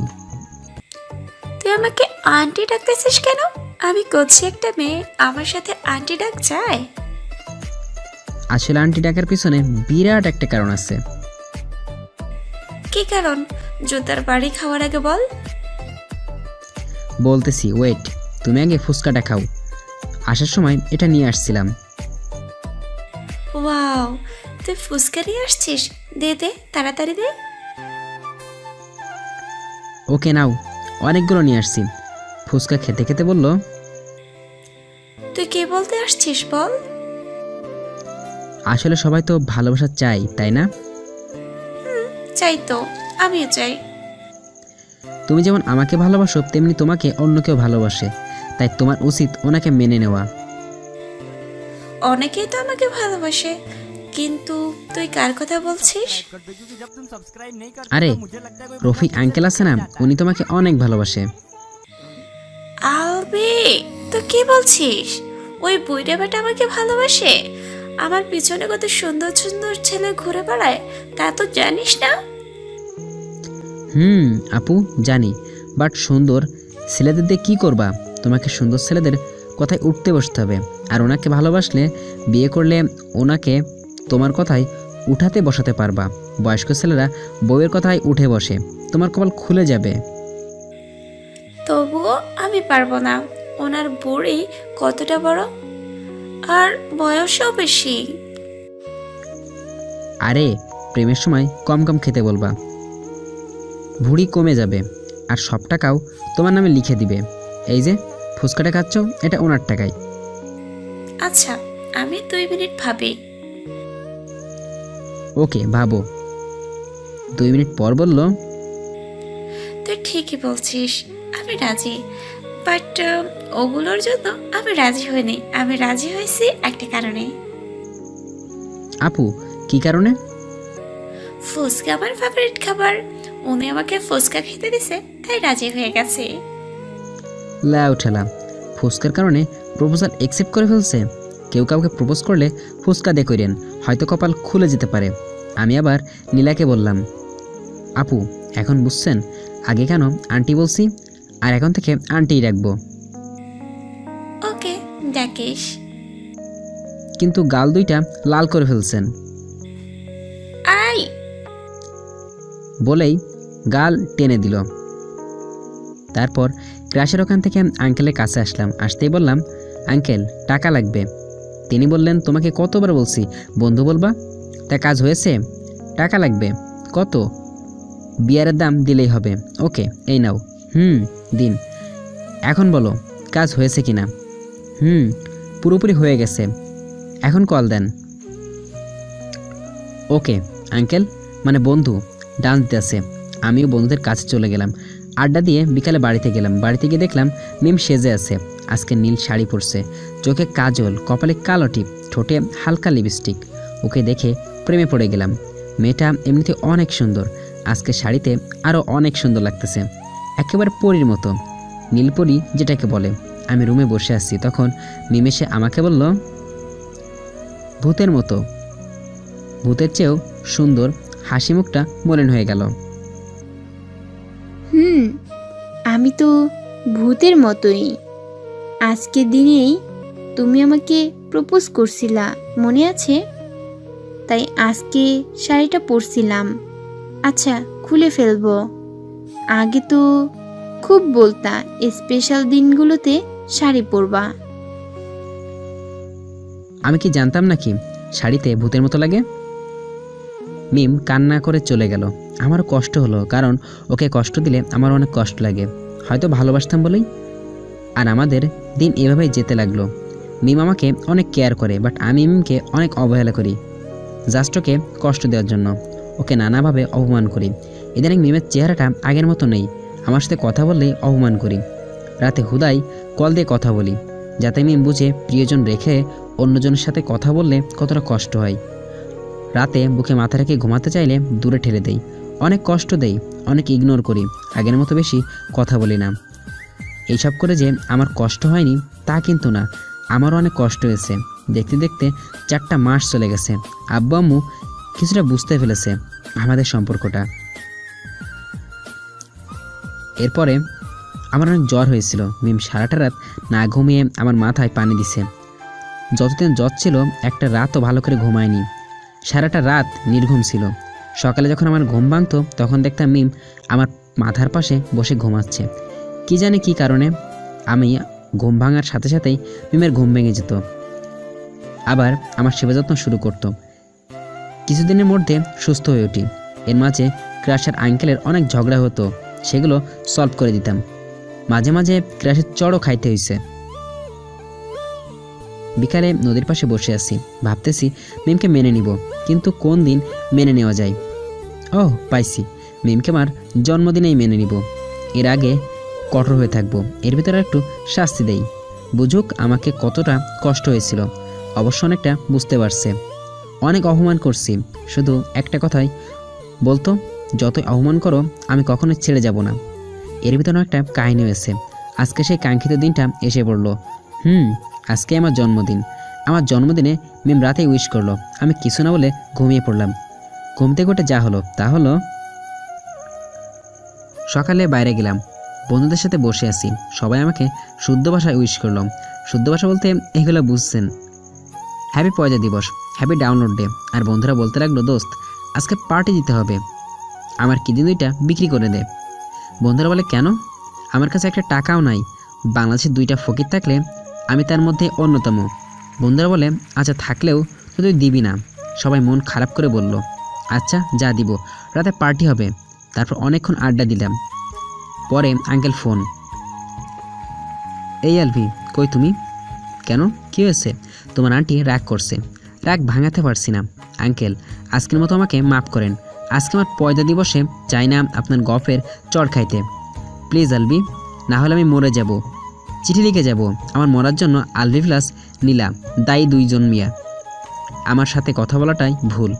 তুই আমাকে আন্টি ডাকতেছিস কেন? আমি করছি একটা মেয়ে, আমার সাথে আন্টি ডাক যায়? আসলে আন্টি ডাকার পিছনে বিরাট একটা কারণ আছে। কি কারণ? জুতার বাড়ি খাওয়ার আগে বল। বলতেছি, ওয়েট, তুমি আগে ফুচকাটা খাও। আসার সময় এটা নিয়ে আসছিলাম। ওয়াও, তুই ফুচকা নিয়ে আসছিস? দে দে, তাড়াতাড়ি দে। ওকে নাও, অনেকগুলো নিয়ে আসছি। ফুচকা খেতে খেতে বলল, তুই কে বলতে আসছিস বল? আসলে সবাই তো ভালোবাসা চাই, তাই না? চাই তো, আমিও চাই। তুমি যেমন আমাকে ভালোবাসো, তেমনি তোমাকে অন্য কেউ ভালোবাসে, তাই তোমার উচিত ওনাকে মেনে নেওয়া। অনেকেই তো আমাকে ভালোবাসে, কিন্তু তুই কার কথা বলছিস? আরে রফিক আঙ্কেল আছে না, উনি তোমাকে অনেক ভালোবাসে। আলবে, তুই কি বলছিস? ওই বুইড়া বেটা আমাকে ভালোবাসে? আমার পিছনে কত সুন্দর সুন্দর ছেলে ঘুরে বেড়ায় তা তো জানিস না? আপু জানি, বাট সুন্দর ছেলেদের দিয়ে কী করবা? তোমাকে সুন্দর ছেলেদের কথায় উঠতে বসতে হবে, আর ওনাকে ভালোবাসলে বিয়ে করলে ওনাকে তোমার কথায় উঠাতে বসাতে পারবা। বয়স্ক ছেলেরা বউয়ের কথায় উঠে বসে, তোমার কপাল খুলে যাবে। তবুও আমি পারবো না। ওনার বুড়ি কতটা বড়, আর বয়সও বেশি। আরে প্রেমের সময় কম কম খেতে বলবা, ভুঁড়ি কমে যাবে, আর সব টাকাও তোমার নামে লিখে দিবে। এই যে ফুচকাটা খাচ্ছ, এটা ওনার টাকায়। আচ্ছা, আমি 2 মিনিট ভাবি। ওকে ভাবো। 2 মিনিট পর বলল, তুই ঠিকই বলছিস, আমি রাজি, বাট ওগুলোর জন্য আমি রাজি হইনি। আমি রাজি হয়েছি একটা কারণে। আপু কি কারণে? ফুচকা আমার ফেভারিট খাবার। উনি আমাকে ফুচকা খেতে দিছে, তাই রাজি হয়ে গেছে। লাউ ঠেলা, ফুচকার কারণে প্রপোজাল অ্যাকসেপ্ট করে ফেলছে। কেউ কাউকে প্রপোজ করলে ফুচকা দিয়ে করেন, হয়তো কপাল খুলে যেতে পারে। আমি আবার নীলাকে বললাম, আপু এখন বুঝছেন আগে কেন আন্টি বলছি, আর এখন থেকে আন্টিই রাখবো। ওকে, ডাকিস। কিন্তু গাল দুইটা লাল করে ফেলছেন আই বলেই গাল টেনে দিল। তারপর ক্রাশের ওখান থেকে আঙ্কেলের কাছে আসলাম। আসতেই বললাম, আঙ্কেল টাকা লাগবে। তিনি বললেন, তোমাকে কতবার বলছি বন্ধু বলবা, তা কাজ হয়েছে? টাকা লাগবে। কত? বিয়ারের দাম দিলেই হবে। ওকে এই নাও। দিন। এখন বলো কাজ হয়েছে কিনা? পুরোপুরি হয়ে গেছে, এখন কল দেন। ওকে আঙ্কেল, মানে বন্ধু ডান্স দিতেছে। আমিও বন্ধুদের কাছে চলে গেলাম। আড্ডা দিয়ে বিকালে বাড়িতে গেলাম। বাড়িতে গিয়ে দেখলাম মিম সেজে আছে। আজকে নীল শাড়ি পরছে, চোখে কাজল, কপালে কালো টিপ, ঠোঁটে হালকা লিপস্টিক। ওকে দেখে প্রেমে পড়ে গেলাম। মেয়েটা এমনিতে অনেক সুন্দর, আজকে শাড়িতে আরও অনেক সুন্দর লাগতেছে, একেবারে পরীর মতো, নীলপরি যেটাকে বলে। আমি রুমে বসে আছি, তখন মিম এসে আমাকে বলল, ভূতের মতো। ভূতের চেয়েও সুন্দর, হাসি মুখটা মলিন হয়ে গেল। আমি তো ভূতের মতোই। আজকের দিনেই তুমি আমাকে প্রপোজ করছিলা, মনে আছে? তাই আজকে শাড়িটা পরছিলাম। আচ্ছা খুলে ফেলবো। আগে তো খুব বলতা স্পেশাল দিনগুলোতে শাড়ি পরবা। আমি কি জানতাম নাকি শাড়িতে ভূতের মতো লাগে? মিম কান্না করে চলে গেল। আমারও কষ্ট হলো, কারণ ওকে কষ্ট দিলে আমার অনেক কষ্ট লাগে, হয়তো ভালোবাসতাম বলেই। আর আমাদের দিন এভাবেই যেতে লাগলো। মিম আমাকে অনেক কেয়ার করে, বাট আমি মিমকে অনেক অবহেলা করি, জাস্ট ওকে কষ্ট দেওয়ার জন্য। ওকে নানাভাবে অপমান করি। ইদানিং মিমের চেহারাটা আগের মতো নেই। আমার সাথে কথা বললেই অপমান করি। রাতে হুদাই কল দিয়ে কথা বলি, যাতে মিম বুঝে প্রিয়জন রেখে অন্যজনের সাথে কথা বললে কতটা কষ্ট হয়। রাতে বুকে মাথা রেখে ঘুমাতে চাইলে দূরে ঠেলে দেই, অনেক কষ্ট দেই, অনেক ইগনোর করি, আগের মতো বেশি কথা বলি না। এইসব করে যে আমার কষ্ট হয়নি তা কিন্তু না, আমারও অনেক কষ্ট হয়েছে। দেখতে দেখতে 4টা মাস চলে গেছে। আব্বু আম্মু কিছুটা বুঝতে ফেলেছে আমাদের সম্পর্কটা। এরপরে আমার অনেক জ্বর হয়েছিল। মিম সারাটা রাত না ঘুমিয়ে আমার মাথায় পানি দিছে। যতদিন জ্বর ছিল একটা রাতও ভালো করে ঘুমায়নি, সারাটা রাত নির্ঘুম ছিল। সকালে যখন আমার ঘুম ভাঙতো তখন দেখতাম মিম আমার মাথার পাশে বসে ঘুমাচ্ছে। কি জানি কী কারণে আমি ঘুম ভাঙার সাথে সাথেই মিমের ঘুম ভেঙে যেত, আবার আমার সেবা যত্ন শুরু করতো। কিছুদিনের মধ্যে সুস্থ হয়ে উঠি। এর মাঝে ক্রাশের আঙ্কেলের অনেক ঝগড়া হতো, সেগুলো সলভ করে দিতাম। মাঝে মাঝে ক্রাশের চড়ও খাইতে হয়েছে। বিকালে নদীর পাশে বসে আছি, ভাবতেছি মিমকে মেনে নিব, কিন্তু কোন দিন মেনে নেওয়া যায়। পাইছি, মিমকে আমার জন্মদিনেই মেনে নিব। এর আগে কঠোর হয়ে থাকবো, এর ভিতরে একটু শাস্তি দেই, বুঝুক আমাকে কতটা কষ্ট হয়েছিল। অবশ্য অনেকটা বুঝতে পারছে। অনেক অপমান করছি, শুধু একটা কথাই বলতো, যতই অপমান করো আমি কখনোই ছেড়ে যাব না। এর ভিতরে একটা কাহিনী হয়েছে। আজকে সেই কাঙ্ক্ষিত দিনটা এসে পড়লো। আজকে আমার জন্মদিন। আমার জন্মদিনে মিম রাতেই উইশ করলো। আমি কিছু না বলে ঘুমিয়ে পড়লাম। ঘুম থেকে উঠে যা হলো তা হলো, সকালে বাইরে গেলাম, বন্ধুদের সাথে বসে আছি, সবাই আমাকে শুদ্ধ ভাষায় উইশ করলাম। শুদ্ধ ভাষা বলতে এগুলো বুঝছেন, হ্যাপি পয়দা দিবস, হ্যাপি ডাউনলোড ডে। আর বন্ধুরা বলতে লাগলো, দোস্ত আজকে পার্টি দিতে হবে, আমার কিডনি দুইটা বিক্রি করে দে। বন্ধুরা বলে, কেন? আমার কাছে একটা টাকাও নাই, বাংলাদেশে 2টা ফকির থাকলে আমি তার মধ্যে অন্যতম। বন্ধুরা বলে, আচ্ছা থাকলেও তো তুই দিবি না। সবাই মন খারাপ করে বলল, আচ্ছা যা দিব, রাতে পার্টি হবে। তারপর অনেকক্ষণ আড্ডা দিলাম। পরে আঙ্কেল ফোন, এই আলভি কই তুমি? কেন, কী হয়েছে? তোমার আন্টি রাগ করছে। রাগ ভাঙাতে পারছি না আঙ্কেল, আজকের মতো আমাকে মাফ করেন। আজকে আমার পয়দা দিবসে চাই না আপনার গফের চড় খাইতে, প্লিজ আলভি, না হলে আমি মরে যাব। চিঠি লিখে যাব, আমার মরার জন্য আলভি প্লাস নীলা দায়ী, 2 জন মিয়া। আমার সাথে কথা বলাটাই ভুল,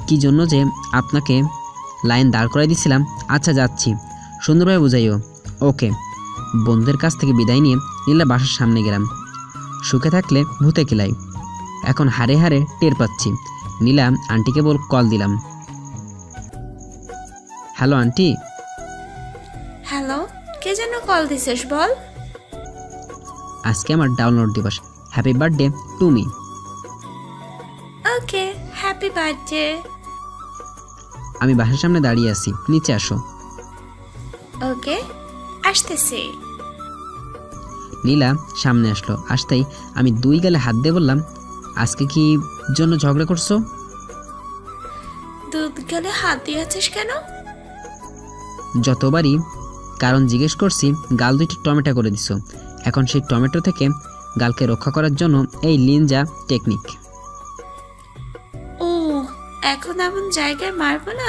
কি জন্য যে আপনাকে লাইন দাঁড় করাই দিছিলাম। আচ্ছা যাচ্ছি, সুন্দরভাবে বুঝাইও। ওকে। বন্ধুদের কাছ থেকে বিদায় নিয়ে নীলা বাসার সামনে গেলাম। সুখে থাকলে ভূতে কিলাই, এখন হারে হারে টের পাচ্ছি। নীলা আন্টিকে কল দিলাম। Hello aunty. হ্যালো, কে যেন কল দিছিস বল? আজকে আমার ডাউনলোড দিবস, happy birthday to me. Okay, happy birthday. আমি বাসার সামনে দাঁড়িয়ে আছি, নিচে আসো। ওকে, আসতেছি। নীলা সামনে আসলো, আসতেই আমি 2 গালে হাত দিয়ে বললাম, আজকে কি জন্য ঝগড়া করছো? দুধ গেলে হাত দিয়েছিস কেন? যতবারই কারণ জিজ্ঞেস করছি, গাল 2টি টমেটো করে দিছো। এখন সেই টমেটো থেকে গালকে রক্ষা করার জন্য এই লিনজা টেকনিক। ও, এখন এমন জায়গায় মারবো না,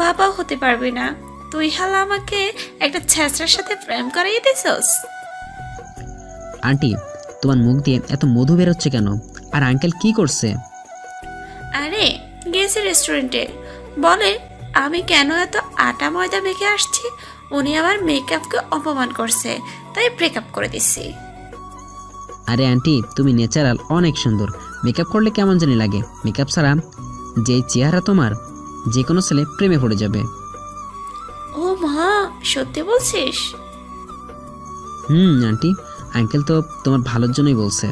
বাবাও হতে পারবে না। তুই হালা আমাকে একটা ছেঁচড়ার সাথে প্রেম করাইয়ে দিছস। আন্টি, তোমার মুখ দিয়ে এত মধু বেরোচ্ছে কেন? আর আঙ্কেল কি করছে? আরে গেছি রেস্টুরেন্টে, বলে আমি কেন এত আটা ময়দা মেখে আসছি, উনি আমার মেকআপকে অপমান করছে, তাই ব্রেকআপ করে দিছি। আরে আন্টি, তুমি ন্যাচারাল, অনেক সুন্দর। মেকআপ করলে কেমন জানি লাগে। মেকআপ ছাড়া যে চেহারা তোমার, যে কোনো ছেলে প্রেমে পড়ে যাবে। ও মা, সত্যি বলছিস? আন্টি, আঙ্কেল তো তোমার ভালোর জন্যই বলছে।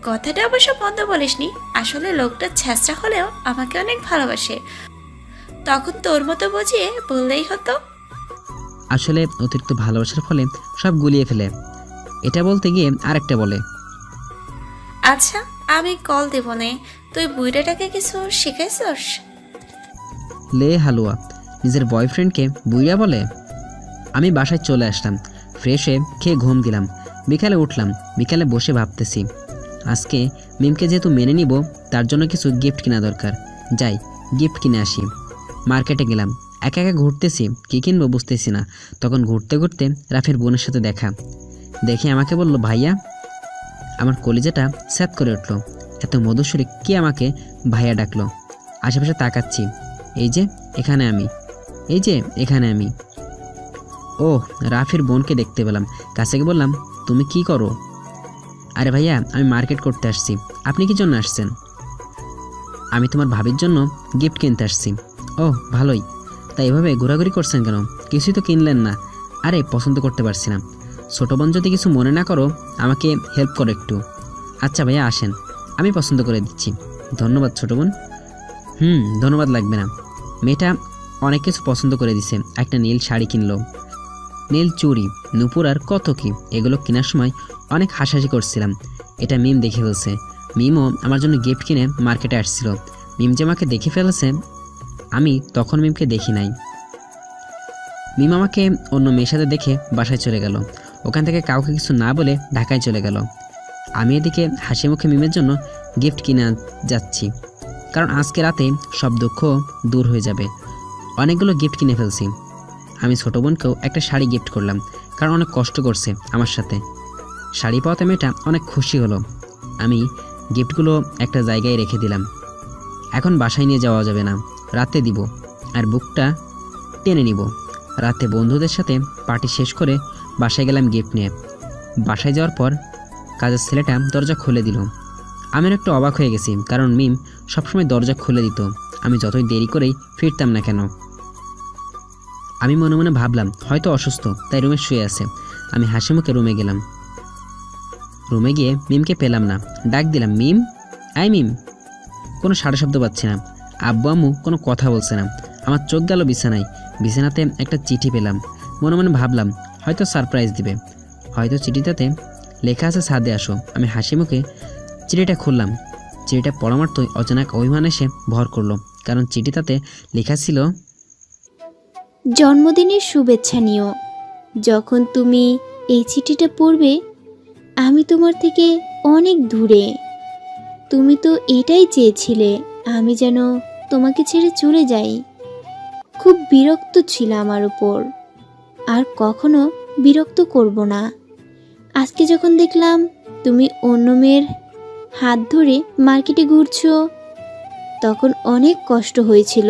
কথাটা অবশ্য বন্ধ বলিসনি, আসলে লোকটা ছেঁচড়া হলেও আমাকে অনেক ভালোবাসে, তখন তোর মতো বুঝিয়ে বললেই হতো। আসলে অতিরিক্ত ভালোবাসার ফলে সব গুলিয়ে ফেলে, এটা বলতে গিয়ে আরেকটা বলে। আচ্ছা আমি কল দেব নে, তুই বুইড়াটাকে কিছু শিখাইছস? লে হালুয়া, নিজের বয়ফ্রেন্ডকে বুইয়া বলে? আমি বাসায় চলে আসলাম, ফ্রেশ হয়ে খেয়ে ঘুম দিলাম। বিকালে উঠলাম, বিকালে বসে ভাবতেছি আজকে মিমকে যেহেতু মেনে নিব, তার জন্য কিছু গিফট কেনা দরকার। যাই গিফট কিনে আসি। মার্কেটে গেলাম, একা একা ঘুরতেছি, কী কিনবো বুঝতেছি না। তখন ঘুরতে ঘুরতে রাফির বোনের সাথে দেখা, দেখে আমাকে বলল ভাইয়া। আমার কলিজাটা স্যাত করে উঠলো, এত মধুসূরে কে আমাকে ভাইয়া ডাকলো। আশেপাশে তাকাচ্ছি, এই যে এখানে আমি, এই যে এখানে আমি। ও, রাফির বোনকে দেখতে পেলাম, কাছে গিয়ে বললাম, তুমি কি করো? আরে ভাইয়া, আমি মার্কেট করতে আসছি। আপনি কি জন্য আসছেন? আমি তোমার ভাবির জন্য গিফট কিনতে আসছি। ও ভালোই, তাই এভাবে ঘোরাঘুরি করছেন কেন? কিছুই তো কিনলেন না। আরে পছন্দ করতে পারছি না। ছোটো বোন, যদি কিছু মনে না করো, আমাকে হেল্প করো একটু। আচ্ছা ভাইয়া আসেন, আমি পছন্দ করে দিচ্ছি। ধন্যবাদ ছোটো বোন। ধন্যবাদ লাগবে না। মেয়েটা অনেক কিছু পছন্দ করে দিছে, একটা নীল শাড়ি কিনলো, নীল চুড়ি, নুপুর আর কত কি। এগুলো কেনার সময় অনেক হাসাহাসি করছিলাম। এটা মিম দেখে ফেলছে। মিমও আমার জন্য গিফট কিনে মার্কেটে আসছিল। মিম যে আমাকে দেখে ফেলেছে, আমি তখন মিমকে দেখি নাই। মিম আমাকে অন্য মেয়ের সাথে দেখে বাসায় চলে গেল। ওখান থেকে কাউকে কিছু না বলে ঢাকায় চলে গেল। আমি এদিকে হাসি মুখে মিমের জন্য গিফট কিনে যাচ্ছি, কারণ আজকে রাতে সব দুঃখ দূর হয়ে যাবে। অনেকগুলো গিফট কিনে ফেলছি। আমি ছোটো বোনকেও একটা শাড়ি গিফট করলাম, কারণ অনেক কষ্ট করছে আমার সাথে। শাড়ি পাওয়াতে মেয়েটা অনেক খুশি হলো। আমি গিফটগুলো একটা জায়গায় রেখে দিলাম। এখন বাসায় নিয়ে যাওয়া যাবে না, রাতে দিব, আর বুকটা টেনে নিব। রাতে বন্ধুদের সাথে পার্টি শেষ করে বাসায় গেলাম গিফট নিয়ে। বাসায় যাওয়ার পর কাজের ছেলেটা দরজা খুলে দিল। আমি একটু অবাক হয়ে গেছি, কারণ মিম সবসময় দরজা খুলে দিত, আমি যতই দেরি করেই ফিরতাম না কেন। আমি মনে মনে ভাবলাম হয়তো অসুস্থ, তাই রুমে শুয়ে আছে। আমি হাসি মুখে রুমে গেলাম। রুমে গিয়ে মিমকে পেলাম না। ডাক দিলাম, মিম, আই মিম। কোনো সাড়া শব্দ পাচ্ছি না। আব্বু আম্মু কোনো কথা বলছে না। আমার চোখ গেল বিছানায়। বিছানাতে একটা চিঠি পেলাম। মনে মনে ভাবলাম হয়তো সারপ্রাইজ দিবে, হয়তো চিঠিটাতে লেখা আছে ছাদে আসো। আমি হাসি মুখে চিঠিটা খুললাম। চিঠিটা পড়া মাত্রই অচানক অভিমান এসে ভর করলো, কারণ চিঠিটাতে লেখা ছিল, জন্মদিনের শুভেচ্ছা নিও। যখন তুমি এই চিঠিটা পড়বে আমি তোমার থেকে অনেক দূরে। তুমি তো এটাই চেয়েছিলে আমি যেন তোমাকে ছেড়ে চলে যাই। খুব বিরক্ত ছিল আমার উপর, আর কখনো বিরক্ত করব না। আজকে যখন দেখলাম তুমি অন্য মেয়ের হাত ধরে মার্কেটে ঘুরছো, তখন অনেক কষ্ট হয়েছিল।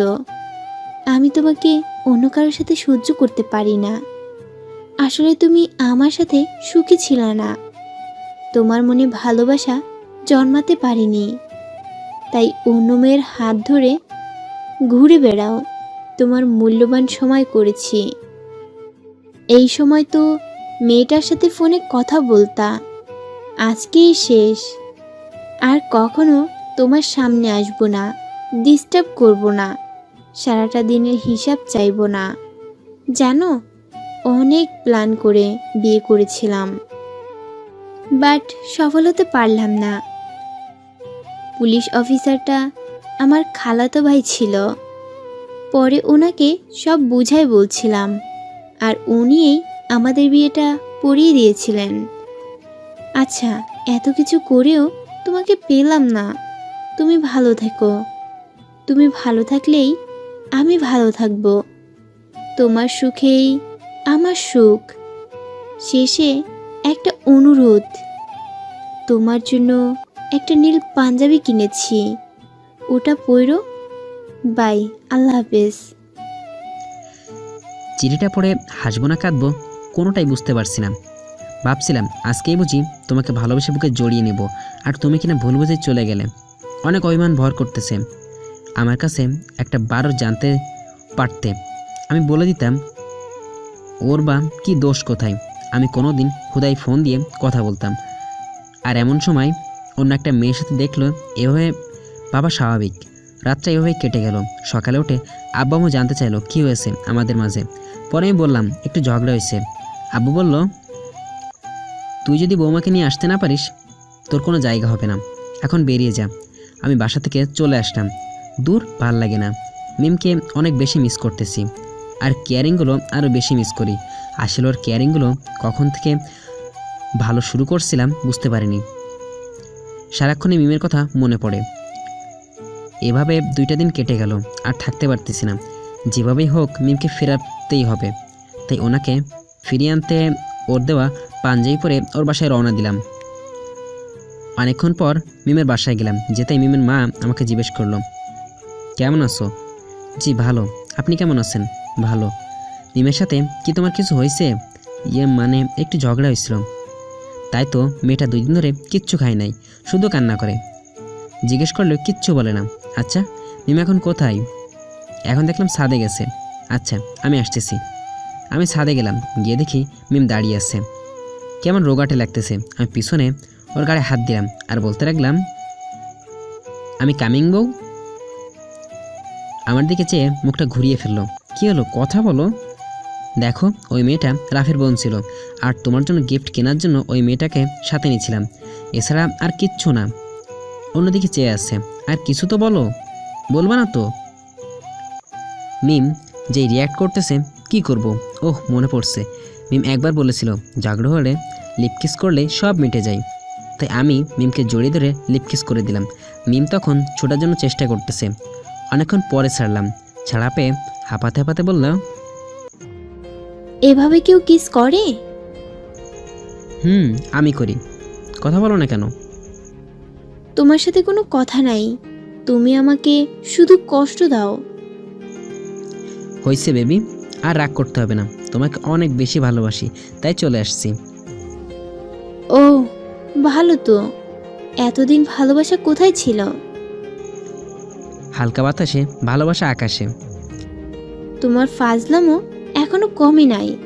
আমি তোমাকে অন্য কারোর সাথে সহ্য করতে পারি না। আসলে তুমি আমার সাথে সুখী ছিল না, তোমার মনে ভালোবাসা জন্মাতে পারিনি, তাই অন্য মেয়ের হাত ধরে ঘুরে বেড়াও। তোমার মূল্যবান সময় করেছি। এই সময় তো মেয়েটার সাথে ফোনে কথা বলতা, আজকেই শেষ। আর কখনো তোমার সামনে আসবো না, ডিস্টার্ব করব না, সারাটা দিনের হিসাব চাইবো না। জানো, অনেক প্ল্যান করে বিয়ে করেছিলাম, বাট সফল হতে পারলাম না। পুলিশ অফিসারটা আমার খালাতো ভাই ছিল। পরে ওনাকে সব বুঝাই বলছিলাম, আর উনিই আমাদের বিয়েটা পড়িয়ে দিয়েছিলেন। আচ্ছা, এত কিছু করেও তোমাকে পেলাম না। তুমি ভালো থেকো। তুমি ভালো থাকলেই আমি ভালো থাকব। তোমার সুখেই আমার সুখ। শেষে একটা অনুরোধ, তোমার জন্য একটা নীল পাঞ্জাবি কিনেছি, ওটা পরো। বাই, আল্লাহ হাফেজ। চিঠিটা পড়ে হাসবো না কাঁদবো কোনোটাই বুঝতে পারছি না। ভাবছিলাম আজকেই বুঝি তোমাকে ভালোবেসে বুকে জড়িয়ে নেব, আর তুমি কিনা ভুল বুঝে চলে গেলে। অনেক অভিমান ভর করতেছে আমার কাছে। একটা বারও জানতে পারতে আমি বলে দিতাম ওর বা কি দোষ কোথায়। আমি কোনো দিন হুদাই ফোন দিয়ে কথা বলতাম, আর এমন সময় অন্য একটা মেয়ের সাথে দেখলো। এভাবে বাবা স্বাভাবিক। রাতটা এভাবেই কেটে গেল। সকালে উঠে আব্বু আম্মু জানতে চাইলো কী হয়েছে আমাদের মাঝে। পরে আমি বললাম একটু ঝগড়া হয়েছে। আব্বু বলল, তুই যদি বৌমাকে নিয়ে আসতে না পারিস তোর কোনো জায়গা হবে না, এখন বেরিয়ে যা। আমি বাসা থেকে চলে আসলাম। দূর, ভাল লাগে না। মিমকে অনেক বেশি মিস করতেছি, আর কেয়ারিংগুলো আরও বেশি মিস করি। আসলে ওর কেয়ারিংগুলো কখন থেকে ভালো শুরু করছিলাম বুঝতে পারিনি। সারাক্ষণই মিমের কথা মনে পড়ে। এভাবে 2টা দিন কেটে গেল, আর থাকতে পারতেছি না। যেভাবেই হোক মিমকে ফেরাতেই হবে, তাই ওনাকে ফিরিয়ে আনতে ওর দেওয়া পাঞ্জাবি পরে ওর বাসায় রওনা দিলাম। অনেকক্ষণ পর মিমের বাসায় গেলাম। যেতেই মিমের মা আমাকে জিজ্ঞেস করলো, কেমন আছো? জি ভালো, আপনি কেমন আছেন? ভালো। মিমের সাথে কি তোমার কিছু হয়েছে? মানে একটু ঝগড়া হয়েছিল। তাই তো মেয়েটা 2 দিন ধরে কিচ্ছু খায় নাই, শুধু কান্না করে। জিজ্ঞেস করলেও কিচ্ছু বলে না। আচ্ছা, মিম এখন কোথায়? এখন দেখলাম ছাদে গেছে। আচ্ছা, আমি আসতেছি। আমি ছাদে গেলাম, গিয়ে দেখি মিম দাঁড়িয়ে আছে। কেমন রোগাটে লাগতেছে। আমি পিছনে ওর গায়ে হাত দিলাম আর বলতে লাগলাম, আমি কামিং বউ। আমার দিকে চেয়ে মুখটা ঘুরিয়ে ফেললো। কি হলো, কথা বলো। দেখো, ওই মেয়েটা রাফের বোন ছিল, আর তোমার জন্য গিফট কেনার জন্য ওই মেয়েটাকে সাথে নিয়েছিলাম, এছাড়া আর কিচ্ছু না। অন্যদিকে চেয়ে আসছে। আর কিছু তো বলো, বলবা না তো? মিম যেই রিয়্যাক্ট করতেছে, কি করব। ওহ, মনে পড়ছে, মিম একবার বলেছিল ঝগড়া হলে লিপকিস করলে সব মিটে যায়। তাই আমি মিমকে জড়িয়ে ধরে লিপকিস করে দিলাম। মিম তখন ছোটার জন্য চেষ্টা করতেছে। অনেকক্ষণ পরে ছাড়লাম। ছাড়া পেয়ে হাঁপাতে হাঁপাতে বলল, এভাবে কেউ কিস করে? আমি করি। কথা বলো না কেন? তোমার সাথে কোনো কথা নাই, তুমি আমাকে শুধু কষ্ট দাও। হয়েছে বেবি, আর রাগ করতে হবে না। তোমাকে অনেক বেশি ভালোবাসি, তাই চলে আসছি। ও ভালো তো। এতদিন ভালোবাসা কোথায় ছিল? হালকা বাতাসে, ভালোবাসা আকাশে। তোমার ফাজলামো এখনো কমই নাই।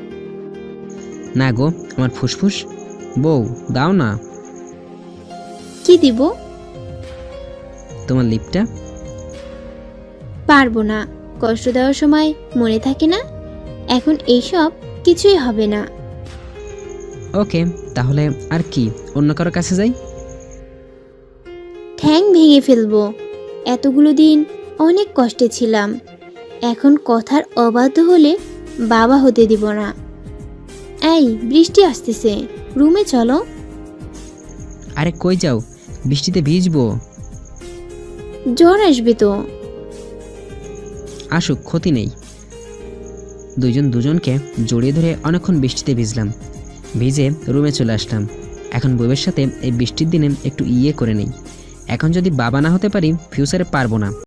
না গো, আমার ফুসফুস। বউ, দাও না কি দিব? তোমার লিপটা। পারবো না, কষ্ট দেওয়ার সময় মনে থাকে না। এখন এইসব কিছুই হবে না। ওকে, তাহলে আর কি, অন্য কারো কাছে যাই? ঠ্যাং ভেঙে ফেলবো। এতগুলো দিন অনেক কষ্টে ছিলাম, এখন কথার অবাধ্য হলে বাবা হতে দিব না। এই বৃষ্টি আসতেছে, রুমে চলো। আরে কই যাও, বৃষ্টিতে ভিজবো। জ্বর আসবে তো। আসুক, ক্ষতি নেই। দুজন দুজনকে জড়িয়ে ধরে অনেকক্ষণ বৃষ্টিতে ভিজলাম। ভিজে রুমে চলে আসলাম। এখন বউয়ের সাথে এই বৃষ্টির দিনে একটু ইয়ে করে নেই। এখন যদি বাবা না হতে পারি, ফিউচারে পারবো না।